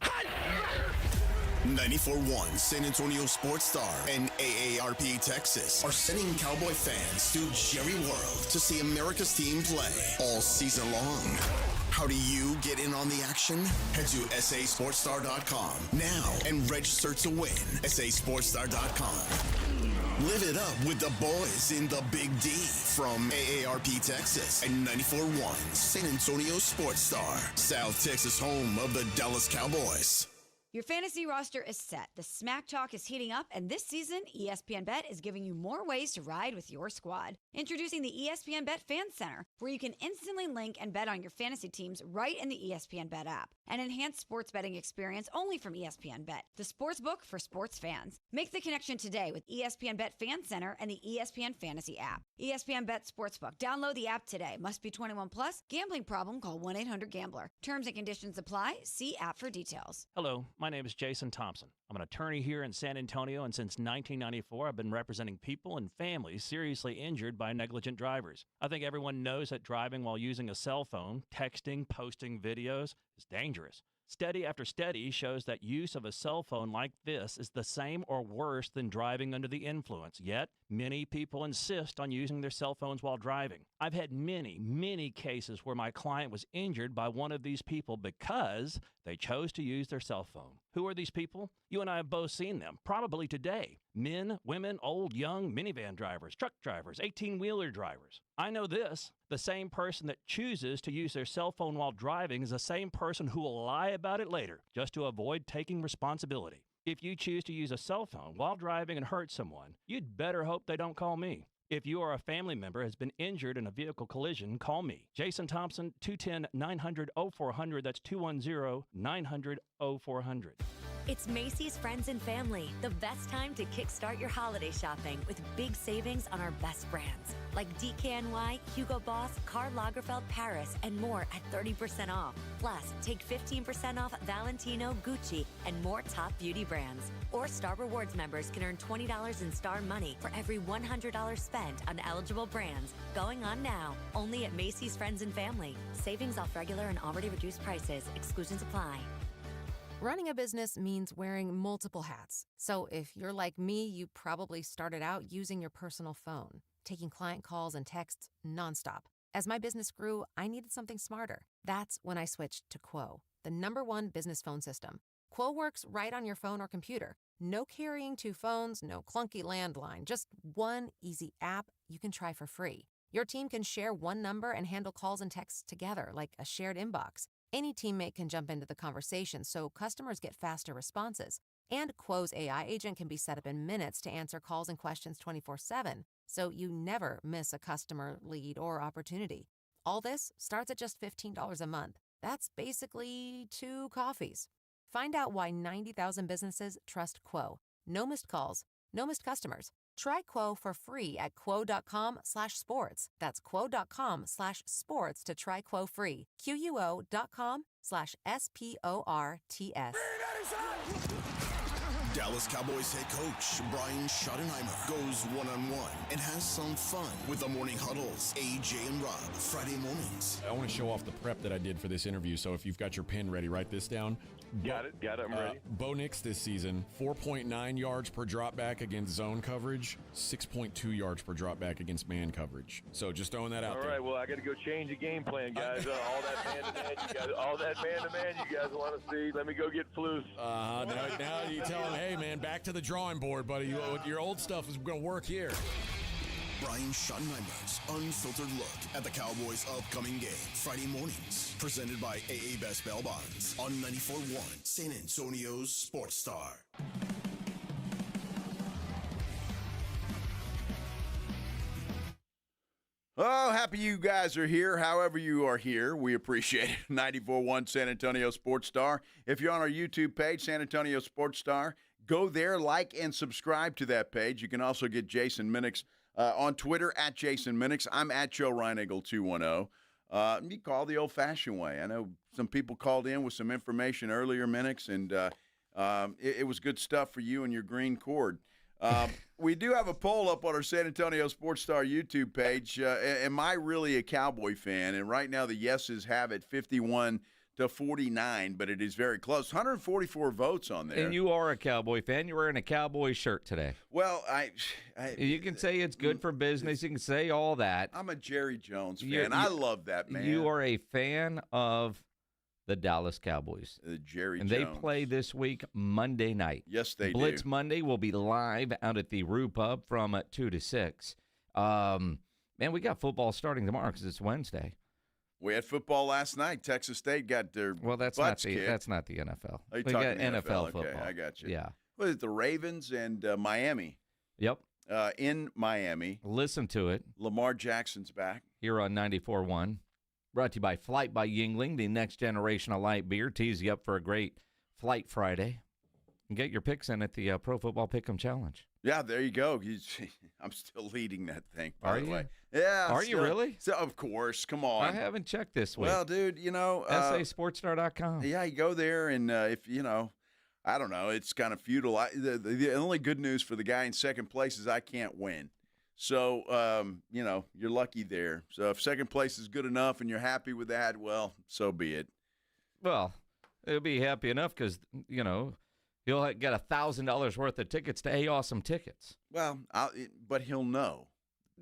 94.1 San Antonio Sports Star and AARP Texas are sending Cowboy fans to Jerry World to see America's team play all season long. How do you get in on the action? Head to SASportsStar.com now and register to win. SASportsStar.com. Live it up with the boys in the Big D from AARP Texas and 94.1 San Antonio Sports Star, South Texas home of the Dallas Cowboys. Your fantasy roster is set. The smack talk is heating up, and this season, ESPN Bet is giving you more ways to ride with your squad. Introducing the ESPN Bet Fan Center, where you can instantly link and bet on your fantasy teams right in the ESPN Bet app. An enhanced sports betting experience only from ESPN Bet, the sports book for sports fans. Make the connection today with ESPN Bet Fan Center and the ESPN Fantasy app. ESPN Bet Sportsbook. Download the app today. Must be 21 plus. Gambling problem? Call 1-800-GAMBLER. Terms and conditions apply. See app for details. Hello. My name is Jason Thompson. I'm an attorney here in San Antonio, and since 1994, I've been representing people and families seriously injured by negligent drivers. I think everyone knows that driving while using a cell phone, texting, posting videos is dangerous. Study after study shows that use of a cell phone like this is the same or worse than driving under the influence. Yet, many people insist on using their cell phones while driving. I've had many cases where my client was injured by one of these people because they chose to use their cell phone. Who are these people? You and I have both seen them, probably today. Men, women, old, young, minivan drivers, truck drivers, 18-wheeler drivers. I know this. The same person that chooses to use their cell phone while driving is the same person who will lie about it later just to avoid taking responsibility. If you choose to use a cell phone while driving and hurt someone, you'd better hope they don't call me. If you or a family member has been injured in a vehicle collision, call me. Jason Thompson, 210-900-0400. That's 210-900-0400. It's Macy's Friends and Family, the best time to kickstart your holiday shopping with big savings on our best brands like DKNY, Hugo Boss, Karl Lagerfeld Paris, and more at 30% off. Plus, take 15% off Valentino, Gucci, and more top beauty brands. Or Star Rewards members can earn $20 in Star Money for every $100 spent on eligible brands. Going on now, only at Macy's Friends and Family. Savings off regular and already reduced prices. Exclusions apply. Running a business means wearing multiple hats. So if you're like me, you probably started out using your personal phone, taking client calls and texts nonstop. As my business grew, I needed something smarter. That's when I switched to Quo, the #1 business phone system. Quo works right on your phone or computer. No carrying 2 phones, no clunky landline, just one easy app you can try for free. Your team can share one number and handle calls and texts together like a shared inbox. Any teammate can jump into the conversation so customers get faster responses. And Quo's AI agent can be set up in minutes to answer calls and questions 24/7, so you never miss a customer, lead, or opportunity. All this starts at just $15 a month. That's basically 2 coffees. Find out why 90,000 businesses trust Quo. No missed calls, no missed customers. Try Quo for free at quo.com/sports. That's quo.com/sports to try Quo free. QUO.com/SPORTS. Dallas Cowboys head coach Brian Schottenheimer goes one-on-one and has some fun with the Morning Huddles, AJ and Rob, Friday mornings. I want to show off the prep that I did for this interview, so if you've got your pen ready, write this down. Got it, I'm ready. Bo Nix this season, 4.9 yards per drop back against zone coverage, 6.2 yards per drop back against man coverage. So just throwing that out there. All right, well, I got to go change the game plan, guys. All that man-to-man you guys want to see. Let me go get Flus. Now you tell him, hey, man, back to the drawing board, buddy. Your old stuff is going to work here. Brian Schottenheimer's unfiltered look at the Cowboys' upcoming game. Friday mornings, presented by AA Best Bail Bonds on 94.1 San Antonio's Sports Star. Oh, happy you guys are here. However you are here, we appreciate it. 94.1 San Antonio Sports Star. If you're on our YouTube page, San Antonio Sports Star, go there, like, and subscribe to that page. You can also get Jason Minix on Twitter, at Jason Minix. I'm at Joe Reinagle 210. You call the old-fashioned way. I know some people called in with some information earlier, Minix, and it was good stuff for you and your green cord. We do have a poll up on our San Antonio Sports Star YouTube page. Am I really a Cowboy fan? And right now the yeses have it 51-49, but it is very close. 144 votes on there. And you are a Cowboy fan. You're wearing a Cowboy shirt today. Well, you can say it's good for business. You can say all that. I'm a Jerry Jones fan. I love that, man. You are a fan of the Dallas Cowboys. Jerry and Jones. They play this week Monday night. Yes, they Blitz do. Monday will be live out at the Rue Pub from 2 to 6. Man, we got football starting tomorrow because it's Wednesday. We had football last night. Texas State got their that's butts not the kicked. That's not the NFL. Are you we talking got NFL football. Okay, I got you. Yeah. What is it, the Ravens and Miami? Yep. In Miami. Listen to it. Lamar Jackson's back. Here on 94.1. Brought to you by Flight by Yingling, the next generation of light beer. Tease you up for a great Flight Friday. And get your picks in at the Pro Football Pick'em Challenge. Yeah, there you go. I'm still leading that thing, by the way. Yeah. Yeah. Are you really? So, of course. Come on. I haven't checked this week. Well, dude, SASportsStar.com. Yeah, you go there, and if, I don't know, it's kind of futile. The only good news for the guy in second place is I can't win. So, you're lucky there. So if second place is good enough and you're happy with that, well, so be it. Well, it'll be happy enough because, you'll get $1,000 worth of tickets to A-Awesome Tickets. Well, but he'll know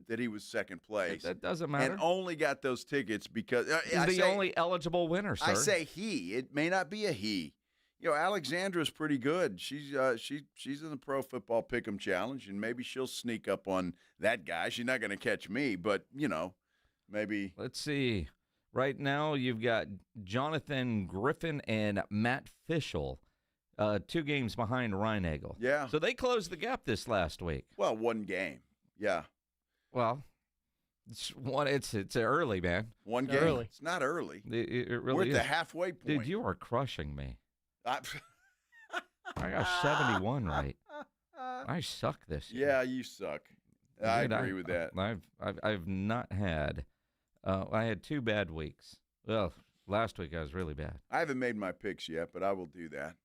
that he was second place. That doesn't matter. And only got those tickets because he's the only eligible winner, sir. I say he. It may not be a he. Alexandra's pretty good. She's in the Pro Football Pick'em Challenge, and maybe she'll sneak up on that guy. She's not going to catch me, but, maybe. Let's see. Right now, you've got Jonathan Griffin and Matt Fischel, 2 games behind Reinagle. Yeah. So they closed the gap this last week. Well, 1 game. Yeah. Well, it's early, man. 1 game. Early. It's not early. It really We're at is. the halfway point. Dude, you are crushing me. I got 71 right. I suck this year. Yeah, you suck. I agree with that. I've not had. I had 2 bad weeks. Well, last week I was really bad. I haven't made my picks yet, but I will do that.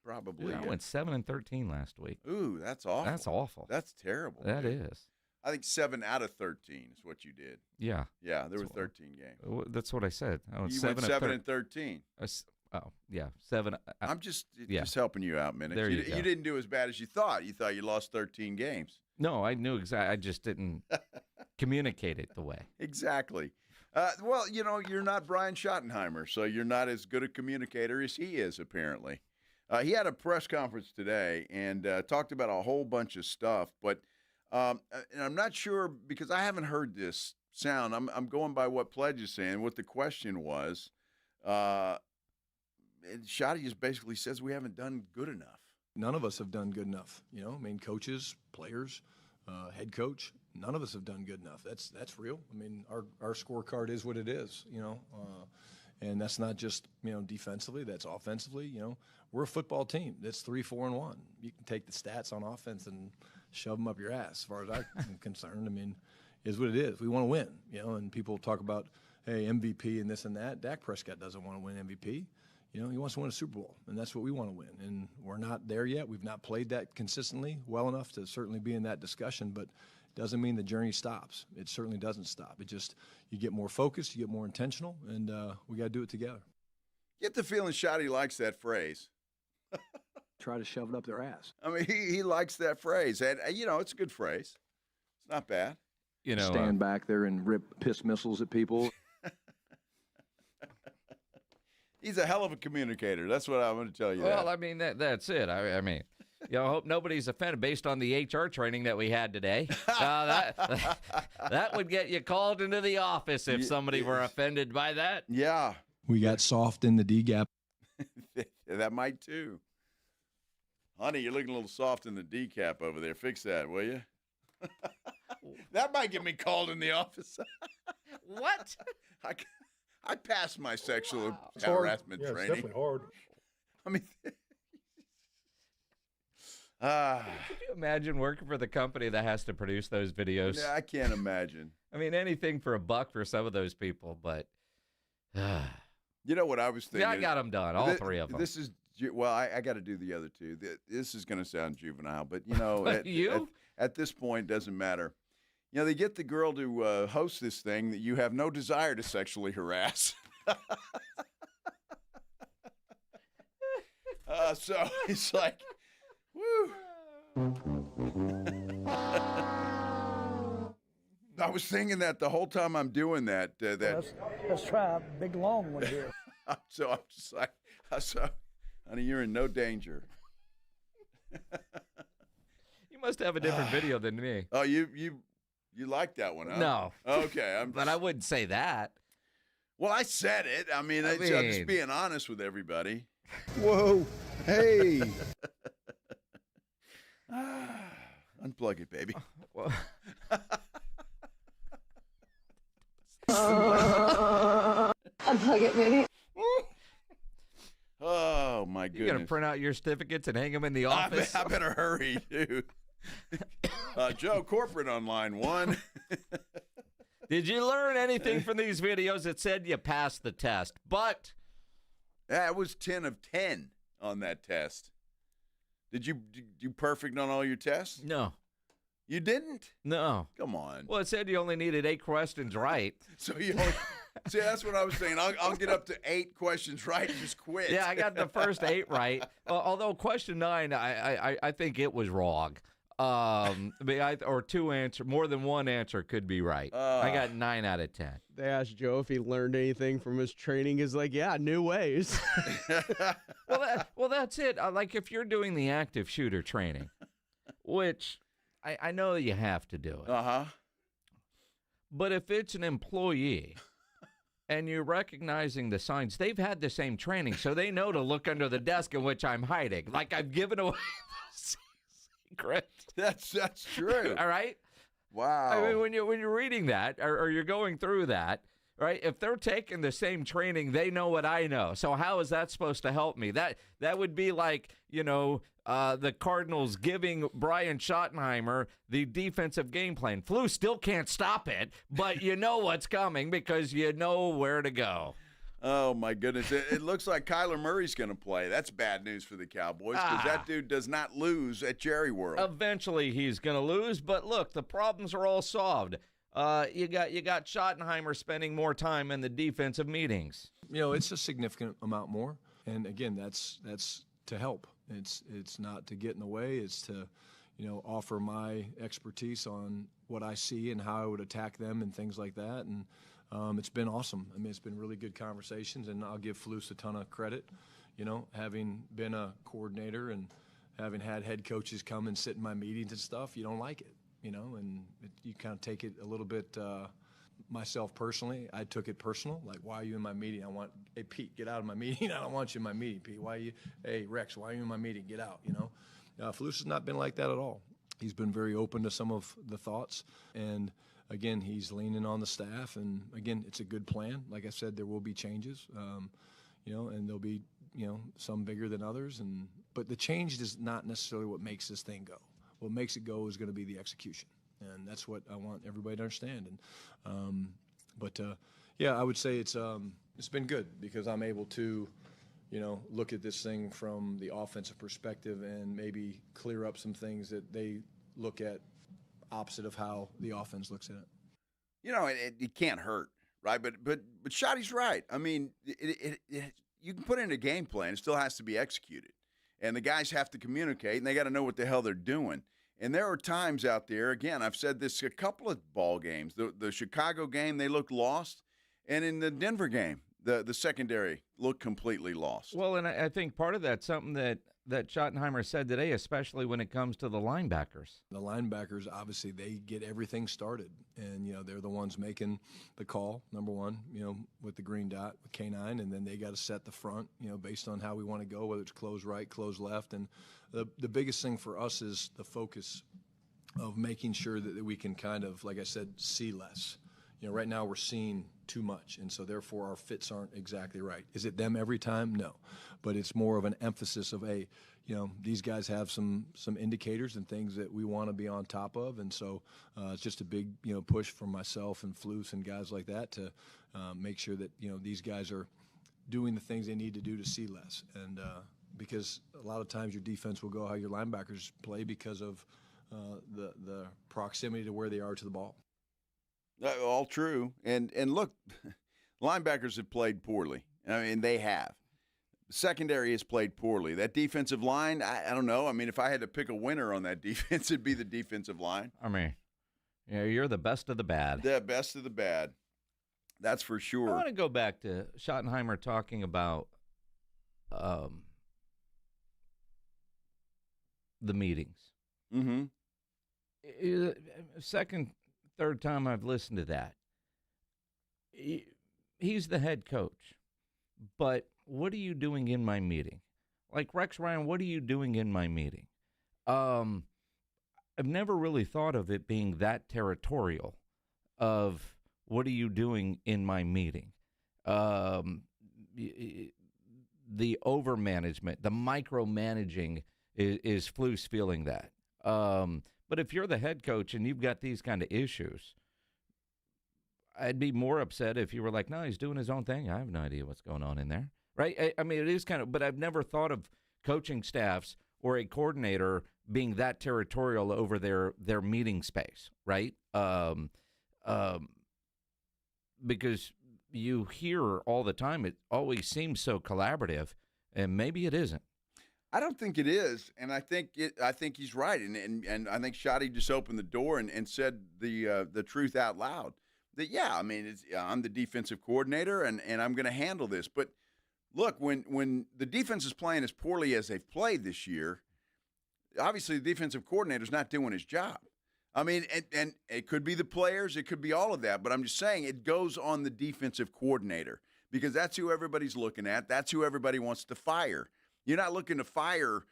Probably. Dude, I went 7-13 last week. Ooh, that's awful. That's awful. That's terrible. That is. I think 7 out of 13 is what you did. Yeah. Yeah, there were 13 games. That's what I said. I went you 7 went 7 and 13. Oh, yeah, 7. I'm just helping you out, Minix. There you go. You didn't do as bad as you thought. You thought you lost 13 games. No, I knew exactly. I just didn't communicate it the way. Exactly. Well, you're not Brian Schottenheimer, so you're not as good a communicator as he is, apparently. He had a press conference today and talked about a whole bunch of stuff, but and I'm not sure because I haven't heard this sound. I'm going by what Pledge is saying, what the question was. And Shotty just basically says we haven't done good enough. None of us have done good enough. Coaches, players, head coach, none of us have done good enough. That's real. Our scorecard is what it is, and that's not just, defensively, that's offensively. We're a football team that's 3-4-1. You can take the stats on offense and shove them up your ass, as far as I'm concerned. Is what it is. We want to win, and people talk about, hey, MVP and this and that. Dak Prescott doesn't want to win MVP. He wants to win a Super Bowl, and that's what we want to win. And we're not there yet. We've not played that consistently well enough to certainly be in that discussion, but it doesn't mean the journey stops. It certainly doesn't stop. It just, you get more focused, you get more intentional, and we got to do it together. Get the feeling Shotty likes that phrase. Try to shove it up their ass. I mean, he likes that phrase. And, it's a good phrase. It's not bad. Stand back there and rip piss missiles at people. He's a hell of a communicator. That's what I'm going to tell you. Well, I mean, that's it. I mean, I hope nobody's offended based on the HR training that we had today. That would get you called into the office if somebody were offended by that. Yeah. We got soft in the D gap. That might too. Honey, you're looking a little soft in the D cap over there. Fix that, will you? That might get me called in the office. What? I passed my sexual It's harassment hard. training. It's definitely hard. I mean, Could you imagine working for the company that has to produce those videos? I can't imagine. I mean, anything for $1 for some of those people, but you know what I was thinking? yeah, I got them done, all three of them. This is I got to do the other two. This is going to sound juvenile, but at this point, it doesn't matter. They get the girl to host this thing that you have no desire to sexually harass. So it's like, woo. I was thinking that the whole time I'm doing that. Let's try a big long one here. So I'm just like, honey, you're in no danger. You must have a different video than me. Oh, you like that one, huh? No. Okay. But I wouldn't say that. Well, I said it. I mean, I'm just being honest with everybody. Whoa. Hey. Unplug it, baby. Unplug it, baby. Oh, my goodness. You're going to print out your certificates and hang them in the office? I better hurry, dude. Joe, corporate on line 1. Did you learn anything from these videos? It said you passed the test, but it was 10 of 10 on that test. Did you do perfect on all your tests? No. You didn't? No. Come on. Well, it said you only needed 8 questions right. So you only, see, that's what I was saying. I'll get up to 8 questions right and just quit. Yeah, I got the first 8 right. Although question 9, I think it was wrong. Or 2 answer, more than 1 answer could be right. I got 9 out of 10. They asked Joe if he learned anything from his training. He's like, yeah, new ways. Well, that's it. Like if you're doing the active shooter training, which I know that you have to do it. Uh-huh. But if it's an employee and you're recognizing the signs, they've had the same training, so they know to look under the desk in which I'm hiding. Like I've given away the secret. That's true. All right? Wow. I mean, when you're reading that or you're going through that, right? If they're taking the same training, they know what I know. So how is that supposed to help me? That would be like, the Cardinals giving Brian Schottenheimer the defensive game plan. Flu still can't stop it, but you know what's coming because you know where to go. Oh, my goodness. It looks like Kyler Murray's going to play. That's bad news for the Cowboys because that dude does not lose at Jerry World. Eventually he's going to lose, but look, the problems are all solved. You got Schottenheimer spending more time in the defensive meetings. It's a significant amount more. And, again, that's to help. It's not to get in the way. It's to, offer my expertise on what I see and how I would attack them and things like that. And it's been awesome. I mean, it's been really good conversations, and I'll give Flus a ton of credit. Having been a coordinator and having had head coaches come and sit in my meetings and stuff, you don't like it, and you kind of take it a little bit. Myself personally, I took it personal. Like, why are you in my meeting? Hey, Pete, get out of my meeting. I don't want you in my meeting, Pete. Hey, Rex, why are you in my meeting? Get out, Flus has not been like that at all. He's been very open to some of the thoughts, and again, he's leaning on the staff, and again, it's a good plan. Like I said, there will be changes, and there'll be, some bigger than others, but the change is not necessarily what makes this thing go. What makes it go is going to be the execution, and that's what I want everybody to understand. And, I would say it's been good because I'm able to, look at this thing from the offensive perspective and maybe clear up some things that they look at opposite of how the offense looks at it. It can't hurt, right? But Shotty's right. I mean, you can put in a game plan. It still has to be executed. And the guys have to communicate, and they got to know what the hell they're doing. And there are times out there, again, I've said this a couple of ball games. The Chicago game, they looked lost. And in the Denver game, the secondary looked completely lost. Well, and I think part of that's something that Schottenheimer said today, especially when it comes to the linebackers. The linebackers, obviously, they get everything started. And, they're the ones making the call, number one, with the green dot, with K9. And then they got to set the front, based on how we want to go, whether it's close right, close left. And the biggest thing for us is the focus of making sure that we can kind of, like I said, see less. Right now we're seeing too much, and so therefore our fits aren't exactly right. Is it them every time? No. But it's more of an emphasis of, these guys have some indicators and things that we want to be on top of, and so it's just a big, push for myself and Flus and guys like that to make sure that, these guys are doing the things they need to do to see less. And because a lot of times your defense will go how your linebackers play because of the proximity to where they are to the ball. All true. And look, linebackers have played poorly. I mean, they have. The secondary has played poorly. That defensive line, I don't know. I mean, if I had to pick a winner on that defense, it'd be the defensive line. I mean, you're the best of the bad. The best of the bad. That's for sure. I want to go back to Schottenheimer talking about the meetings. Mm-hmm. Third time I've listened to that. He's the head coach, but what are you doing in my meeting? Like, Rex Ryan, what are you doing in my meeting? I've never really thought of it being that territorial of what are you doing in my meeting? The overmanagement, the micromanaging is Flus feeling that. But if you're the head coach and you've got these kind of issues, I'd be more upset if you were like, no, he's doing his own thing. I have no idea what's going on in there, right? I mean, it is kind of, but I've never thought of coaching staffs or a coordinator being that territorial over their meeting space, right? Because you hear all the time, it always seems so collaborative, and maybe it isn't. I don't think it is, and I think he's right, and I think Shotty just opened the door and said the truth out loud. That I mean, I'm the defensive coordinator, and I'm going to handle this. But look, when the defense is playing as poorly as they've played this year, obviously the defensive coordinator's not doing his job. I mean, and it could be the players, it could be all of that, but I'm just saying it goes on the defensive coordinator because that's who everybody's looking at. That's who everybody wants to fire. You're not looking to fire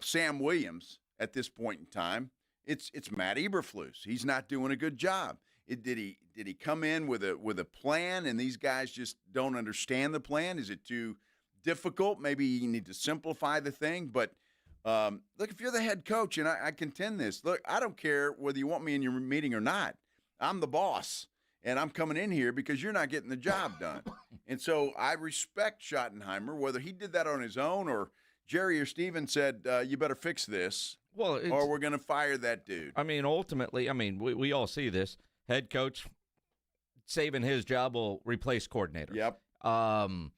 Sam Williams at this point in time. It's Matt Eberflus. He's not doing a good job. Did he come in with a plan and these guys just don't understand the plan? Is it too difficult? Maybe you need to simplify the thing. But look, if you're the head coach, and I contend this, look, I don't care whether you want me in your meeting or not. I'm the boss, and I'm coming in here because you're not getting the job done. And so I respect Schottenheimer, whether he did that on his own or Jerry or Steven said, you better fix this, or we're going to fire that dude. I mean, ultimately, we all see this. Head coach saving his job will replace coordinator. Yep. And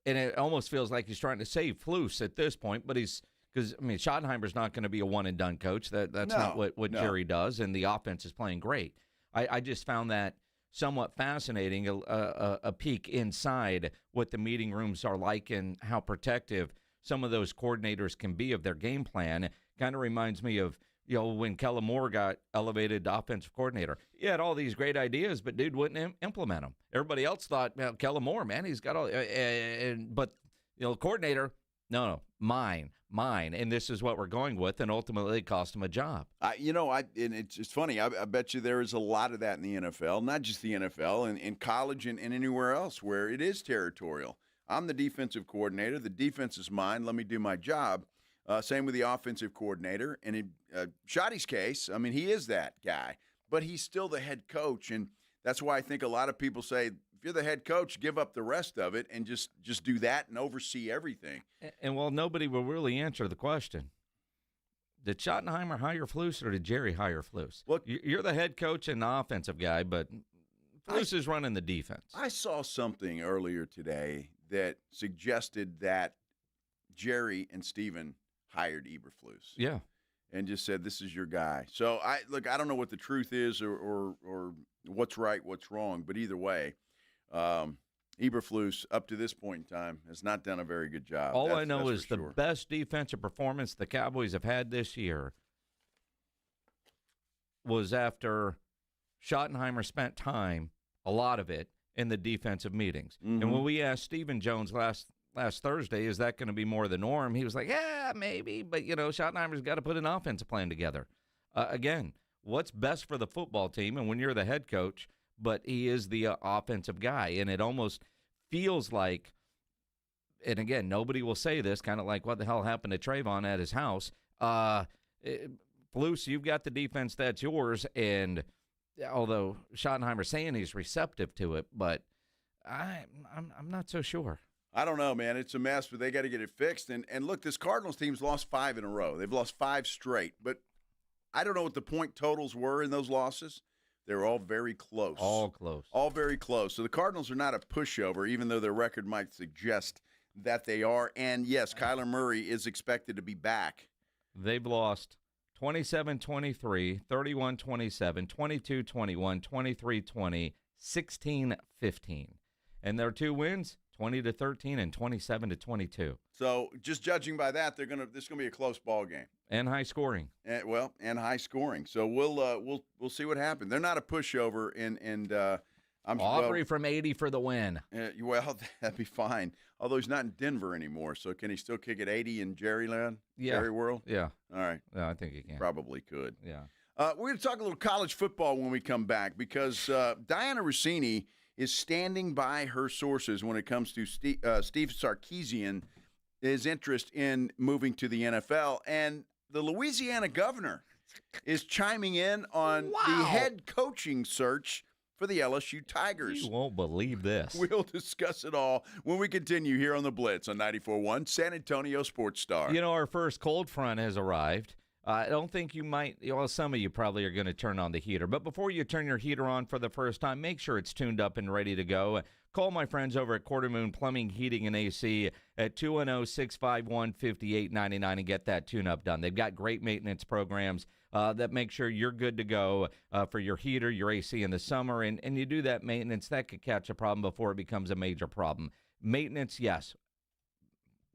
it almost feels like he's trying to save Flus at this point, but because Schottenheimer's not going to be a one-and-done coach. That's not what Jerry does, and the offense is playing great. I just found that somewhat fascinating, a peek inside what the meeting rooms are like and how protective some of those coordinators can be of their game plan. Kind of reminds me of, when Kellen Moore got elevated to offensive coordinator. He had all these great ideas, but dude wouldn't implement them. Everybody else thought, well, Kellen Moore, man, he's got all, but coordinator, no, mine, and this is what we're going with, and ultimately it cost him a job. And it's funny. I bet you there is a lot of that in the NFL, not just the NFL, and in college and anywhere else where it is territorial. I'm the defensive coordinator. The defense is mine. Let me do my job. Same with the offensive coordinator. And in Shotty's case, he is that guy, but he's still the head coach. And that's why I think a lot of people say if you're the head coach, give up the rest of it and just do that and oversee everything. And well, nobody will really answer the question. Did Schottenheimer hire Flus or did Jerry hire Flus? Look, you're the head coach and the offensive guy, but Flus is running the defense. I saw something earlier today that suggested that Jerry and Steven hired Eberflus. Yeah. And just said, this is your guy. So, I don't know what the truth is or what's right, what's wrong, but either way, Eberflus, up to this point in time, has not done a very good job. All I know is the best defensive performance the Cowboys have had this year was after Schottenheimer spent time, a lot of it, in the defensive meetings. Mm-hmm. And when we asked Stephen Jones last Thursday, is that going to be more the norm? He was like, yeah, maybe, but, Schottenheimer's got to put an offensive plan together. Again, what's best for the football team, and when you're the head coach, but he is the offensive guy, and it almost feels like, and again, nobody will say this, kind of like what the hell happened to Trayvon at his house. Flus, you've got the defense that's yours, and although Schottenheimer's saying he's receptive to it, but I'm not so sure. I don't know, man. It's a mess, but they got to get it fixed. And look, this Cardinals team's lost 5 in a row. They've lost 5 straight, but I don't know what the point totals were in those losses. They were all very close. All close. All very close. So the Cardinals are not a pushover, even though their record might suggest that they are. And, yes, Kyler Murray is expected to be back. They've lost 27-23, 31-27, 22-21, 23-20, 16-15. And their 2 wins, 20-13 and 27-22. So just judging by that, this is going to be a close ball game. And high scoring. And high scoring. So we'll see what happens. They're not a pushover, and I'm Aubrey from 80 for the win. Well, that'd be fine. Although he's not in Denver anymore, so can he still kick at 80 in Jerryland? Yeah. Jerry World? Yeah. All right. Yeah, I think he can. Probably could. Yeah. We're going to talk a little college football when we come back because Diana Rossini is standing by her sources when it comes to Steve Sarkisian, his interest in moving to the NFL. And the Louisiana governor is chiming in on the head coaching search for the LSU Tigers. You won't believe this. We'll discuss it all when we continue here on the Blitz on 94.1 San Antonio Sports Star. Our first cold front has arrived. I don't think you might, some of you probably are going to turn on the heater. But before you turn your heater on for the first time, make sure it's tuned up and ready to go. Call my friends over at Quarter Moon Plumbing, Heating, and AC at 210-651-5899 and get that tune-up done. They've got great maintenance programs that make sure you're good to go for your heater, your AC in the summer. And you do that maintenance, that could catch a problem before it becomes a major problem. Maintenance, yes.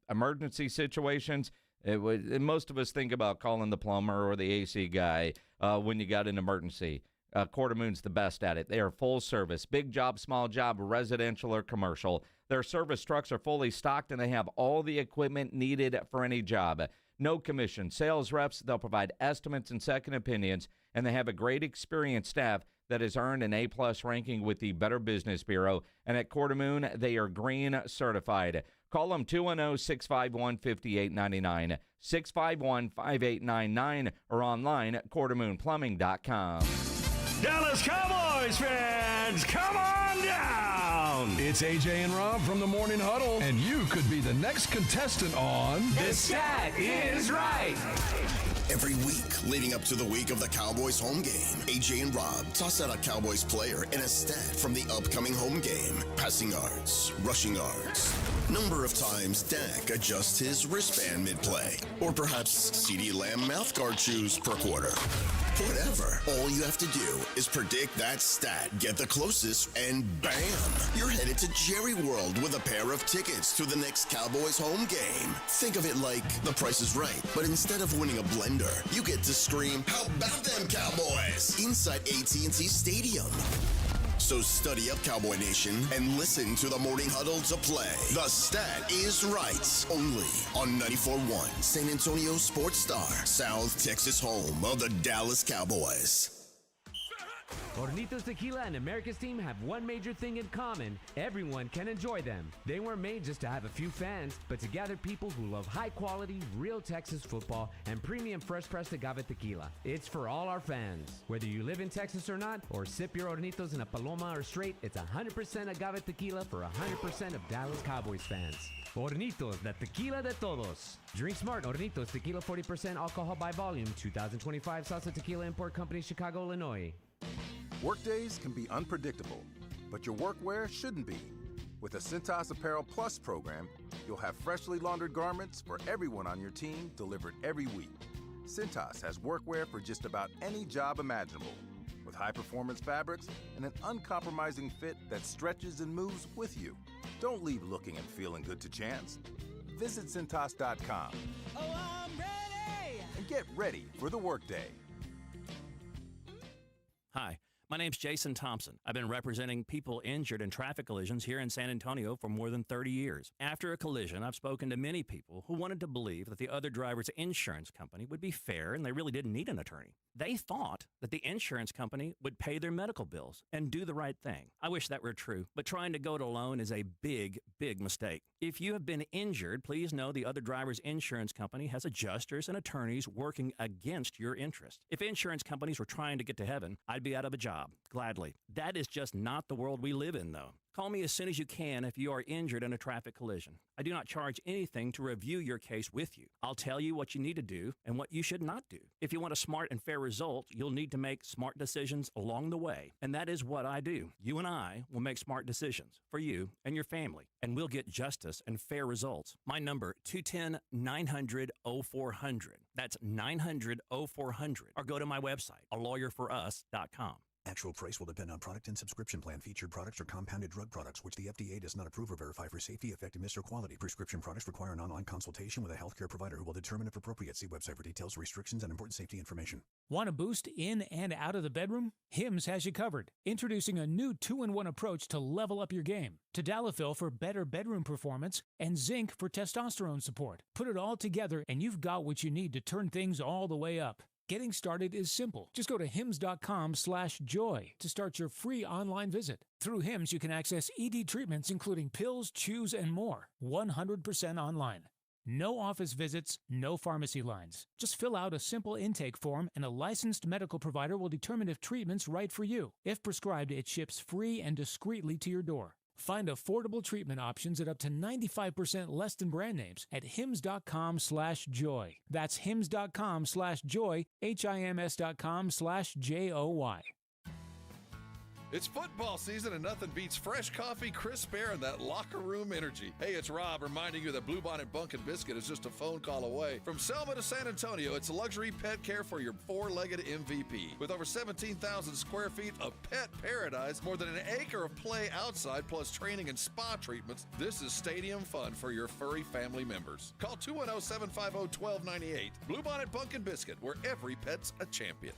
Emergency situations, most of us think about calling the plumber or the AC guy when you got an emergency. Quarter Moon's the best at it. They are full service, big job, small job, residential or commercial. Their service trucks are fully stocked, and they have all the equipment needed for any job. No commission. Sales reps, they'll provide estimates and second opinions, and they have a great experienced staff that has earned an A-plus ranking with the Better Business Bureau. And at Quarter Moon, they are green certified. Call them 210-651-5899, 651-5899, or online at quartermoonplumbing.com. Dallas Cowboys fans, come on down! It's AJ and Rob from the Morning Huddle, and you could be the next contestant on The Stat Is Right. Every week leading up to the week of the Cowboys home game, AJ and Rob toss out a Cowboys player and a stat from the upcoming home game. Passing yards, rushing yards, number of times Dak adjusts his wristband mid-play, or perhaps CeeDee Lamb mouthguard chews per quarter. Whatever. All you have to do is predict that stat, get the closest, and bam! You're headed to Jerry World with a pair of tickets to the next Cowboys home game. Think of it like The Price is Right, but instead of winning a blender, you get to scream, "How about them Cowboys?" inside AT&T Stadium. So study up, Cowboy Nation, and listen to the Morning Huddle to play. The Stat Is Right, only on 94.1 San Antonio Sports Star, South Texas home of the Dallas Cowboys. Hornitos Tequila and America's team have one major thing in common. Everyone can enjoy them. They weren't made just to have a few fans, but to gather people who love high-quality, real Texas football and premium fresh-pressed agave tequila. It's for all our fans. Whether you live in Texas or not, or sip your Hornitos in a Paloma or straight, it's 100% agave tequila for 100% of Dallas Cowboys fans. Hornitos, the tequila de todos. Drink smart. Hornitos Tequila, 40% alcohol by volume. 2025 Salsa Tequila Import Company, Chicago, Illinois. Workdays can be unpredictable, but your workwear shouldn't be. With the Cintas Apparel Plus program, you'll have freshly laundered garments for everyone on your team delivered every week. Cintas has workwear for just about any job imaginable, with high-performance fabrics and an uncompromising fit that stretches and moves with you. Don't leave looking and feeling good to chance. Visit Cintas.com. Oh, I'm ready! And get ready for the workday. Hi, my name's Jason Thompson. I've been representing people injured in traffic collisions here in San Antonio for more than 30 years. After a collision, I've spoken to many people who wanted to believe that the other driver's insurance company would be fair and they really didn't need an attorney. They thought that the insurance company would pay their medical bills and do the right thing. I wish that were true, but trying to go it alone is a big, big mistake. If you have been injured, please know the other driver's insurance company has adjusters and attorneys working against your interest. If insurance companies were trying to get to heaven, I'd be out of a job, gladly. That is just not the world we live in, though. Call me as soon as you can if you are injured in a traffic collision. I do not charge anything to review your case with you. I'll tell you what you need to do and what you should not do. If you want a smart and fair result, you'll need to make smart decisions along the way. And that is what I do. You and I will make smart decisions for you and your family, and we'll get justice and fair results. My number, 210-900-0400. That's 900-0400. Or go to my website, alawyerforus.com. Actual price will depend on product and subscription plan. Featured products are compounded drug products, which the FDA does not approve or verify for safety, effectiveness, or quality. Prescription products require an online consultation with a healthcare provider who will determine if appropriate. See website for details, restrictions, and important safety information. Want a boost in and out of the bedroom? Hims has you covered. Introducing a new 2-in-1 approach to level up your game. Tadalafil for better bedroom performance and zinc for testosterone support. Put it all together and you've got what you need to turn things all the way up. Getting started is simple. Just go to hims.com/joy to start your free online visit. Through Hims, you can access ED treatments including pills, chews, and more. 100% online. No office visits, no pharmacy lines. Just fill out a simple intake form and a licensed medical provider will determine if treatment's right for you. If prescribed, it ships free and discreetly to your door. Find affordable treatment options at up to 95% less than brand names at hims.com/joy. That's hims.com/joy, HIMS.com/JOY. It's football season and nothing beats fresh coffee, crisp air, and that locker room energy. Hey, it's Rob reminding you that Bluebonnet Bunk and Biscuit is just a phone call away. From Selma to San Antonio, it's luxury pet care for your four-legged MVP. With over 17,000 square feet of pet paradise, more than an acre of play outside, plus training and spa treatments, this is stadium fun for your furry family members. Call 210-750-1298. Bluebonnet Bunk and Biscuit, where every pet's a champion.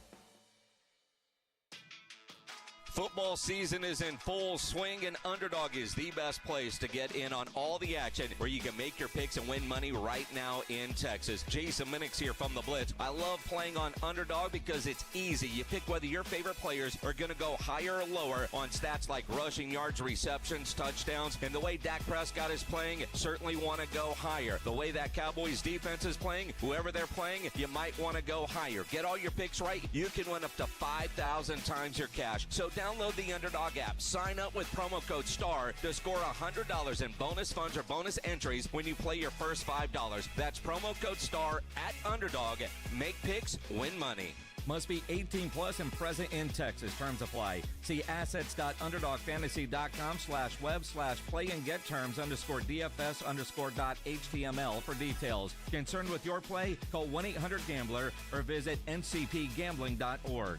Football season is in full swing, and Underdog is the best place to get in on all the action where you can make your picks and win money right now in Texas. Jason Minix here from the Blitz. I love playing on Underdog because it's easy. You pick whether your favorite players are going to go higher or lower on stats like rushing yards, receptions, touchdowns, and the way Dak Prescott is playing, certainly want to go higher. The way that Cowboys defense is playing, whoever they're playing, you might want to go higher. Get all your picks right, you can win up to 5,000 times your cash. So download the Underdog app. Sign up with promo code STAR to score $100 in bonus funds or bonus entries when you play your first $5. That's promo code STAR at Underdog. Make picks, win money. Must be 18 plus and present in Texas. Terms apply. See assets.underdogfantasy.com/web/play and get terms _DFS_.html for details. Concerned with your play? Call 1-800-GAMBLER or visit ncpgambling.org.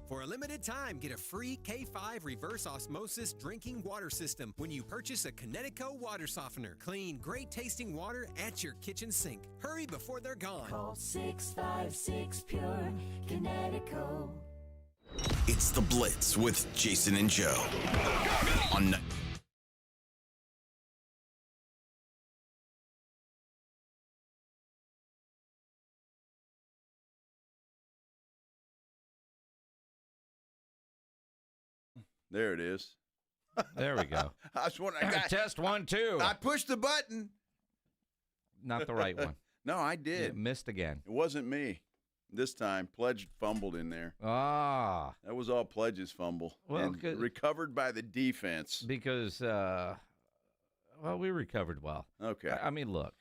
For a limited time, get a free K5 reverse osmosis drinking water system when you purchase a Connecticut water softener. Clean, great-tasting water at your kitchen sink. Hurry before they're gone. Call 656-PURE Connecticut. It's the Blitz with Jason and Joe on There it is. There we go. I was wondering. Test 1, 2. I pushed the button. Not the right one. No, I did. You missed again. It wasn't me. This time, Pledge fumbled in there. Ah. That was all Pledge's fumble. Well, and recovered by the defense. Because, well, we recovered well. Okay. I mean, look,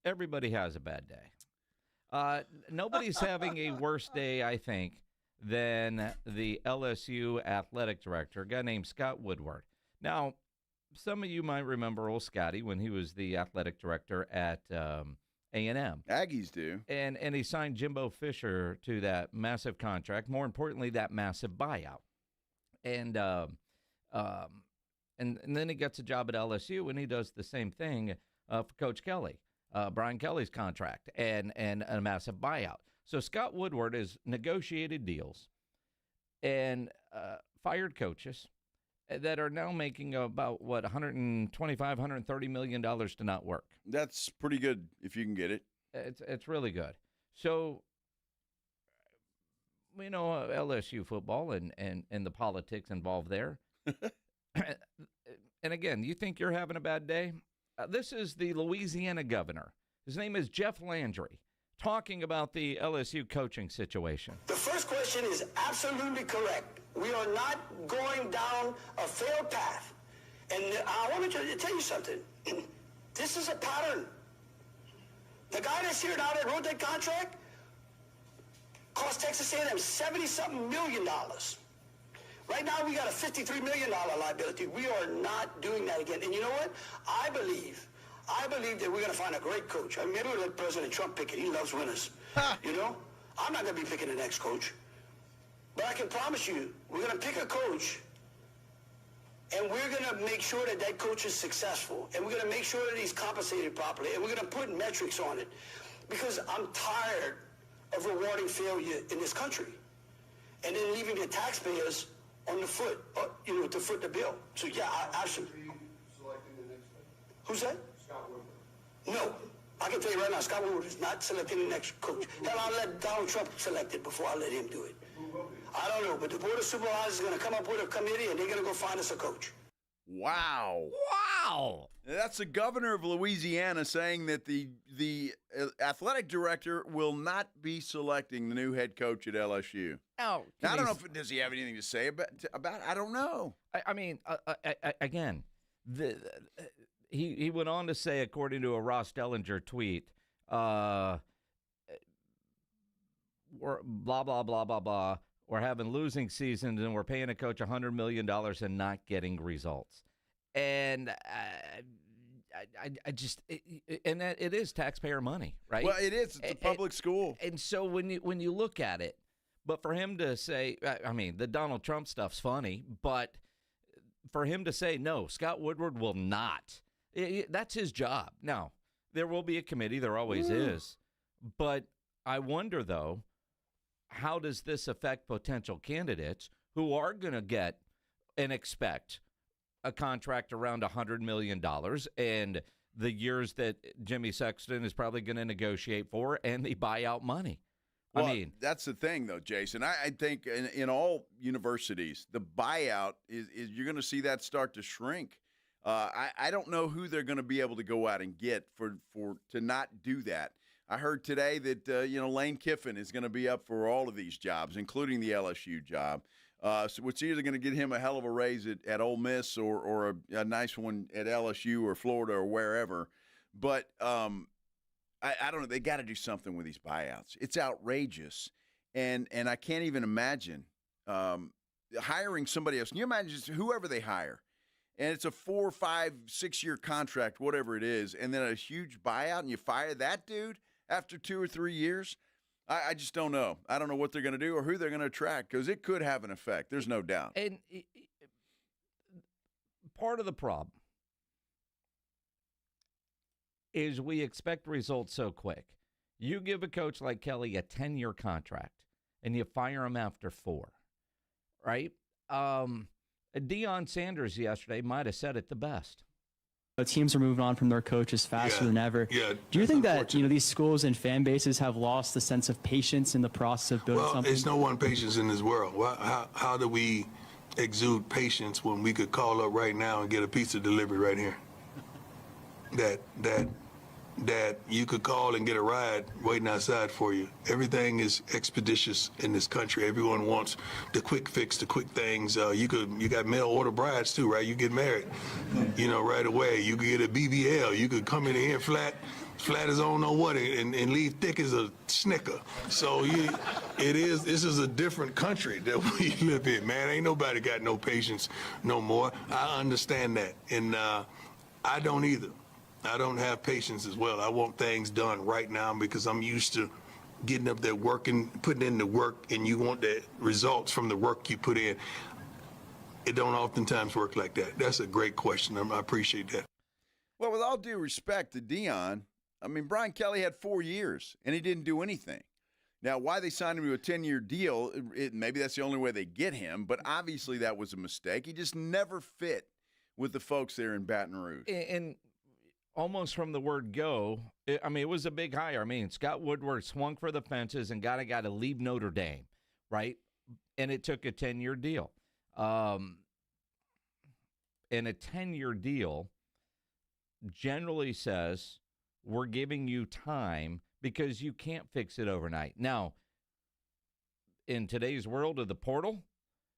everybody has a bad day. Nobody's having a worse day, I think, than the LSU athletic director, a guy named Scott Woodward. Now, some of you might remember old Scotty when he was the athletic director at A&M. Aggies do. And he signed Jimbo Fisher to that massive contract, more importantly, that massive buyout. And then he gets a job at LSU, and he does the same thing for Coach Kelly, Brian Kelly's contract, and a massive buyout. So Scott Woodward has negotiated deals and fired coaches that are now making about, what, $125, $130 million to not work. That's pretty good if you can get it. It's really good. So, we know LSU football and the politics involved there. And again, you think you're having a bad day? This is the Louisiana governor. His name is Jeff Landry, talking about the LSU coaching situation. The first question is absolutely correct. We are not going down a failed path. And I want to tell you something. This is a pattern. The guy that's here now that wrote that contract cost Texas A&M $70-something million. Right now, we got a $53 million liability. We are not doing that again. And you know what? I believe that we're going to find a great coach. I mean, maybe we'll let President Trump pick it. He loves winners. You know? I'm not going to be picking the next coach. But I can promise you, we're going to pick a coach, and we're going to make sure that that coach is successful. And we're going to make sure that he's compensated properly. And we're going to put metrics on it. Because I'm tired of rewarding failure in this country. And then leaving the taxpayers on the foot, to foot the bill. So, yeah, I absolutely. Who's that? Scott Woodward. No. I can tell you right now, Scott Woodward is not selecting the next coach. Hell, I'll let Donald Trump select it before I let him do it. I don't know, but the Board of Supervisors is going to come up with a committee, and they're going to go find us a coach. Wow. Wow. That's the governor of Louisiana saying that the athletic director will not be selecting the new head coach at LSU. Oh, now, I don't know does he have anything to say about it? I don't know. I mean, again, he went on to say, according to a Ross Dellinger tweet, we're blah, blah, blah, blah, blah. We're having losing seasons, and we're paying a coach $100 million and not getting results. And I just and that it is taxpayer money, right? Well, it is. It's a public school. And so when you look at it, but for him to say, I mean, the Donald Trump stuff's funny, but for him to say, no, Scott Woodward will not, that's his job. Now, there will be a committee. There always is. But I wonder, though, how does this affect potential candidates who are going to get and expect a contract around $100 million and the years that Jimmy Sexton is probably going to negotiate for and the buyout money? Well, I mean, that's the thing, though, Jason. I think in all universities, the buyout is you're going to see that start to shrink. I don't know who they're going to be able to go out and get to not do that. I heard today that Lane Kiffin is going to be up for all of these jobs, including the LSU job. So it's either going to get him a hell of a raise at Ole Miss or a nice one at LSU or Florida or wherever. But I don't know. They got to do something with these buyouts. It's outrageous, and I can't even imagine hiring somebody else. Can you imagine just whoever they hire, and it's a 4, 5, 6 year contract, whatever it is, and then a huge buyout, and you fire that dude after 2 or 3 years? I just don't know. I don't know what they're going to do or who they're going to attract because it could have an effect. There's no doubt. And part of the problem is we expect results so quick. You give a coach like Kelly a 10-year contract, and you fire him after 4, right? Deion Sanders yesterday might have said it the best. Teams are moving on from their coaches faster than ever. Yeah, do you think that these schools and fan bases have lost the sense of patience in the process of building something? Well, there's no one patience in this world. How do we exude patience when we could call up right now and get a pizza delivery right here. That you could call and get a ride waiting outside for you. Everything is expeditious in this country. Everyone wants the quick fix, the quick things. You got mail order brides too, right? You get married, right away. You could get a BBL. You could come in here flat as I don't know what, and leave thick as a Snicker. So this is a different country that we live in, man. Ain't nobody got no patience no more. I understand that, and I don't either. I don't have patience as well. I want things done right now because I'm used to getting up there working, putting in the work, and you want the results from the work you put in. It don't oftentimes work like that. That's a great question. I appreciate that. Well, with all due respect to Deion, I mean, Brian Kelly had 4 years, and he didn't do anything. Now, why they signed him to a 10-year deal, maybe that's the only way they get him, but obviously that was a mistake. He just never fit with the folks there in Baton Rouge. And almost from the word go, it was a big hire. I mean, Scott Woodward swung for the fences and got a guy to leave Notre Dame, right? And it took a 10-year deal. And a 10-year deal generally says we're giving you time because you can't fix it overnight. Now, in today's world of the portal,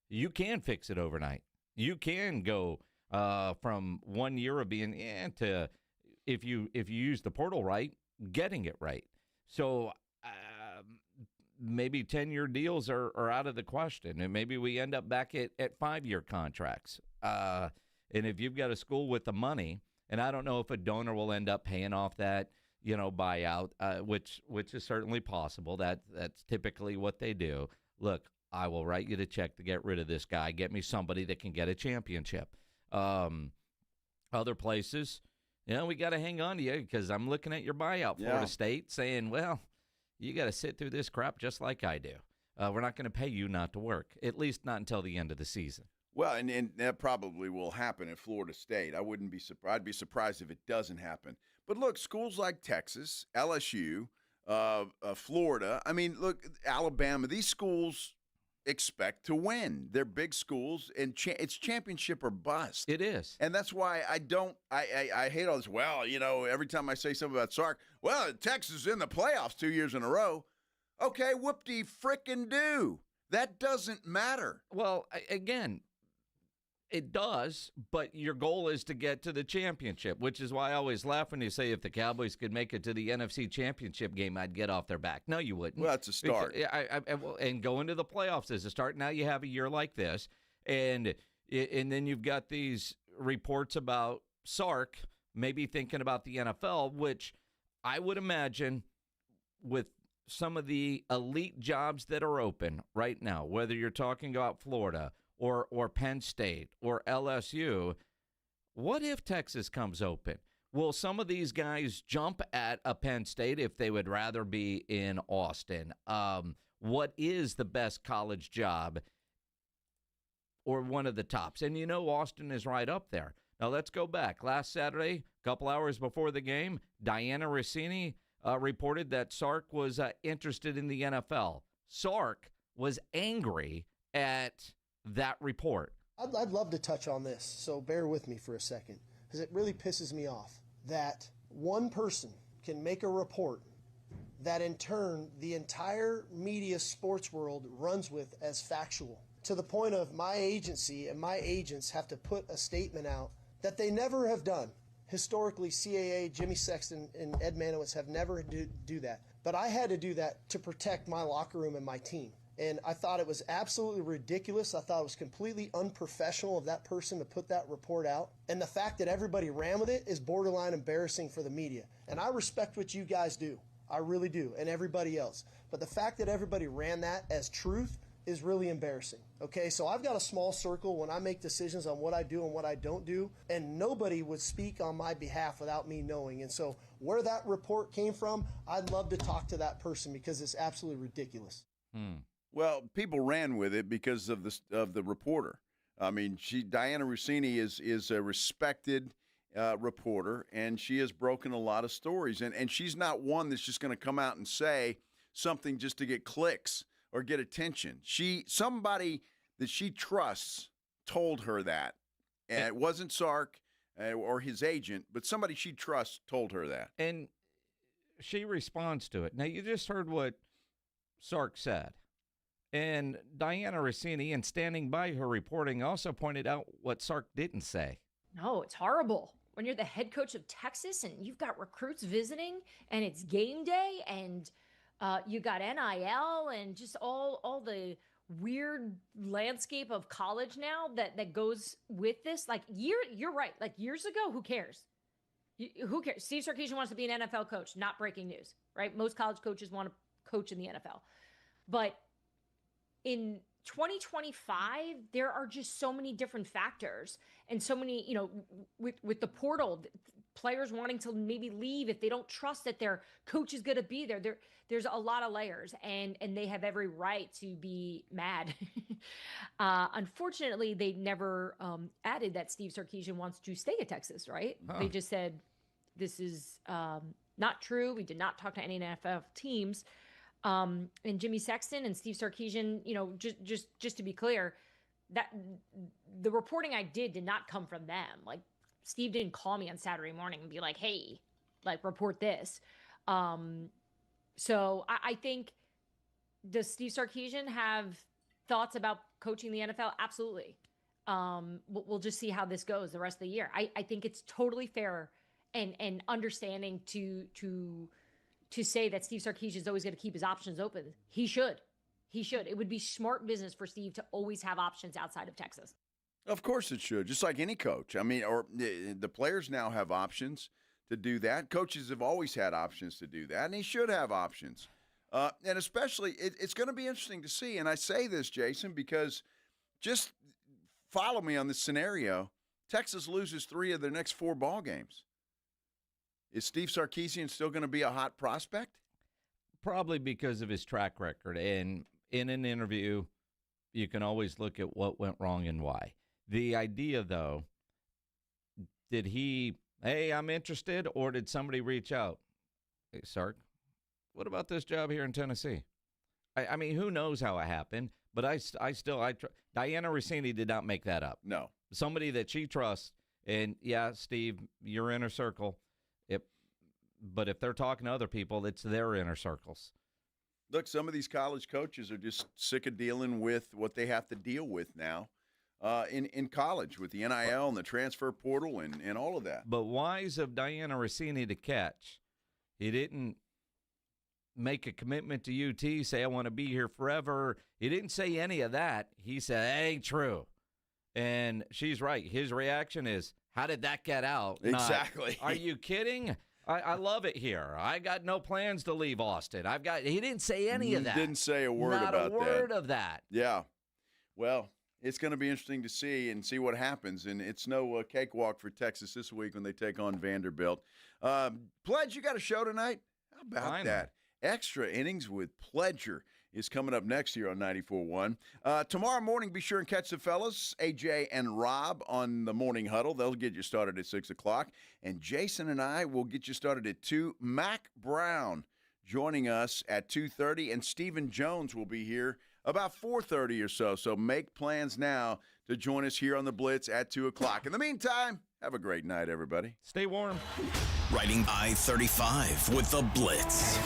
you can fix it overnight. You can go from 1 year of being to, if you use the portal right, getting it right. So maybe 10-year deals are out of the question, and maybe we end up back at 5-year contracts. And if you've got a school with the money, and I don't know if a donor will end up paying off that buyout, which is certainly possible. That's typically what they do. Look, I will write you the check to get rid of this guy. Get me somebody that can get a championship. Other places, we got to hang on to you because I'm looking at your buyout, Florida State, saying, well, you got to sit through this crap just like I do. We're not going to pay you not to work, at least not until the end of the season. Well, and that probably will happen at Florida State. I wouldn't be surprised. I'd be surprised if it doesn't happen. But look, schools like Texas, LSU, Florida, look, Alabama, these schools expect to win. They're big schools, and it's championship or bust. It is. And that's why I hate all this. Well, every time I say something about Sark, well, Texas is in the playoffs 2 years in a row. Okay, whoop-de-frickin-do. That doesn't matter. Well, again, it does, but your goal is to get to the championship, which is why I always laugh when you say if the Cowboys could make it to the NFC Championship game, I'd get off their back. No, you wouldn't. Well, that's a start. And going to the playoffs is a start. Now you have a year like this, and then you've got these reports about Sark maybe thinking about the NFL, which I would imagine with some of the elite jobs that are open right now, whether you're talking about Florida or Penn State or LSU, what if Texas comes open? Will some of these guys jump at a Penn State if they would rather be in Austin? What is the best college job or one of the tops? And Austin is right up there. Now let's go back. Last Saturday, a couple hours before the game, Diana Rossini reported that Sark was interested in the NFL. Sark was angry at that report. I'd love to touch on this, so bear with me for a second, because it really pisses me off that one person can make a report that in turn the entire media sports world runs with as factual, to the point of my agency and my agents have to put a statement out that they never have done. Historically, CAA, Jimmy Sexton, and Ed Manowitz have never do that. But I had to do that to protect my locker room and my team. And I thought it was absolutely ridiculous. I thought it was completely unprofessional of that person to put that report out. And the fact that everybody ran with it is borderline embarrassing for the media. And I respect what you guys do. I really do. And everybody else. But the fact that everybody ran that as truth is really embarrassing. Okay, so I've got a small circle when I make decisions on what I do and what I don't do, and nobody would speak on my behalf without me knowing. And so where that report came from, I'd love to talk to that person because it's absolutely ridiculous. Well, people ran with it because of the reporter. Diana Rossini is a respected reporter, and she has broken a lot of stories. And she's not one that's just going to come out and say something just to get clicks or get attention. Somebody that she trusts told her that. And it wasn't Sark or his agent, but somebody she trusts told her that. And she responds to it. Now, you just heard what Sark said. And Diana Rossini, in standing by her reporting, also pointed out what Sark didn't say. No, it's horrible. When you're the head coach of Texas and you've got recruits visiting and it's game day and you got NIL and just all the weird landscape of college now that goes with this. Like, you're right. Like, years ago, who cares? Who cares? Steve Sarkisian wants to be an NFL coach. Not breaking news, right? Most college coaches want to coach in the NFL. But in 2025, there are just so many different factors and so many, with the portal, players wanting to maybe leave if they don't trust that their coach is going to be there. There's a lot of layers, and they have every right to be mad. Unfortunately, they never added that Steve Sarkisian wants to stay at Texas, right? Huh. They just said, this is not true. We did not talk to any NFL teams. And Jimmy Sexton and Steve Sarkisian, just to be clear, that the reporting I did not come from them. Like, Steve didn't call me on Saturday morning and be like, hey, like, report this. So I think, does Steve Sarkisian have thoughts about coaching the NFL? Absolutely. We'll just see how this goes the rest of the year. I think it's totally fair and understanding to say that Steve Sarkisian is always going to keep his options open. He should. It would be smart business for Steve to always have options outside of Texas. Of course it should, just like any coach. I mean, or the players now have options to do that. Coaches have always had options to do that, and he should have options. And especially, it's going to be interesting to see. And I say this, Jason, because just follow me on this scenario. Texas loses 3 of their next 4 ball games. Is Steve Sarkisian still going to be a hot prospect? Probably because of his track record. And in an interview, you can always look at what went wrong and why. The idea, though, did he, hey, I'm interested, or did somebody reach out? Hey, Sark, what about this job here in Tennessee? I mean, who knows how it happened, but Diana Rossini did not make that up. No. Somebody that she trusts, and yeah, Steve, your inner circle. But if they're talking to other people, it's their inner circles. Look, some of these college coaches are just sick of dealing with what they have to deal with now in college with the NIL and the transfer portal and all of that. But wise of Diana Rossini to catch. He didn't make a commitment to UT, say, I want to be here forever. He didn't say any of that. He said, it ain't true. And she's right. His reaction is, how did that get out? Exactly. Are you kidding? I love it here. I got no plans to leave Austin. He didn't say any of that. Didn't say a word about that. Not a word of that. Yeah. Well, it's going to be interesting to see what happens. And it's no cakewalk for Texas this week when they take on Vanderbilt. Pledge, you got a show tonight? How about that? Extra Innings with Pledger is coming up next here on 94.1. Tomorrow morning, be sure and catch the fellas, AJ and Rob, on the Morning Huddle. They'll get you started at 6 o'clock. And Jason and I will get you started at 2. Mac Brown joining us at 2:30. And Stephen Jones will be here about 4:30 or so. So make plans now to join us here on the Blitz at 2 o'clock. In the meantime, have a great night, everybody. Stay warm. Riding I-35 with the Blitz.